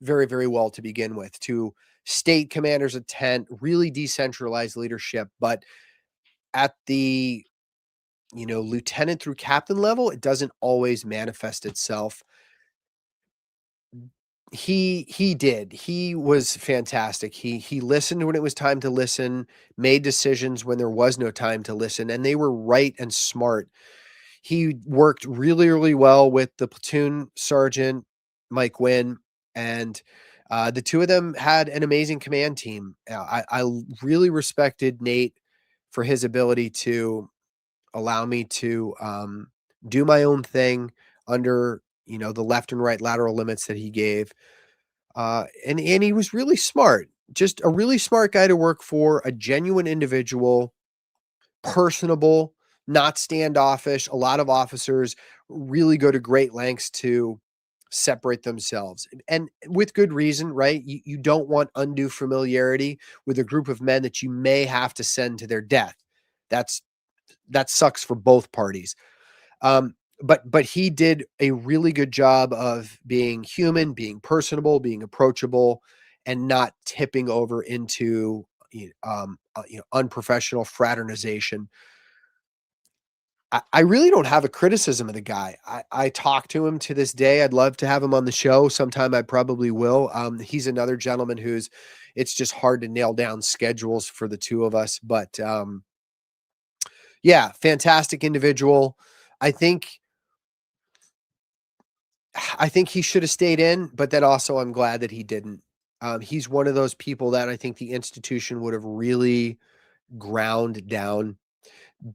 very, very well to begin with, to state commander's intent, really decentralized leadership. But at the lieutenant through captain level, it doesn't always manifest itself. He did. He was fantastic. He listened when it was time to listen, made decisions when there was no time to listen, and they were right and smart. He worked really, really well with the platoon sergeant, Mike Wynn, and the two of them had an amazing command team. I really respected Nate for his ability to allow me to do my own thing. under, the left and right lateral limits that he gave. And he was really smart, just a really smart guy to work for, a genuine individual, personable, not standoffish. A lot of officers really go to great lengths to separate themselves, and with good reason, right? You don't want undue familiarity with a group of men that you may have to send to their death. That sucks for both parties. But he did a really good job of being human, being personable, being approachable, and not tipping over into unprofessional fraternization. I really don't have a criticism of the guy. I talk to him to this day. I'd love to have him on the show sometime. I probably will. He's another gentleman it's just hard to nail down schedules for the two of us. But yeah, fantastic individual. I think he should have stayed in, but then also I'm glad that he didn't. He's one of those people that I think the institution would have really ground down,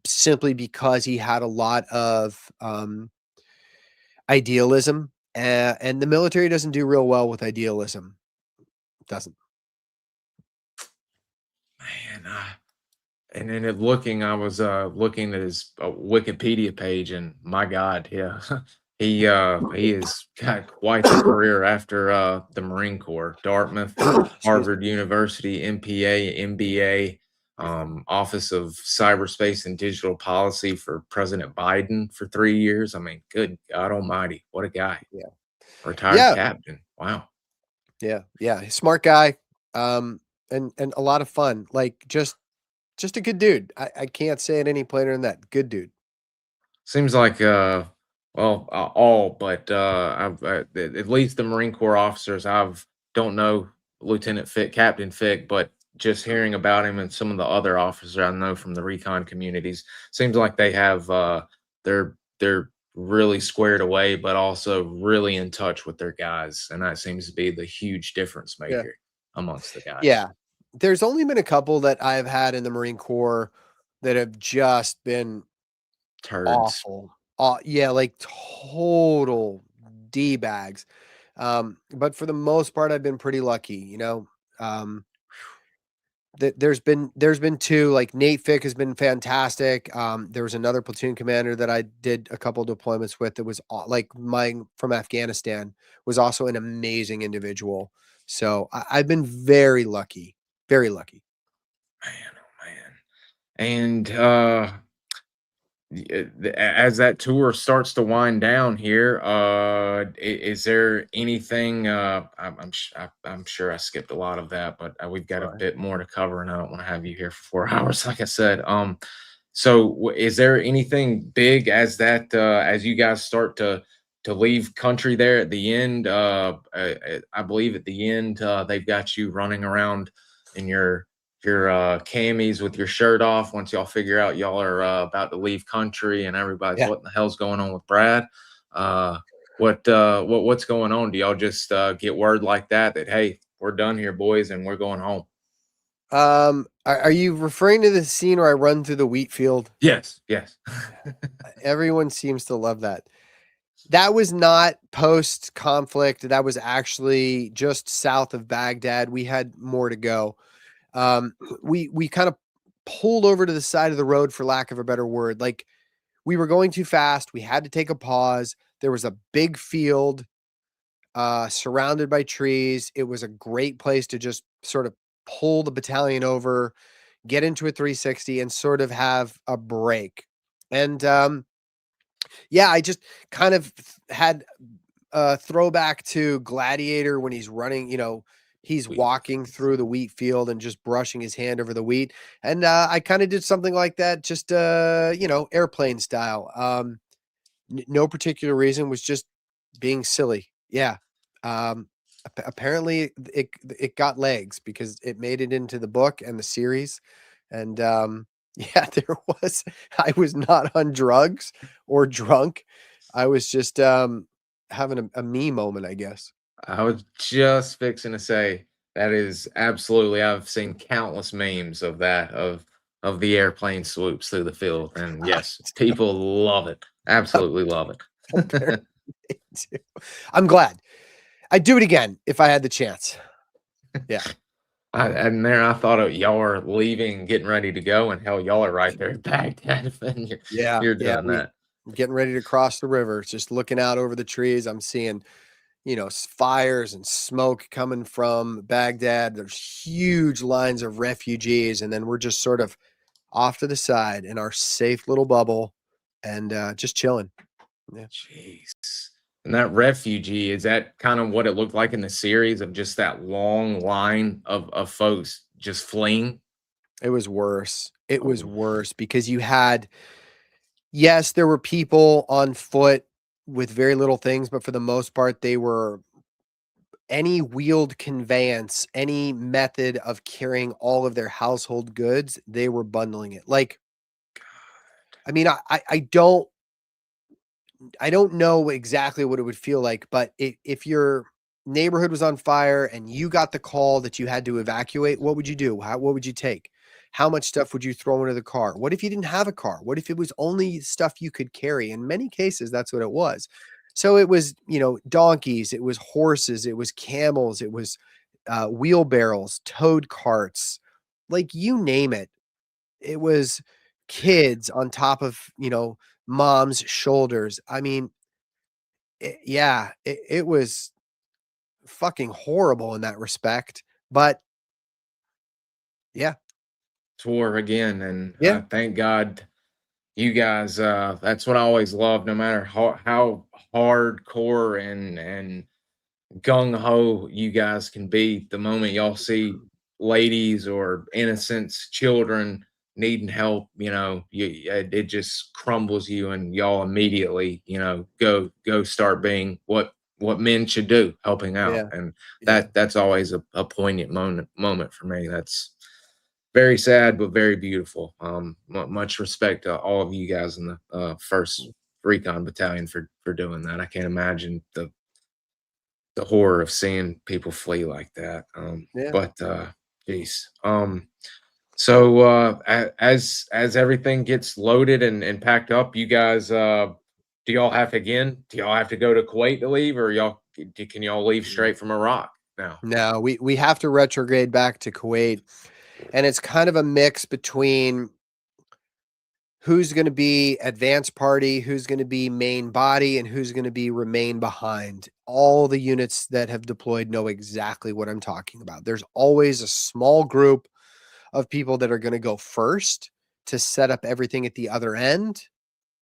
simply because he had a lot of idealism, and the military doesn't do real well with idealism. It doesn't. Man, and then I was looking at his Wikipedia page, and my God, yeah, he has got quite the career after the Marine Corps. Dartmouth, Harvard University, MPA, MBA, Office of Cyberspace and Digital Policy for President Biden for 3 years. I mean, good God Almighty, what a guy! Yeah. Retired captain. Wow. Yeah. Smart guy. And a lot of fun. Like just a good dude. I can't say it any plainer than that. Good dude. Seems like, all, but I've at least the Marine Corps officers I've don't know Lieutenant Fick, Captain Fick, but just hearing about him and some of the other officers I know from the recon communities, seems like they have they're really squared away, but also really in touch with their guys, and that seems to be the huge difference maker amongst the guys. Yeah. There's only been a couple that I've had in the Marine Corps that have just been Turds. awful. Yeah, like total D-bags. But for the most part, I've been pretty lucky, there's been two, like Nate Fick has been fantastic. There was another platoon commander that I did a couple deployments with that was like mine from Afghanistan, was also an amazing individual. So I've been very lucky, very lucky. Man, oh man. And as that tour starts to wind down here, is there anything? I'm sure I skipped a lot of that, but we've got a bit more to cover, and I don't want to have you here for 4 hours, like I said. So is there anything big as you guys start to leave country there at the end? I believe at the end they've got you running around in your camis with your shirt off once y'all figure out y'all are about to leave country, and everybody's what in the hell's going on with Brad? What's going on? Do y'all just get word like that hey, we're done here, boys, and we're going home? Are you referring to the scene where I run through the wheat field? Yes. Everyone seems to love that. That was not post-conflict. That was actually just south of Baghdad. We had more to go. We kind of pulled over to the side of the road, for lack of a better word. Like, we were going too fast. We had to take a pause. There was a big field surrounded by trees. It was a great place to just sort of pull the battalion over, get into a 360, and sort of have a break. And yeah, I just kind of had a throwback to Gladiator when he's running, he's walking through the wheat field and just brushing his hand over the wheat. And I kind of did something like that, just airplane style. No particular reason, was just being silly. Yeah. Apparently it got legs because it made it into the book and the series. And yeah, I was not on drugs or drunk. I was just having a me moment, I guess. I was just fixing to say that is absolutely. I've seen countless memes of that of the airplane swoops through the field, and yes, people love it. Absolutely love it. I'm glad. I'd do it again if I had the chance. Yeah. And there I thought y'all are leaving, getting ready to go, and hell, y'all are right there at Baghdad, and Yeah. you're Yeah. doing that. Getting ready to cross the river, just looking out over the trees. I'm seeing, fires and smoke coming from Baghdad. There's huge lines of refugees. And then we're just sort of off to the side in our safe little bubble and just chilling. Yeah. Jeez. And that refugee, is that kind of what it looked like in the series of just that long line of folks just fleeing? It was worse. It was Oh, worse because yes, there were people on foot with very little things, but for the most part, they were any wheeled conveyance, any method of carrying all of their household goods, they were bundling it. Like, I mean, I don't know exactly what it would feel like, but if your neighborhood was on fire and you got the call that you had to evacuate, what would you do? What would you take? How much stuff would you throw into the car? What if you didn't have a car? What if it was only stuff you could carry? In many cases, that's what it was. So it was, donkeys, it was horses, it was camels, it was wheelbarrows, towed carts, like you name it. It was kids on top of, mom's shoulders. I mean, it was fucking horrible in that respect, but yeah, tour again, and yeah, thank God you guys. That's what I always love, no matter how hardcore and gung ho you guys can be. The moment y'all see ladies or innocents, children needing help, it just crumbles you, and y'all immediately, go start being what men should do, helping out, yeah, and yeah, that's always a poignant moment for me. That's very sad, but very beautiful. Much respect to all of you guys in the first Recon Battalion for doing that. I can't imagine the horror of seeing people flee like that. yeah. But geez. So as everything gets loaded and packed up, you guys do y'all have to do y'all have to go to Kuwait to leave, or can y'all leave Mm. straight from Iraq now? No, we have to retrograde back to Kuwait, and it's kind of a mix between who's going to be advance party, who's going to be main body, and who's going to be remain behind. All the units that have deployed know exactly what I'm talking about. There's always a small group of people that are going to go first to set up everything at the other end,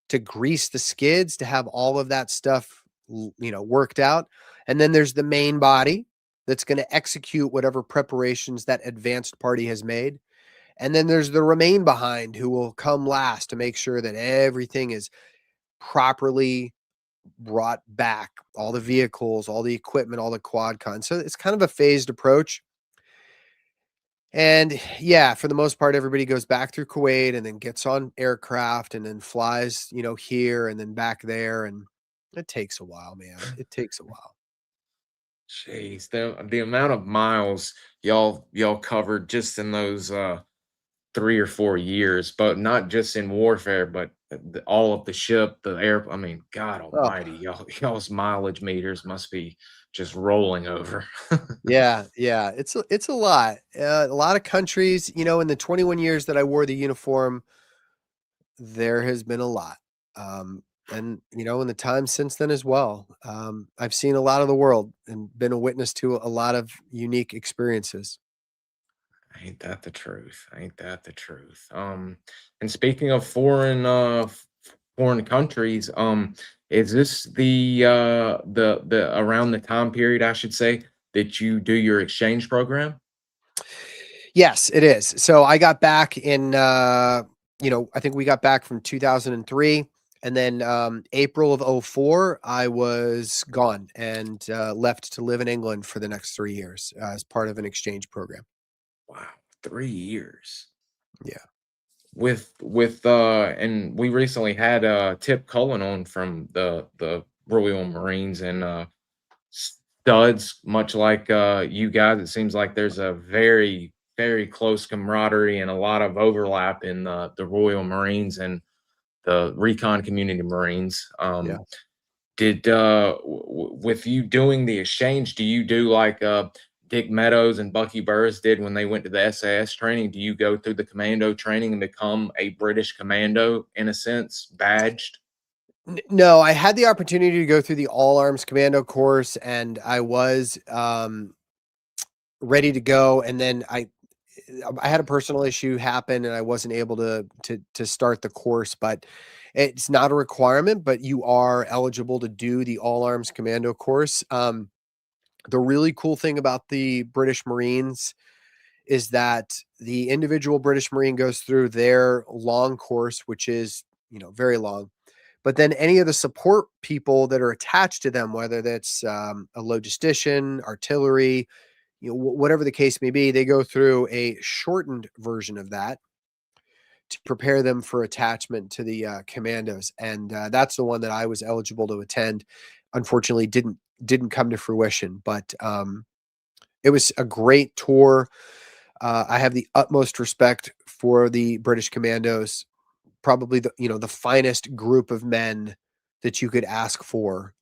to grease the skids, to have all of that stuff, worked out. And then there's the main body that's going to execute whatever preparations that advanced party has made. And then there's the remain behind who will come last to make sure that everything is properly brought back, all the vehicles, all the equipment, all the quad cons. So it's kind of a phased approach. And yeah, for the most part, everybody goes back through Kuwait and then gets on aircraft and then flies, here and then back there. And it takes a while, man. It takes a while. Jeez, the amount of miles y'all covered just in those 3 or 4 years, but not just in warfare, but all of the ship, the air. I mean, God Oh, Almighty, y'all's mileage meters must be just rolling over. yeah, yeah. It's a lot. A lot of countries, in the 21 years that I wore the uniform, there has been a lot. And in the time since then as well. I've seen a lot of the world and been a witness to a lot of unique experiences. Ain't that the truth? Ain't that the truth? And speaking of foreign countries, is this the around the time period, I should say, that you do your exchange program? Yes, it is. So I got back in, I think we got back from 2003. And then April of '04, I was gone and left to live in England for the next 3 years as part of an exchange program. Wow, 3 years. Yeah. And we recently had Tip Cullen on from the Royal Marines, and studs, much like you guys. It seems like there's a very, very close camaraderie and a lot of overlap in the Royal Marines and the Recon Community Marines. Yeah. Did with you doing the exchange, do you do like Dick Meadows and Bucky Burris did when they went to the SAS training? Do you go through the commando training and become a British commando in a sense, badged? No, I had the opportunity to go through the all arms commando course, and I was ready to go. And then I had a personal issue happen, and I wasn't able to start the course. But it's not a requirement, but you are eligible to do the all arms commando course. The really cool thing about the British Marines is that the individual British Marine goes through their long course, which is, very long. But then any of the support people that are attached to them, whether that's a logistician, artillery, whatever the case may be, they go through a shortened version of that to prepare them for attachment to the commandos. And that's the one that I was eligible to attend. Unfortunately, didn't come to fruition, but it was a great tour. I have the utmost respect for the British Commandos, probably the finest group of men that you could ask for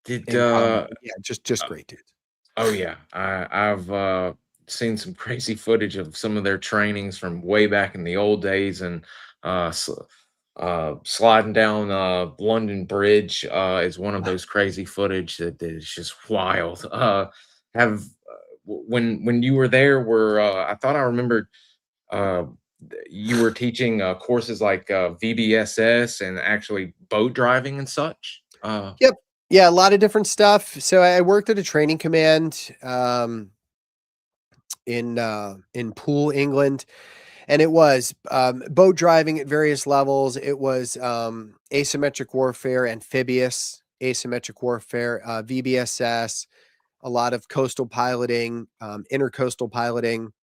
Did in combat. Yeah, just uh, great dudes. oh yeah, I've seen some crazy footage of some of their trainings from way back in the old days, and uh, s- sliding down London Bridge is one of those crazy footage that is just wild. Have when you were there, were I thought I remembered uh, you were teaching courses like VBSS and actually boat driving and such. Yep. Yeah, a lot of different stuff. So I worked at a training command in Poole, England, and it was boat driving at various levels. It was asymmetric warfare, amphibious asymmetric warfare, VBSS, a lot of coastal piloting, intercoastal piloting,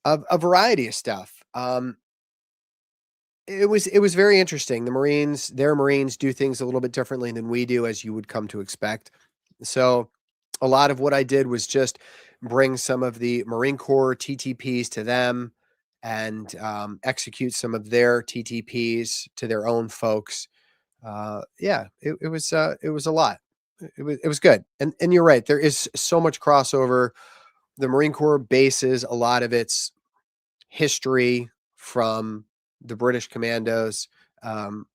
a variety of stuff. It was very interesting. Their Marines do things a little bit differently than we do, as you would come to expect. So a lot of what I did was just bring some of the Marine Corps TTPs to them and execute some of their TTPs to their own folks. Yeah, it was a lot. It was good. And you're right. There is so much crossover. The Marine Corps bases a lot of its history from the British Commandos. Um,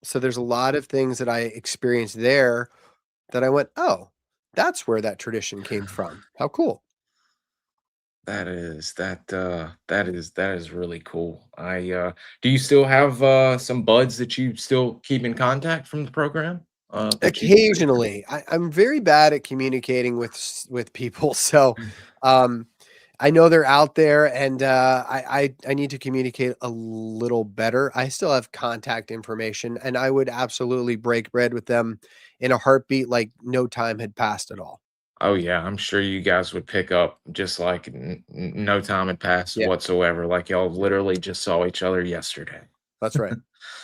so there's a lot of things that I experienced there that I went, oh, that's where that tradition came from. How cool. That is really cool. I do you still have some buds that you still keep in contact from the program? That you Occasionally, I'm very bad at communicating with people. So um, I know they're out there, and I need to communicate a little better. I still have contact information, and I would absolutely break bread with them in a heartbeat, like no time had passed at all. Oh yeah, I'm sure you guys would pick up just like no time had passed Yeah, whatsoever. Like y'all literally just saw each other yesterday. that's right.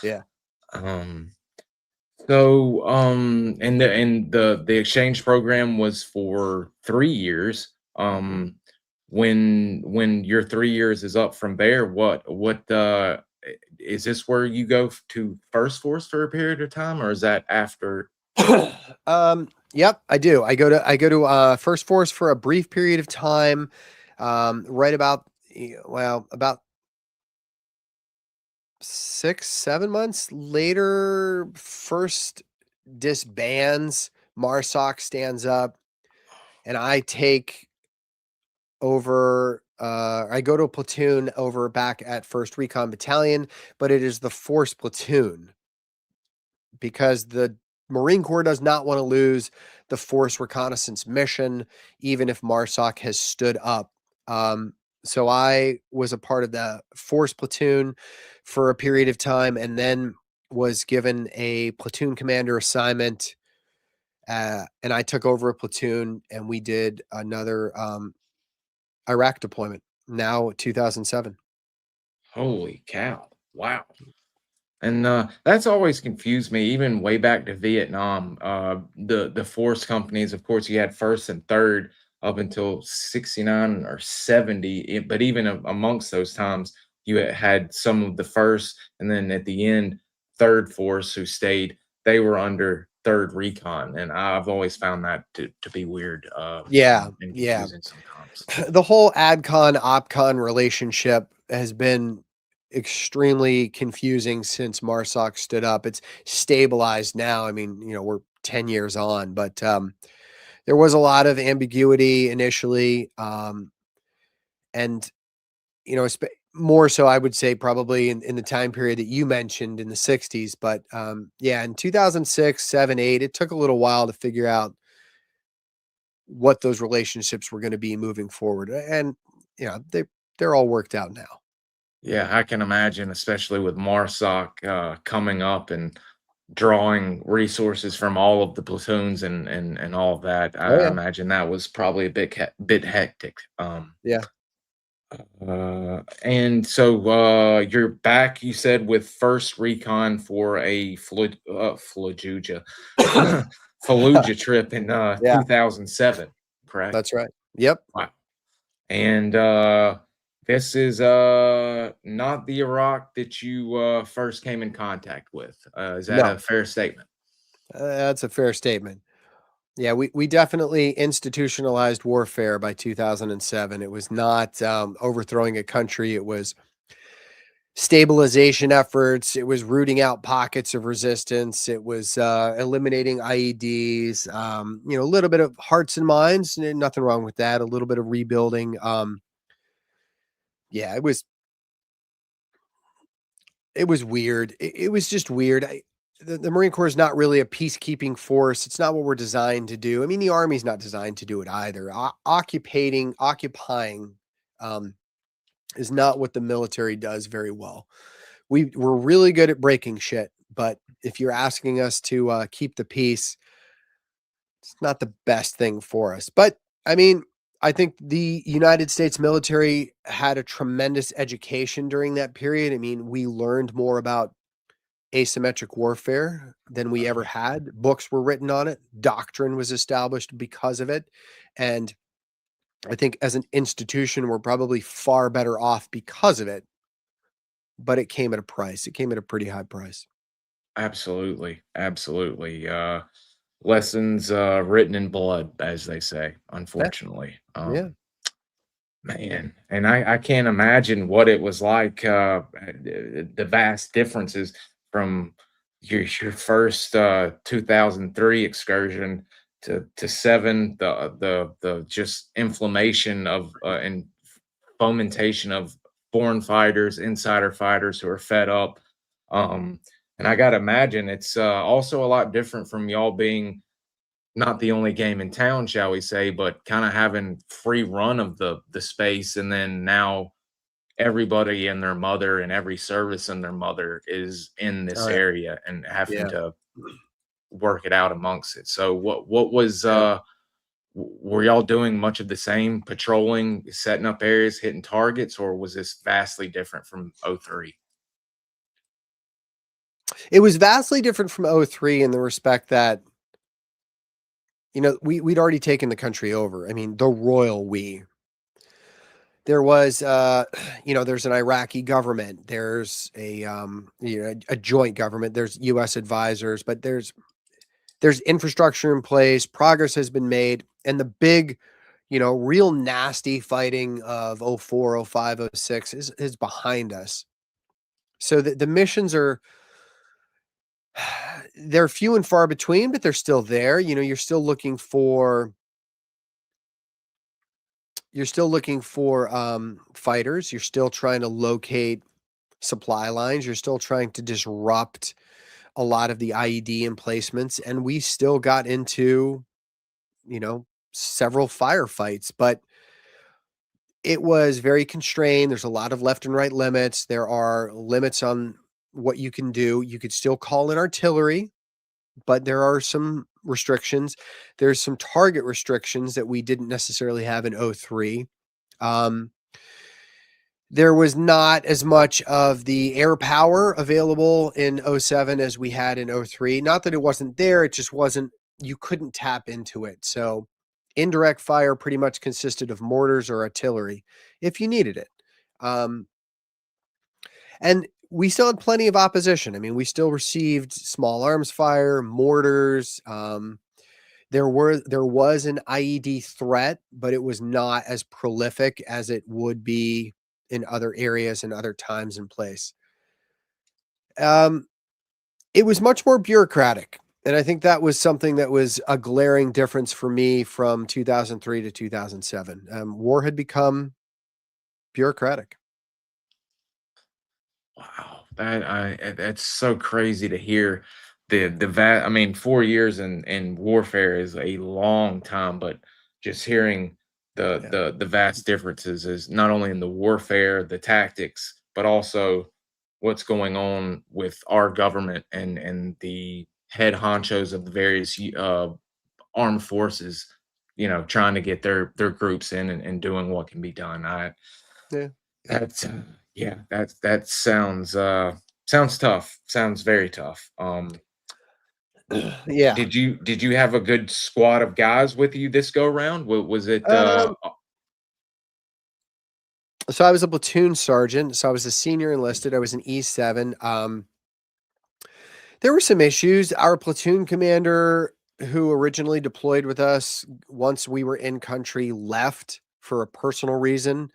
Yeah. Um, and the exchange program was for 3 years. When your 3 years is up from there, what is this where you go to first force for a period of time, or is that after? Yep, I do. I go to First Force for a brief period of time. Right about about 6, 7 months later, first disbands. Marsoc stands up, and I take over. I go to a platoon over back at First Recon Battalion, but it is the Force platoon because the Marine Corps does not want to lose the force reconnaissance mission, even if MARSOC has stood up. So I was a part of the force platoon for a period of time, and then was given a platoon commander assignment. And I took over a platoon, and we did another Iraq deployment. Now 2007. Holy cow! Wow. And that's always confused me, even way back to Vietnam. The force companies, of course, you had first and third up until 69 or 70. But even amongst those times, you had some of the first, and then at the end, 3rd Force who stayed, they were under 3rd Recon, and I've always found that to be weird, Yeah, and yeah. confusing sometimes. The whole AdCon OpCon relationship has been extremely confusing since MARSOC stood up. It's stabilized now. I mean, we're 10 years on, but there was a lot of ambiguity initially, and more so, I would say probably in the time period that you mentioned in the 60s. But yeah, in 2006, 7, 8, it took a little while to figure out what those relationships were going to be moving forward. And they're all worked out now. Yeah, I can imagine, especially with MARSOC, coming up and drawing resources from all of the platoons and all of that. Oh I yeah. imagine that was probably a bit hectic. Yeah. And so you're back, you said, with first recon for a Fallujah Fallujah trip in Yeah, 2007, correct? that's right. Yep. Wow. And this is not the Iraq that you first came in contact with. Is that No, a fair statement? that's a fair statement. Yeah, we definitely institutionalized warfare by 2007. It was not overthrowing a country. It was stabilization efforts. It was rooting out pockets of resistance. It was eliminating IEDs. A little bit of hearts and minds. Nothing wrong with that. A little bit of rebuilding. Yeah, it was weird. It was just weird. The Marine Corps is not really a peacekeeping force. It's not what we're designed to do. I mean, the Army's not designed to do it either. Occupying, um, is not what the military does very well. We're really good at breaking shit, but if you're asking us to keep the peace, it's not the best thing for us. But I mean, I think the United States military had a tremendous education during that period. I mean, we learned more about asymmetric warfare than we ever had. Books were written on it. Doctrine was established because of it. And I think as an institution, we're probably far better off because of it, but it came at a price. It came at a pretty high price. Absolutely, absolutely. Lessons written in blood, as they say, Yeah. unfortunately. Yeah. Man, and I can't imagine what it was like, the vast differences from your first 2003 excursion to 7, the just inflammation of and fomentation of foreign fighters, insider fighters who are fed up. Um, and I gotta imagine it's also a lot different from y'all being not the only game in town, shall we say, but kind of having free run of the space, and then now everybody and their mother and every service and their mother is in Oh this yeah. area and having Yeah. to work it out amongst it. So what was Yeah. were y'all doing much of the same patrolling, setting up areas, hitting targets, or was this vastly different from '03? It was vastly different from '03 in the respect that, we'd already taken the country over. I mean, the royal we. There was, there's an Iraqi government. There's a joint government. There's U.S. advisors, but there's infrastructure in place. Progress has been made, and the big, real nasty fighting of '04, '05, '06 is behind us. So the missions they're few and far between, but they're still there. You're still looking for fighters. You're still trying to locate supply lines. You're still trying to disrupt a lot of the IED emplacements, and we still got into, you know, several firefights, but it was very constrained. There's a lot of left and right limits. There are limits on what you can do. You could still call in artillery, but there are some restrictions. There's some target restrictions that we didn't necessarily have in '03. Um, there was not as much of the air power available in '07 as we had in '03. Not that it wasn't there, it just wasn't, you couldn't tap into it. So indirect fire pretty much consisted of mortars or artillery if you needed it. Um, and we still had plenty of opposition. I mean, we still received small arms fire, mortars. There was an IED threat, but it was not as prolific as it would be in other areas and other times and place. It was much more bureaucratic. And I think that was something that was a glaring difference for me from 2003 to 2007. War had become bureaucratic. Wow, that's so crazy to hear. I mean, 4 years in warfare is a long time, but just hearing Yeah. the vast differences is not only in the warfare, the tactics, but also what's going on with our government and the head honchos of the various armed forces, trying to get their groups in and doing what can be done. Yeah. That's yeah, that sounds tough. Sounds very tough. Yeah. Did you have a good squad of guys with you this go round? Was it Um, so I was a platoon sergeant. So I was a senior enlisted. I was an E7. There were some issues. Our platoon commander, who originally deployed with us once we were in country, left for a personal reason,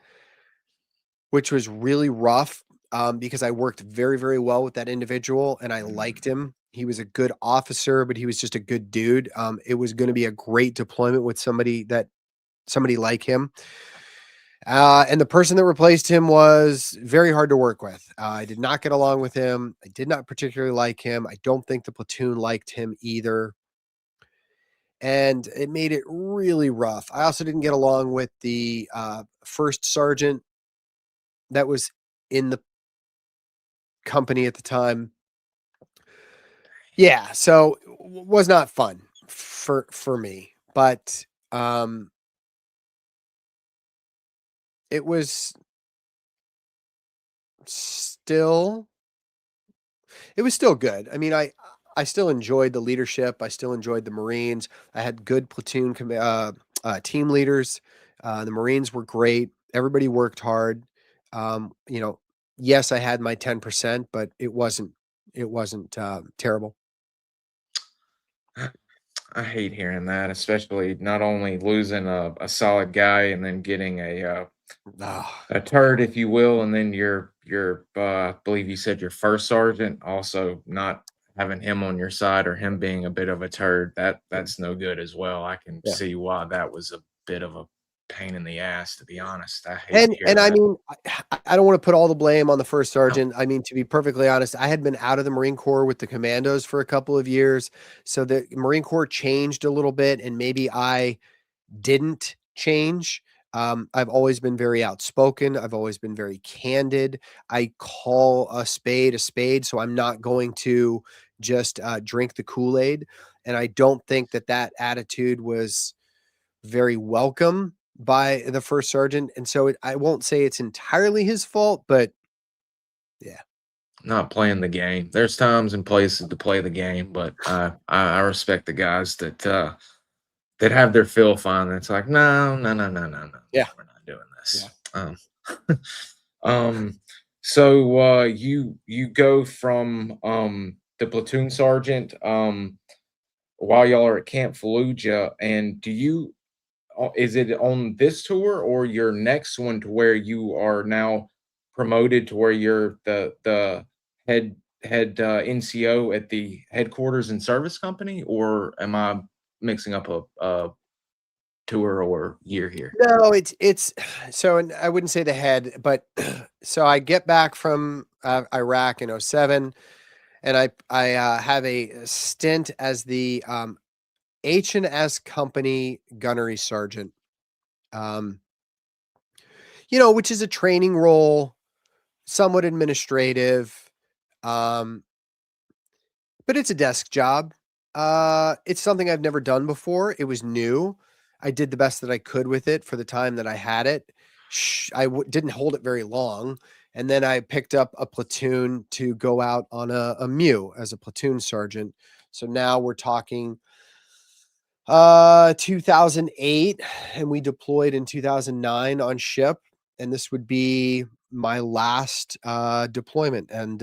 which was really rough, because I worked very, very well with that individual and I liked him. He was a good officer, but he was just a good dude. It was going to be a great deployment with somebody like him. And the person that replaced him was very hard to work with. I did not get along with him. I did not particularly like him. I don't think the platoon liked him either. And it made it really rough. I also didn't get along with the first sergeant that was in the company at the time. Yeah, so was not fun for me, but it was still good. I mean, I still enjoyed the leadership. I still enjoyed the Marines. I had good platoon team leaders. The Marines were great. Everybody worked hard. You know, yes, I had my 10%, but it wasn't terrible. I hate hearing that, especially not only losing a solid guy and then getting Ah, a turd, if you will, and then I believe you said your first sergeant also not having him on your side or him being a bit of a turd. yeah. That's no good as well. I can Yeah. see why that was a bit of a pain in the ass, to be honest. I hate to And hear I that. mean, I don't wanna put all the blame on the first No, sergeant. I mean, to be perfectly honest, I had been out of the Marine Corps with the Commandos for a couple of years, so the Marine Corps changed a little bit, and maybe I didn't change. I've always been very outspoken. I've always been very candid. I call a spade, so I'm not going to just drink the Kool-Aid. And I don't think that that attitude was very welcome by the first sergeant. And so I won't say it's entirely his fault, but yeah, not playing the game. There's times and places to play the game, but I respect the guys that have their fill fine. It's like, no, no, no, no, no, no, no, yeah, we're not doing yeah. this. Um, so you go from the platoon sergeant while y'all are at Camp Fallujah, and is it on this tour or your next one to where you are now promoted to where you're the head NCO at the headquarters and service company, or am I mixing up a tour or year here? No, it's so, and I wouldn't say the head, but so I get back from Iraq in '07, and I have a stint as the H&S Company Gunnery Sergeant. Um, which is a training role, somewhat administrative. Um, But it's a desk job. It's something I've never done before. It was new. I did the best that I could with it for the time that I had it. Didn't hold it very long, and then I picked up a platoon to go out on a MEU as a platoon sergeant. So now we're talking 2008, and we deployed in 2009 on ship, and this would be my last deployment, and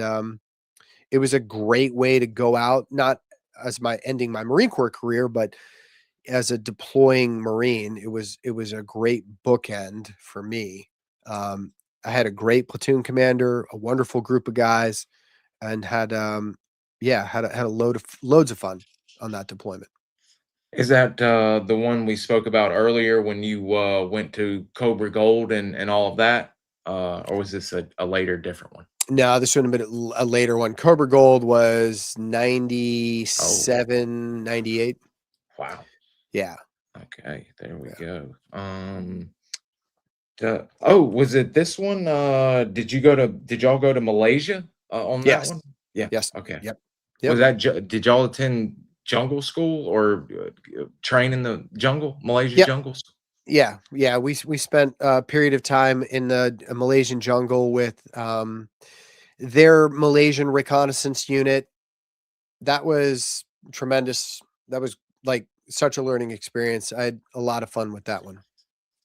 it was a great way to go out, not as my ending my Marine Corps career, but as a deploying Marine. It was a great bookend for me. I had a great platoon commander, a wonderful group of guys, and had a loads of fun on that deployment. Is that the one we spoke about earlier when you went to Cobra Gold and all of that? Or was this a later different one? No, this would have been a later one. Cobra Gold was Oh, 97, 98. wow. Yeah, Okay, there we yeah. go. Oh, was it this one? Did y'all go to Malaysia on that Yes. one? Yeah. Yes. Okay. Yep. Was Yep. that did y'all attend jungle school or train in the jungle, Malaysia Yep. jungles? Yeah. Yeah. We spent a period of time in the Malaysian jungle with their Malaysian reconnaissance unit. That was tremendous. That was like such a learning experience. I had a lot of fun with that one.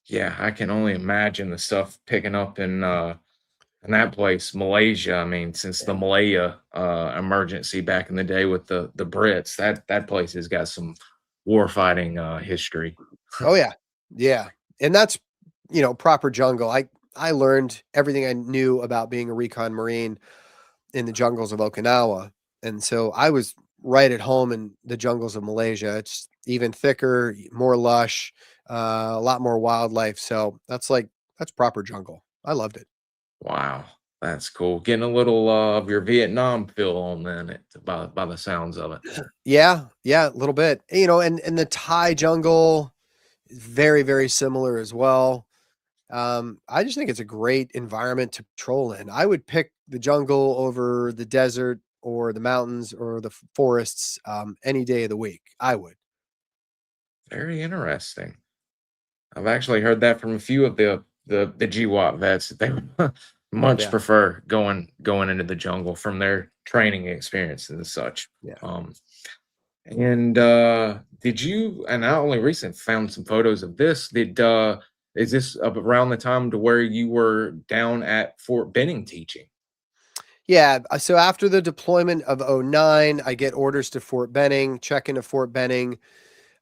Yeah, I can only imagine the stuff picking up in that place, Malaysia. I mean, since the Yeah. Malaya emergency back in the day with the Brits, that place has got some war fighting history. Oh yeah. Yeah. And that's, proper jungle. I learned everything I knew about being a recon Marine in the jungles of Okinawa. And so I was right at home in the jungles of Malaysia. It's even thicker, more lush, a lot more wildlife. So that's proper jungle. I loved it. Wow, that's cool. Getting a little of your Vietnam feel on then, by the sounds of it. Yeah, yeah, a little bit. And the Thai jungle, very, very similar as well. I just think it's a great environment to patrol in. I would pick the jungle over the desert or the mountains or the forests any day of the week. I would. Very interesting. I've actually heard that from a few of the GWAT vets that they much Yeah, prefer going into the jungle from their training experiences and such. yeah. Um, and did you? And I only recently found some photos of this. Is this around the time to where you were down at Fort Benning teaching? Yeah. So after the deployment of '09, I get orders to Fort Benning, check into Fort Benning.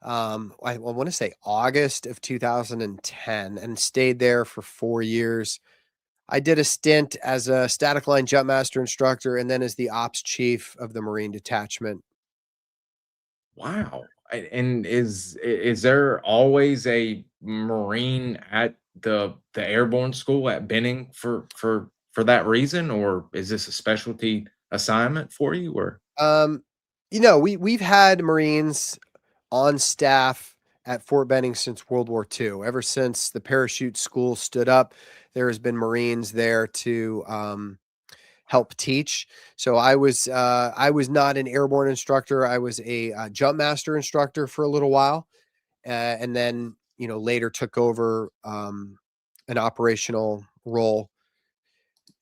I want to say August of 2010, and stayed there for 4 years. I did a stint as a static line jump master instructor and then as the ops chief of the Marine detachment. Wow. And is there always a Marine at the airborne school at Benning for that reason, or is this a specialty assignment for you? Or Um, we've had Marines on staff at Fort Benning since World War II. Ever since the parachute school stood up, there has been Marines there to help teach. So I was not an airborne instructor. I was a jump master instructor for a little while, and then later took over an operational role.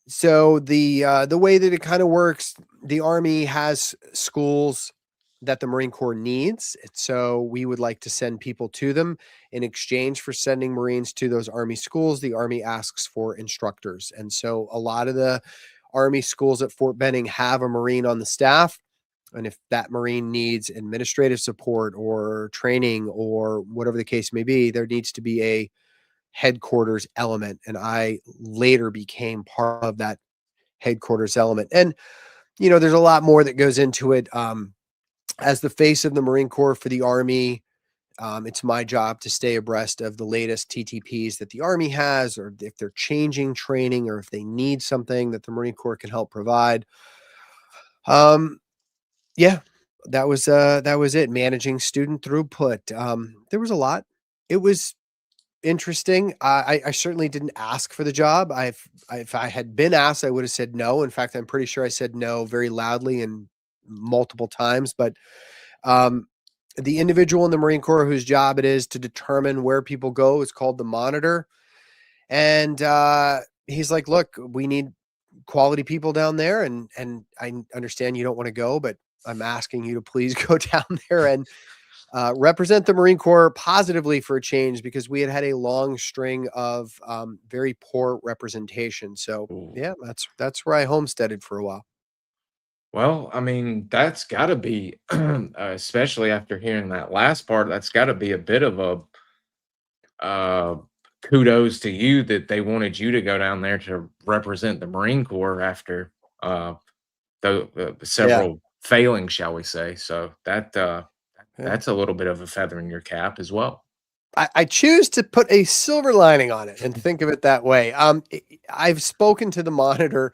So the way that it kind of works, the Army has schools that the Marine Corps needs. So we would like to send people to them. In exchange for sending Marines to those Army schools, the Army asks for instructors. And so a lot of the Army schools at Fort Benning have a Marine on the staff. And if that Marine needs administrative support or training or whatever the case may be, there needs to be a headquarters element. And I later became part of that headquarters element. And, there's a lot more that goes into it. As the face of the Marine Corps for the Army, it's my job to stay abreast of the latest TTPs that the Army has, or if they're changing training, or if they need something that the Marine Corps can help provide. Um, yeah, that was it. Managing student throughput. There was a lot. It was interesting. I certainly didn't ask for the job. If I had been asked, I would have said no. In fact, I'm pretty sure I said no very loudly and multiple times. But um, the individual in the Marine Corps whose job it is to determine where people go is called the monitor. And he's like, "Look, we need quality people down there, and I understand you don't want to go, but I'm asking you to please go down there and represent the Marine Corps positively for a change, because we had a long string of very poor representation. So Ooh. yeah, that's where I homesteaded for a while. Well, I mean, that's got to be, especially after hearing that last part, that's got to be a bit of a uh, kudos to you that they wanted you to go down there to represent the Marine Corps after uh, the Yeah. several failings, shall we say. So Yeah. that's a little bit of a feather in your cap as well. I choose to put a silver lining on it and think of it that way. I've spoken to the monitor,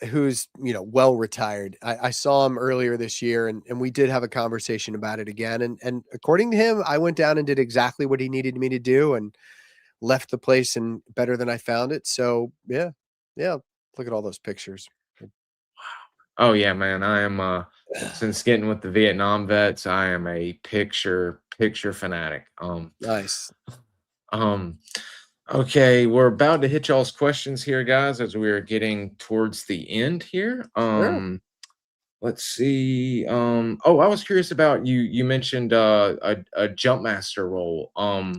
who's well retired. I saw him earlier this year, and we did have a conversation about it again. And according to him, I went down and did exactly what he needed me to do, and left the place and better than I found it. So yeah, yeah. Look at all those pictures. Oh yeah, man. I am since getting with the Vietnam vets, I am a picture fanatic. Nice. Um okay, we're about to hit y'all's questions here, guys, as we are getting towards the end here. Sure. Let's see. Oh, I was curious about you mentioned a jump master role.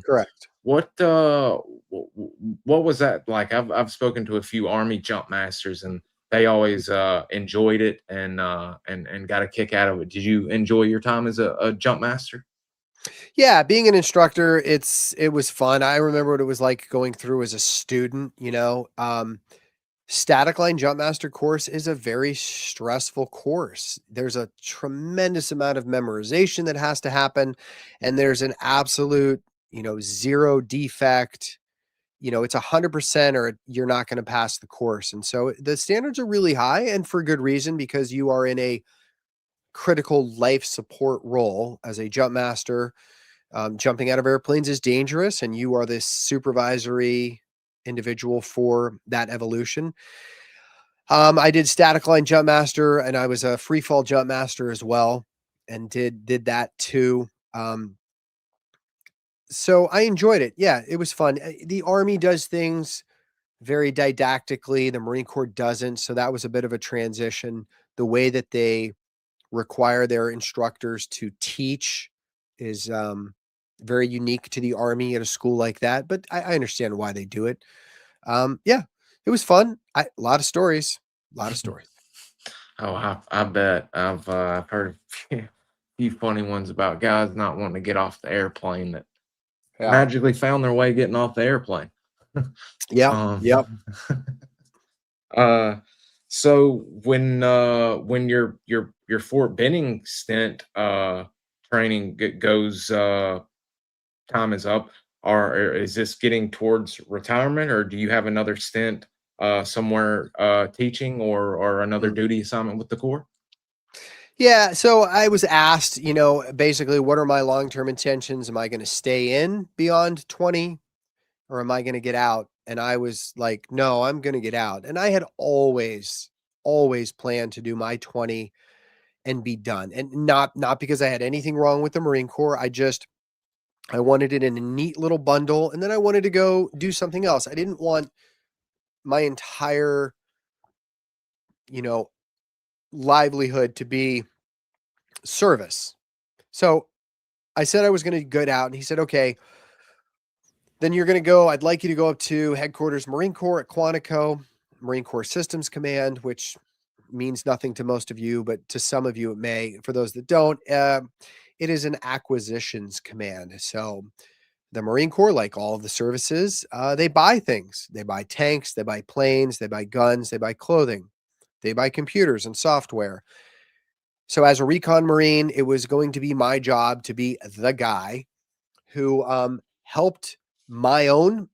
Correct. What what was that like? I've spoken to a few Army jump masters, and they always enjoyed it and got a kick out of it. Did you enjoy your time as a jump master? Yeah, being an instructor, it was fun. I remember what it was like going through as a student. Static line jump master course is a very stressful course. There's a tremendous amount of memorization that has to happen, and there's an absolute, zero defect. It's 100% or you're not going to pass the course. And so the standards are really high, and for good reason, because you are in a critical life support role as a jump master. Jumping out of airplanes is dangerous, and you are this supervisory individual for that evolution. I did static line jump master, and I was a free fall jump master as well, and did that too. So I enjoyed it. Yeah, it was fun. The Army does things very didactically. The Marine Corps doesn't. So that was a bit of a transition. The way that they require their instructors to teach is very unique to the Army at a school like that. But I understand why they do it. Yeah, it was fun. A lot of stories. A lot of stories. Oh, I bet I've heard a few funny ones about guys not wanting to get off the airplane that Yeah. magically found their way getting off the airplane. Yep. um, Yep. uh, so when your Fort Benning stint training goes time is up, or is this getting towards retirement, or do you have another stint somewhere teaching or another Mm. duty assignment with the Corps? Yeah. So I was asked, basically, what are my long term intentions? Am I going to stay in beyond 20, or am I going to get out? And I was like, no, I'm going to get out. And I had always planned to do my 20 and be done. And not because I had anything wrong with the Marine Corps. I wanted it in a neat little bundle, and then I wanted to go do something else. I didn't want my entire, you know, livelihood to be service. So I said I was going to get out, and he said, okay, then you're going to go. I'd like you to go up to headquarters Marine Corps at Quantico, Marine Corps Systems Command, which means nothing to most of you, but to some of you it may. For those that don't, it is an acquisitions command. So the Marine Corps, like all of the services, they buy things. They buy tanks, they buy planes, they buy guns, they buy clothing, they buy computers and software. So as a recon Marine, it was going to be my job to be the guy who helped my own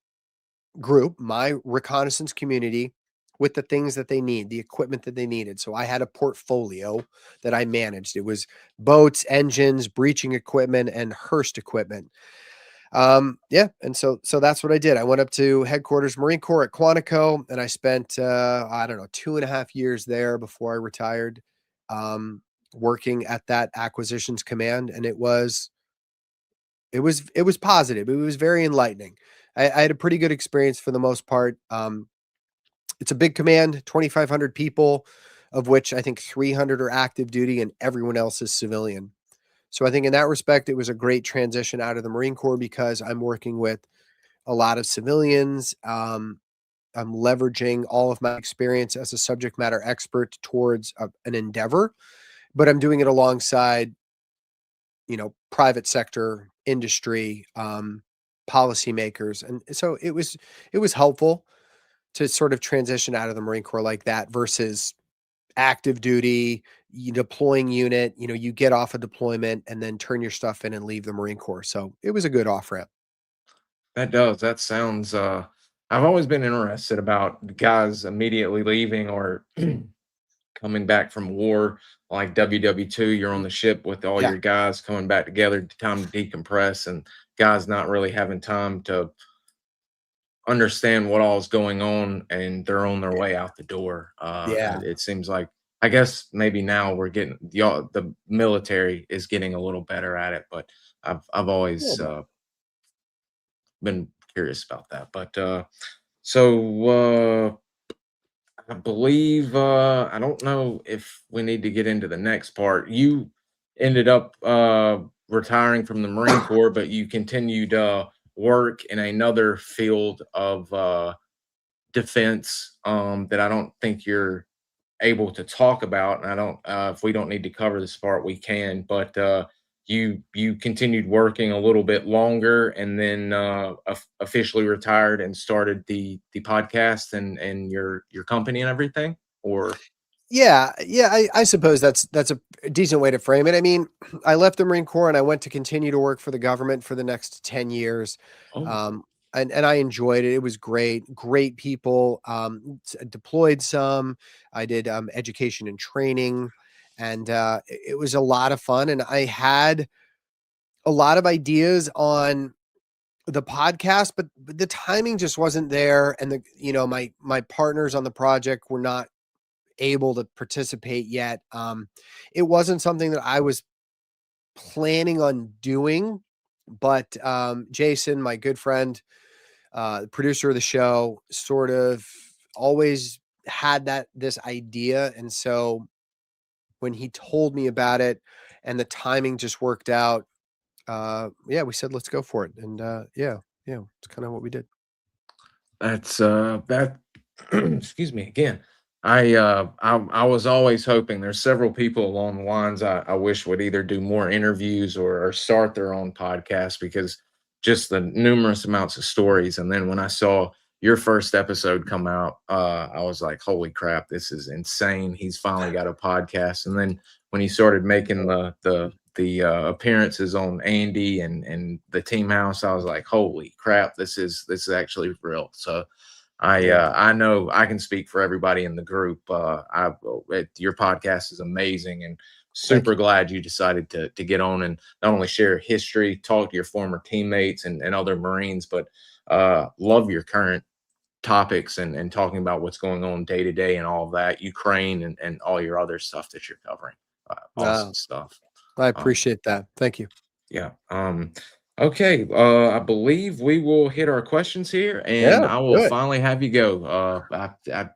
group, my reconnaissance community, with the things that they need, the equipment that they needed. So I had a portfolio that I managed. It was boats, engines, breaching equipment, and Hurst equipment. Yeah, and so that's what I did. I went up to headquarters Marine Corps at Quantico, and I spent I don't know, 2.5 years there before I retired, um, working at that acquisitions command, and it was positive. It was very enlightening. I had a pretty good experience for the most part. It's a big command, 2,500 people, of which I think 300 are active duty and everyone else is civilian. So I think in that respect, it was a great transition out of the Marine Corps because I'm working with a lot of civilians. I'm leveraging all of my experience as a subject matter expert towards an endeavor, but I'm doing it alongside, private sector, industry, policymakers. And so it was helpful to sort of transition out of the Marine Corps like that versus active duty, you deploying unit, you get off a deployment and then turn your stuff in and leave the Marine Corps. So it was a good off ramp. That does. That sounds. I've always been interested about guys immediately leaving or coming back from war, like WW2. You're on the ship with all Yeah. your guys coming back together, time to decompress, and guys not really having time to understand what all is going on, and they're on their way out the door. Yeah. It seems like, I guess maybe now we're getting y'all. The military is getting a little better at it, but I've A little always bit. been curious about that. But so I believe I don't know if we need to get into the next part. You ended up retiring from the Marine Corps, but you continued work in another field of defense that I don't think you're able to talk about. And I don't if we don't need to cover this part, we can. But you continued working a little bit longer, and then officially retired and started the podcast and your company and everything. Or Yeah, yeah, I suppose that's a decent way to frame it. I mean, I left the Marine Corps and I went to continue to work for the government for the next 10 years. oh, Um, and I enjoyed it. It was great, great people. Deployed some. I did education and training, and it was a lot of fun. And I had a lot of ideas on the podcast, but the timing just wasn't there. And my partners on the project were not able to participate yet. It wasn't something that I was planning on doing, but Jason, my good friend, the producer of the show, sort of always had this idea, and so when he told me about it, and the timing just worked out, yeah, we said let's go for it, and yeah, it's kind of what we did. that's that. Excuse me again. I was always hoping, there's several people along the lines I wish would either do more interviews or start their own podcast, because just the numerous amounts of stories. And then when I saw your first episode come out, I was like, holy crap, this is insane. He's finally got a podcast. And then when he started making the appearances on Andy and the Team House, I was like, holy crap, this is actually real. So Yeah, I know I can speak for everybody in the group. Your podcast is amazing, and thank super you. glad you decided to get on and not only share history, talk to your former teammates and other Marines, but love your current topics and talking about what's going on day to day and all of that, Ukraine and all your other stuff that you're covering. Awesome No, stuff. I Um, appreciate that. Thank you. yeah. Okay. I believe we will hit our questions here, and Yeah, I will do it. finally have you go. That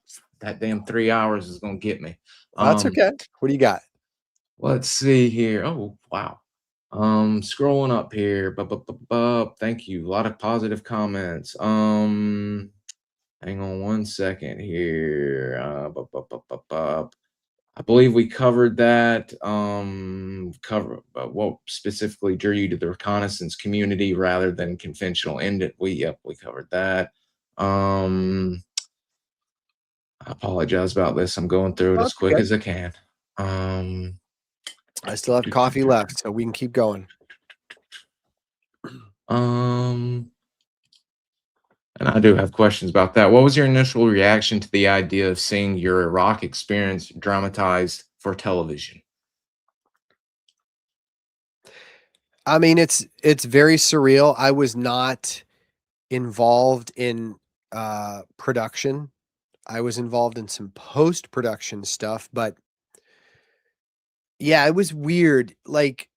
damn 3 hours is gonna get me. That's Um, okay. What do you got? let's see here. Oh, wow. Scrolling up here. Thank you. A lot of positive comments. Hang on one second here. I believe we covered that. Cover what specifically drew you to the reconnaissance community rather than conventional end. We covered that. Um, I apologize about this. I'm going through it Oh, as that's quick okay. as I can. Um, I still have coffee left, so we can keep going. um, and I do have questions about that. What was your initial reaction to the idea of seeing your Iraq experience dramatized for television? I mean, it's very surreal. I was not involved in production. I was involved in some post-production stuff, but yeah, it was weird. Like,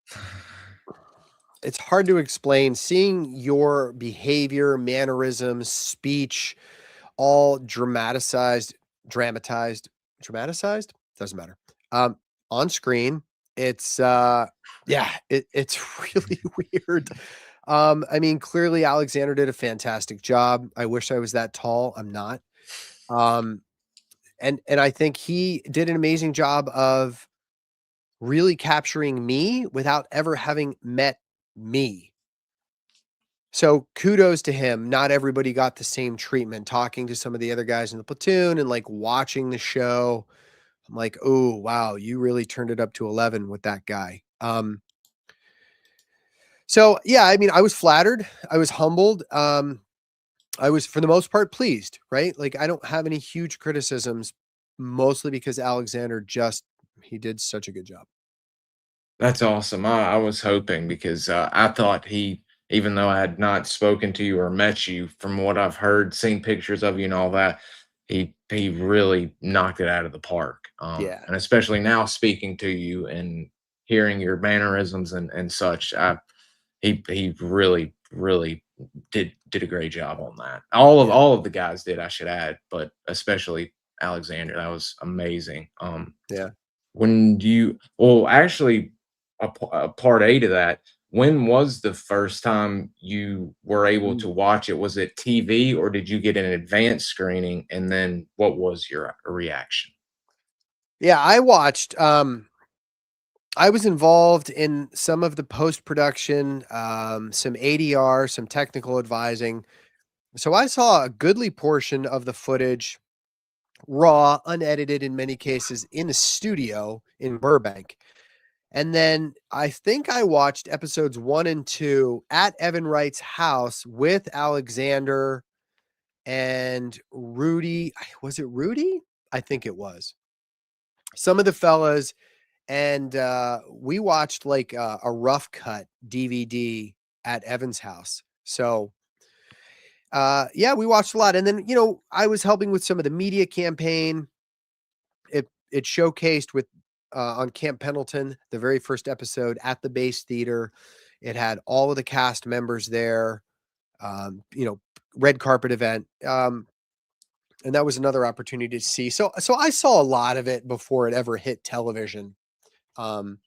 it's hard to explain seeing your behavior, mannerisms, speech all dramatized, doesn't matter. Um, on screen it's yeah, it's really weird. I mean, clearly Alexander did a fantastic job. I wish I was that tall. I'm not. Um, and I think he did an amazing job of really capturing me without ever having met me. So kudos to him. Not everybody got the same treatment. Talking to some of the other guys in the platoon and like watching the show, I'm like, oh wow, you really turned it up to 11 with that guy. So yeah, I mean, I was flattered, I was humbled. I was for the most part pleased, right? Like I don't have any huge criticisms, mostly because Alexander he did such a good job. That's awesome. I was hoping because I thought even though I had not spoken to you or met you, from what I've heard, seen pictures of you and all that, he really knocked it out of the park. Yeah. And especially now speaking to you and hearing your mannerisms and such, he really did a great job on that. Yeah. All of the guys did, I should add, but especially Alexander. That was amazing. Yeah. When you well, actually, a part A to that, when was the first time you were able Mm. to watch it? Was it TV or did you get an advanced screening? And then what was your reaction? Yeah, I watched I was involved in some of the post-production, some ADR, some technical advising. So I saw a goodly portion of the footage raw, unedited in many cases in a studio in Burbank. And then I think I watched episodes 1 and 2 at Evan Wright's house with Alexander and Rudy. Was it Rudy? I think it was. Some of the fellas, and we watched like a rough cut DVD at Evan's house. So yeah, we watched a lot. And then, I was helping with some of the media campaign. It showcased with on Camp Pendleton, the very first episode at the base theater. It had all of the cast members there. You know, red carpet event. And that was another opportunity to see. So I saw a lot of it before it ever hit television. Um,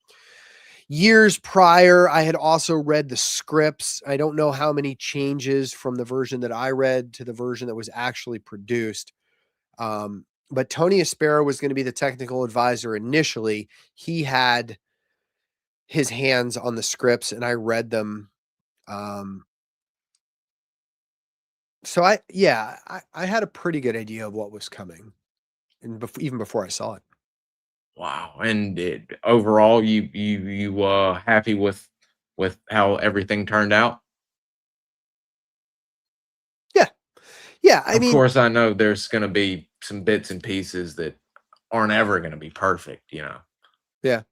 Years prior, I had also read the scripts. I don't know how many changes from the version that I read to the version that was actually produced. But Tony Aspera was going to be the technical advisor initially. He had his hands on the scripts and I read them. Um, so I had a pretty good idea of what was coming and even before I saw it. Wow. And overall, you happy with how everything turned out? Yeah. Yeah. I Of mean, course, I know there's going to be some bits and pieces that aren't ever going to be perfect, you know. yeah.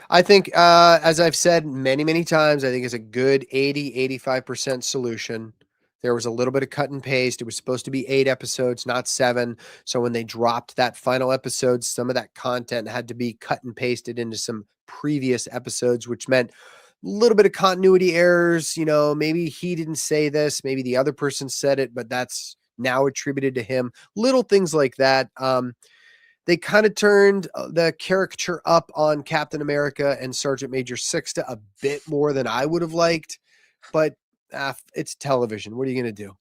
I think, as I've said many, many times, I think it's a good 85% solution. There was a little bit of cut and paste. It was supposed to be 8 episodes, not 7. So when they dropped that final episode, some of that content had to be cut and pasted into some previous episodes, which meant a little bit of continuity errors. Maybe he didn't say this, maybe the other person said it, but that's now attributed to him. Little things like that. They kind of turned the caricature up on Captain America and Sergeant Major Sixta a bit more than I would have liked, but it's television. What are you going to do?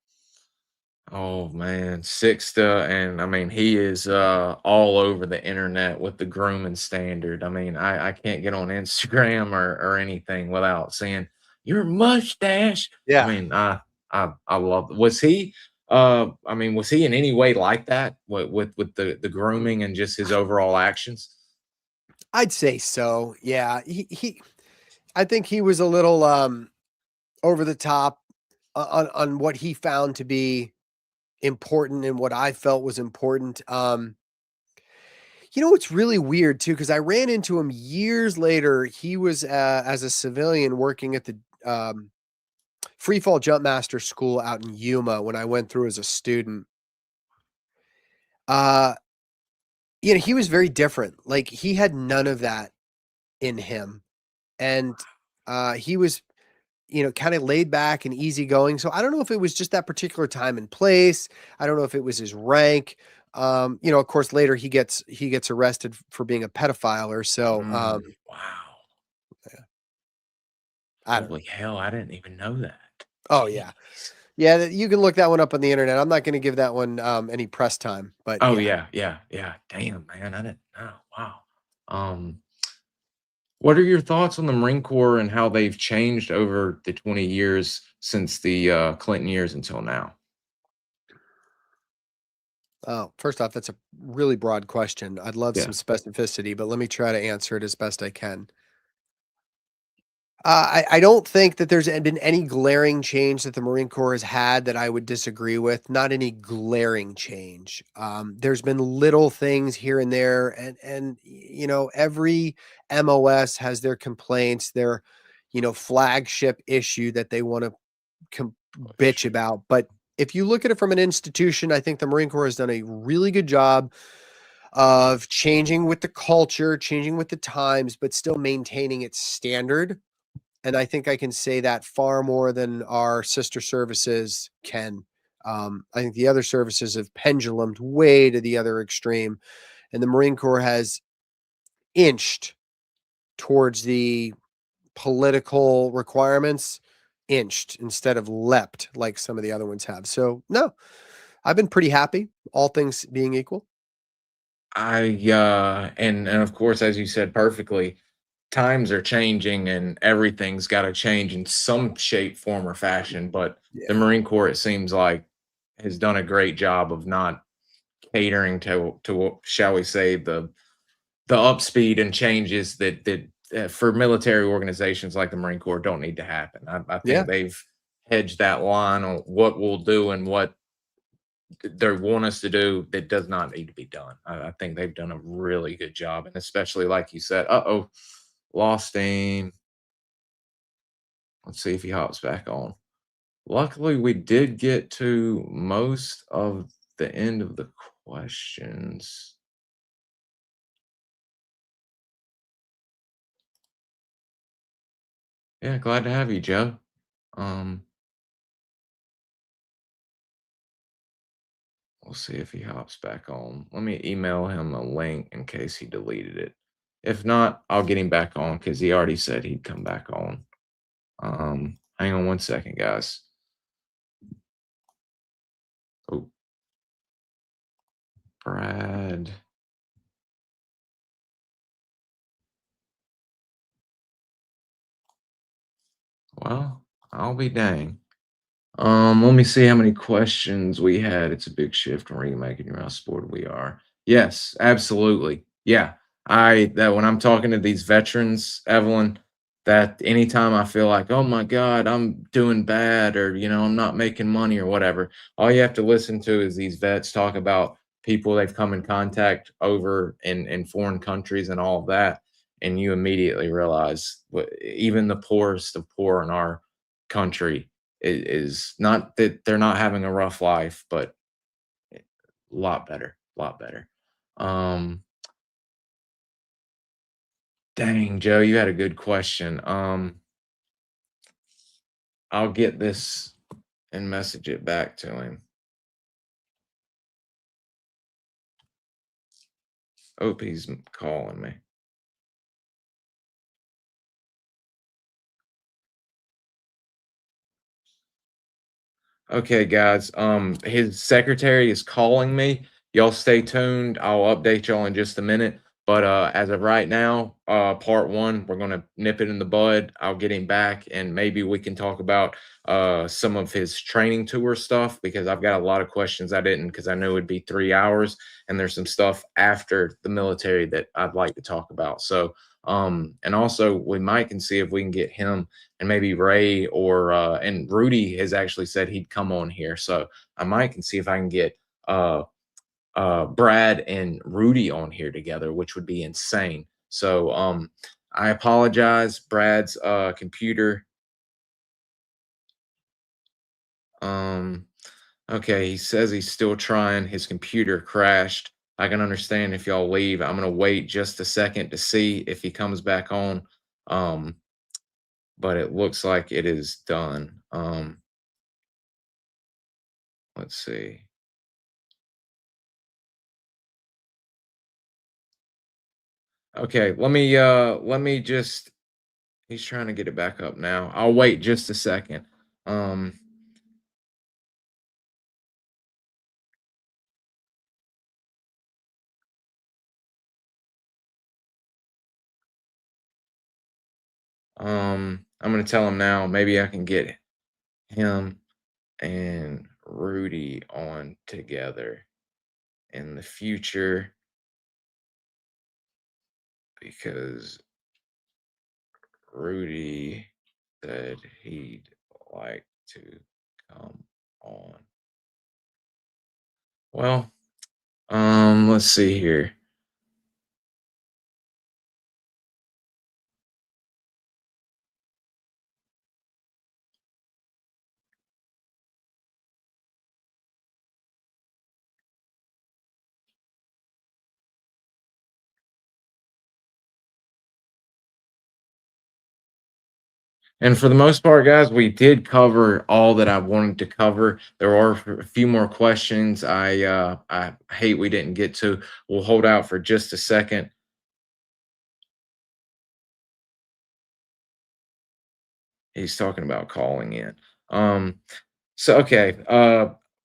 Oh man, Sixta, and I mean he is all over the internet with the grooming standard. I mean, I can't get on Instagram or anything without seeing your mustache. I Yeah, mean, I love I mean, was he in any way like that with the grooming and just his overall actions? I'd say so. Yeah, I think he was a little over the top on what he found to be important and what I felt was important. It's really weird too, because I ran into him years later. He was as a civilian working at the free fall jump master school out in Yuma when I went through as a student. Uh, he was very different. Like he had none of that in him. And he was, kind of laid back and easygoing. So I don't know if it was just that particular time and place. I don't know if it was his rank. Of course later he gets arrested for being a pedophile or so. Mm, wow. I don't know. Holy hell, I didn't even know that. Oh, yeah. Jeez. Yeah, you can look that one up on the internet. I'm not gonna give that one, any press time, but Oh, yeah. yeah, yeah, yeah. Damn, man, I didn't know. Wow. Um, what are your thoughts on the Marine Corps and how they've changed over the 20 years since the, Clinton years until now? Oh, first off, that's a really broad question. I'd love some Yeah, specificity, but let me try to answer it as best I can. I don't think that there's been any glaring change that the Marine Corps has had that I would disagree with. Not any glaring change. There's been little things here and there, and every MOS has their complaints, their flagship issue that they want to bitch shoot. about. But if you look at it from an institution, I think the Marine Corps has done a really good job of changing with the culture, changing with the times, but still maintaining its standard. And I think I can say that far more than our sister services can. I think the other services have pendulumed way to the other extreme, and the Marine Corps has inched towards the political requirements, inched instead of leapt like some of the other ones have. So, no, I've been pretty happy, all things being equal. And of course, as you said perfectly, times are changing and everything's got to change in some shape, form, or fashion. But the Yeah. Marine Corps, it seems like, has done a great job of not catering to shall we say the upspeed and changes that for military organizations like the Marine Corps don't need to happen. I Yeah. think they've hedged that line on what we'll do and what they want us to do that does not need to be done. I think they've done a really good job, and especially like you said, lost aim. Let's see if he hops back on. Luckily, we did get to most of the end of the questions. Yeah, glad to have you, Joe. Um, we'll see if he hops back on. Let me email him a link in case he deleted it. If not, I'll get him back on because he already said he'd come back on. Hang on one second, guys. Oh, Brad. Well, I'll be dang. Let me see how many questions we had. It's a big shift when you're making your house sport. We are. Yes, absolutely. Yeah. That when I'm talking to these veterans, Evelyn, that anytime I feel like, oh my God, I'm doing bad or I'm not making money or whatever, all you have to listen to is these vets talk about people they've come in contact over in foreign countries and all of that. And you immediately realize even the poorest of poor in our country is not that they're not having a rough life, but a lot better, a lot better. Um, Dang, Joe, you had a good question. I'll get this and message it back to him. Hope he's calling me. Okay, guys. His secretary is calling me. Y'all stay tuned. I'll update y'all in just a minute. But as of right now, part one, we're gonna nip it in the bud. I'll get him back, and maybe we can talk about some of his training tour stuff because I've got a lot of questions I didn't because I knew it'd be 3 hours, and there's some stuff after the military that I'd like to talk about. So, and also we might can see if we can get him and maybe Ray or and Rudy has actually said he'd come on here. So I might can see if I can get Brad and Rudy on here together, which would be insane. So I apologize. Brad's computer. Um okay, he says he's still trying. His computer crashed. I can understand if y'all leave. I'm gonna wait just a second to see if he comes back on. Um, but it looks like it is done. Let's see. Okay, let me just He's trying to get it back up now. I'll wait just a second. Um, I'm gonna tell him now. Maybe I can get him and Rudy on together in the future because Rudy said he'd like to come on. Well, let's see here. And for the most part, guys, we did cover all that I wanted to cover. There are a few more questions I hate we didn't get to. We'll hold out for just a second. He's talking about calling in. Um, so okay,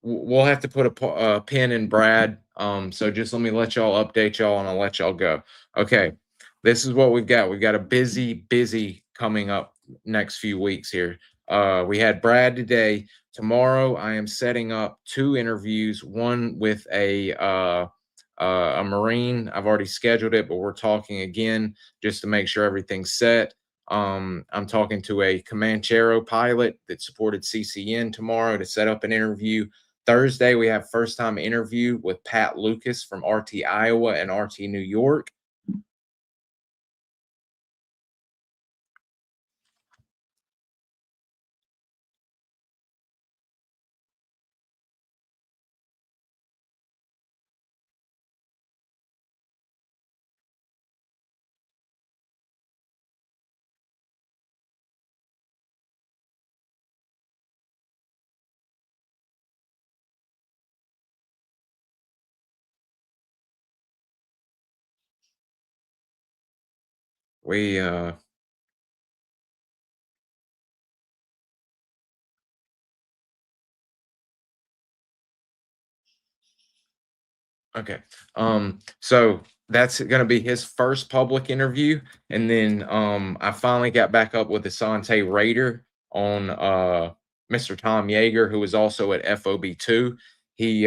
we'll have to put a pin in Brad. So just let me let y'all update y'all, and I'll let y'all go. Okay, this is what we've got. We've got a busy coming up next few weeks here. We had Brad today. Tomorrow, I am setting up 2 interviews. One with a Marine. I've already scheduled it, but we're talking again just to make sure everything's set. I'm talking to a Comanchero pilot that supported CCN tomorrow to set up an interview. Thursday, we have first time interview with Pat Lucas from RT Iowa and RT New York. We Okay. So that's gonna be his first public interview. And then I finally got back up with Asante Raider on Mr. Tom Yeager, who is also at FOB2. We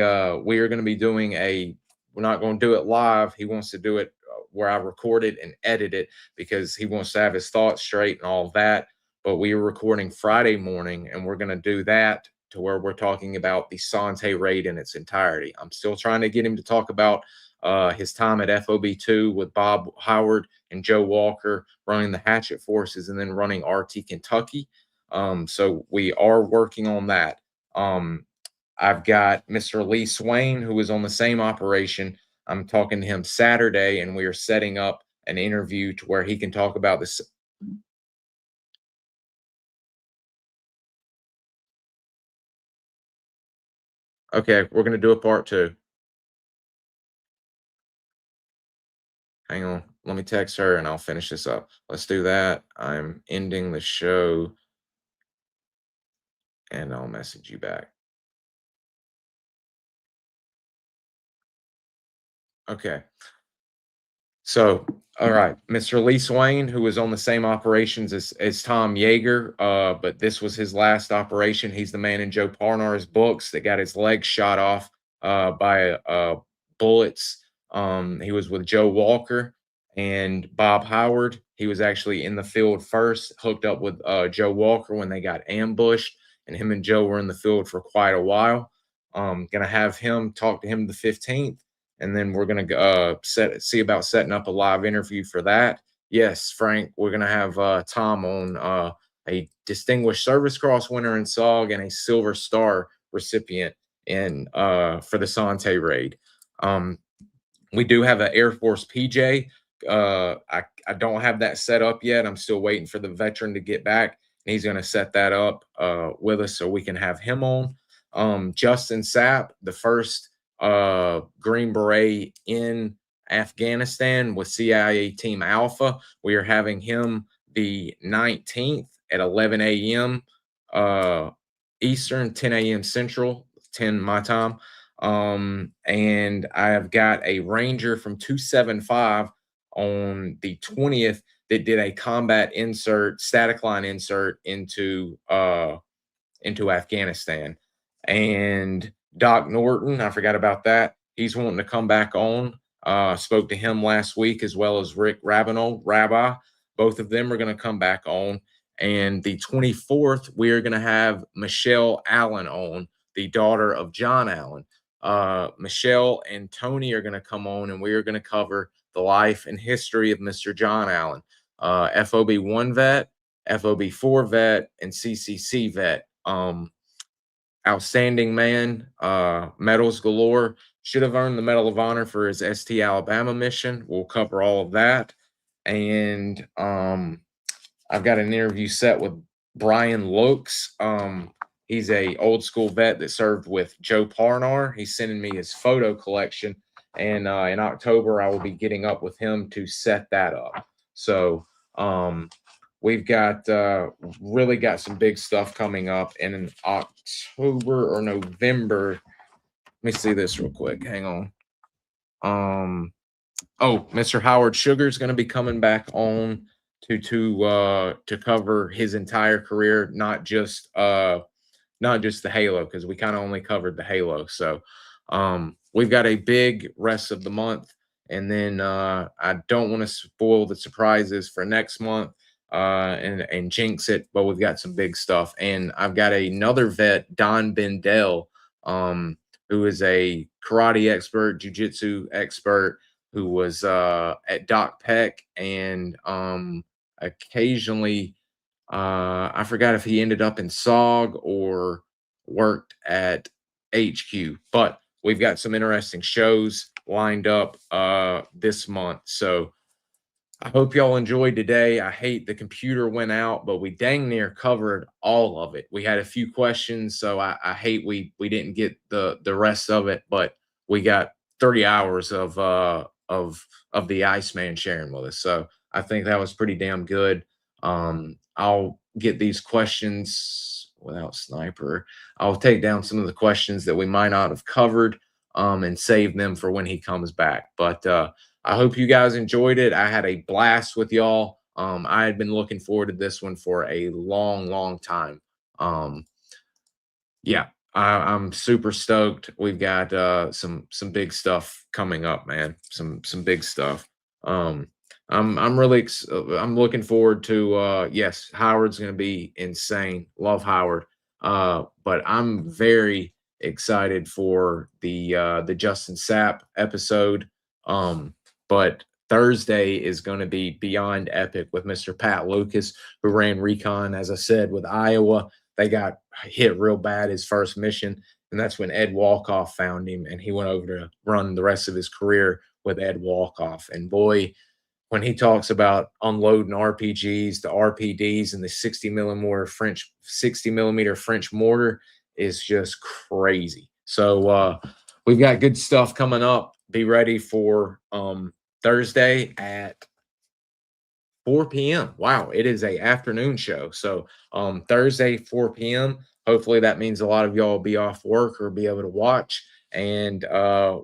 are gonna be doing we're not gonna do it live. He wants to do it where I record it and edit it because he wants to have his thoughts straight and all of that. But we are recording Friday morning, and we're gonna do that to where we're talking about the Sante raid in its entirety. I'm still trying to get him to talk about his time at FOB2 with Bob Howard and Joe Walker running the Hatchet Forces and then running RT Kentucky. So we are working on that. I've got Mr. Lee Swain, who is on the same operation. I'm talking to him Saturday, and we are setting up an interview to where he can talk about this. Okay, we're going to do a part 2. Hang on. Let me text her and I'll finish this up. Let's do that. I'm ending the show and I'll message you back. Okay. So, all right, Mr. Lee Swain, who was on the same operations as Tom Yeager, but this was his last operation. He's the man in Joe Parnar's books that got his leg shot off by bullets. He was with Joe Walker and Bob Howard. He was actually in the field first, hooked up with Joe Walker when they got ambushed, and him and Joe were in the field for quite a while. Gonna have him talk to him the 15th, and then we're gonna see about setting up a live interview for that. Yes, Frank, we're gonna have Tom on, a Distinguished Service Cross winner in SOG and a Silver Star recipient in for the Sante raid. We do have an Air Force PJ. I don't have that set up yet. I'm still waiting for the veteran to get back, and he's going to set that up with us so we can have him on. Justin Sapp, the first Green Beret in Afghanistan with CIA Team Alpha. We are having him the 19th at 11 a.m. Eastern, 10 a.m. Central, 10 my time. And I have got a Ranger from 275 on the 20th that did a combat insert, static line insert into Afghanistan. And Doc Norton, I forgot about that. He's wanting to come back on. Spoke to him last week, as well as Rick Rabbi. Both of them are going to come back on. And the 24th, we are going to have Michelle Allen on, the daughter of John Allen. Michelle and Tony are going to come on, and we are going to cover the life and history of Mr. John Allen, FOB 1 vet, FOB 4 vet, and CCC vet. Outstanding man, medals galore. Should have earned the Medal of Honor for his ST Alabama mission. We'll cover all of that. And I've got an interview set with Brian Lokes. He's a old school vet that served with Joe Parnar. He's sending me his photo collection. And in October, I will be getting up with him to set that up. So we've got really got some big stuff coming up in October or November. Let me see this real quick. Hang on. Oh, Mr. Howard Sugar is going to be coming back on to cover his entire career, not just the Halo, because we kind of only covered the Halo. So we've got a big rest of the month, and then I don't want to spoil the surprises for next month and jinx it, but we've got some big stuff. And I've got another vet, Don Bendel, who is a karate expert, jiu-jitsu expert, who was at Doc Peck and occasionally I forgot if he ended up in SOG or worked at HQ, but we've got some interesting shows lined up this month. So I hope y'all enjoyed today. I hate the computer went out, but we dang near covered all of it. We had a few questions, so I hate we didn't get the rest of it, but we got 30 hours of the Iceman sharing with us. So I think that was pretty damn good. I'll get these questions without Sniper. I'll take down some of the questions that we might not have covered and save them for when he comes back. But I hope you guys enjoyed it. I had a blast with y'all. I had been looking forward to this one for a long time. Yeah, I'm super stoked. We've got some big stuff coming up, man. Some big stuff. I'm really I'm looking forward to yes, Howard's going to be insane. Love Howard. But I'm very excited for the Justin Sapp episode. But Thursday is going to be beyond epic with Mr. Pat Lucas, who ran recon, as I said, with Iowa. They got hit real bad his first mission, and that's when Ed Walkoff found him, and he went over to run the rest of his career with Ed Walkoff. And boy, when he talks about unloading RPGs, the RPDs, and the 60 millimeter French mortar is just crazy. So we've got good stuff coming up. Be ready for Thursday at 4 p.m. Wow, it is a afternoon show. So Thursday, 4 p.m. Hopefully that means a lot of y'all will be off work or be able to watch, and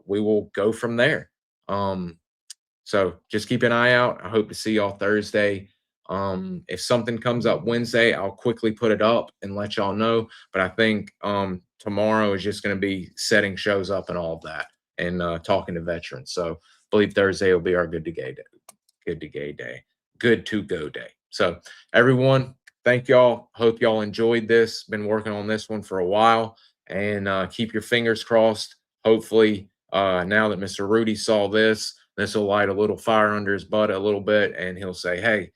we will go from there. So just keep an eye out. I hope to see y'all Thursday. If something comes up Wednesday, I'll quickly put it up and let y'all know. But I think tomorrow is just going to be setting shows up and all of that and talking to veterans. So I believe Thursday will be our good to go day. So everyone, thank y'all. Hope y'all enjoyed this. Been working on this one for a while, and keep your fingers crossed. Hopefully now that Mr. Rudy saw this will light a little fire under his butt a little bit, and he'll say, hey,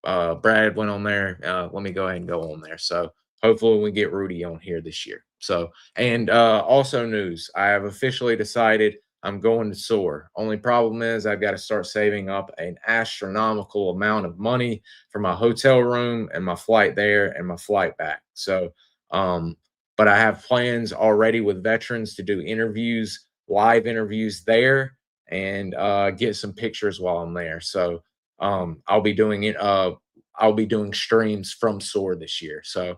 Brad went on there. Let me go ahead and go on there. So hopefully we get Rudy on here this year. So, and also news, I have officially decided I'm going to SOAR. Only problem is I've got to start saving up an astronomical amount of money for my hotel room and my flight there and my flight back. So, but I have plans already with veterans to do interviews, live interviews there, and get some pictures while I'm there. So I'll be doing it. I'll I'll be doing streams from SOAR this year. So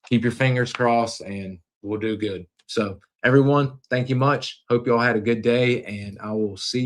keep your fingers crossed and we'll do good. So everyone, thank you much. Hope you all had a good day, and I will see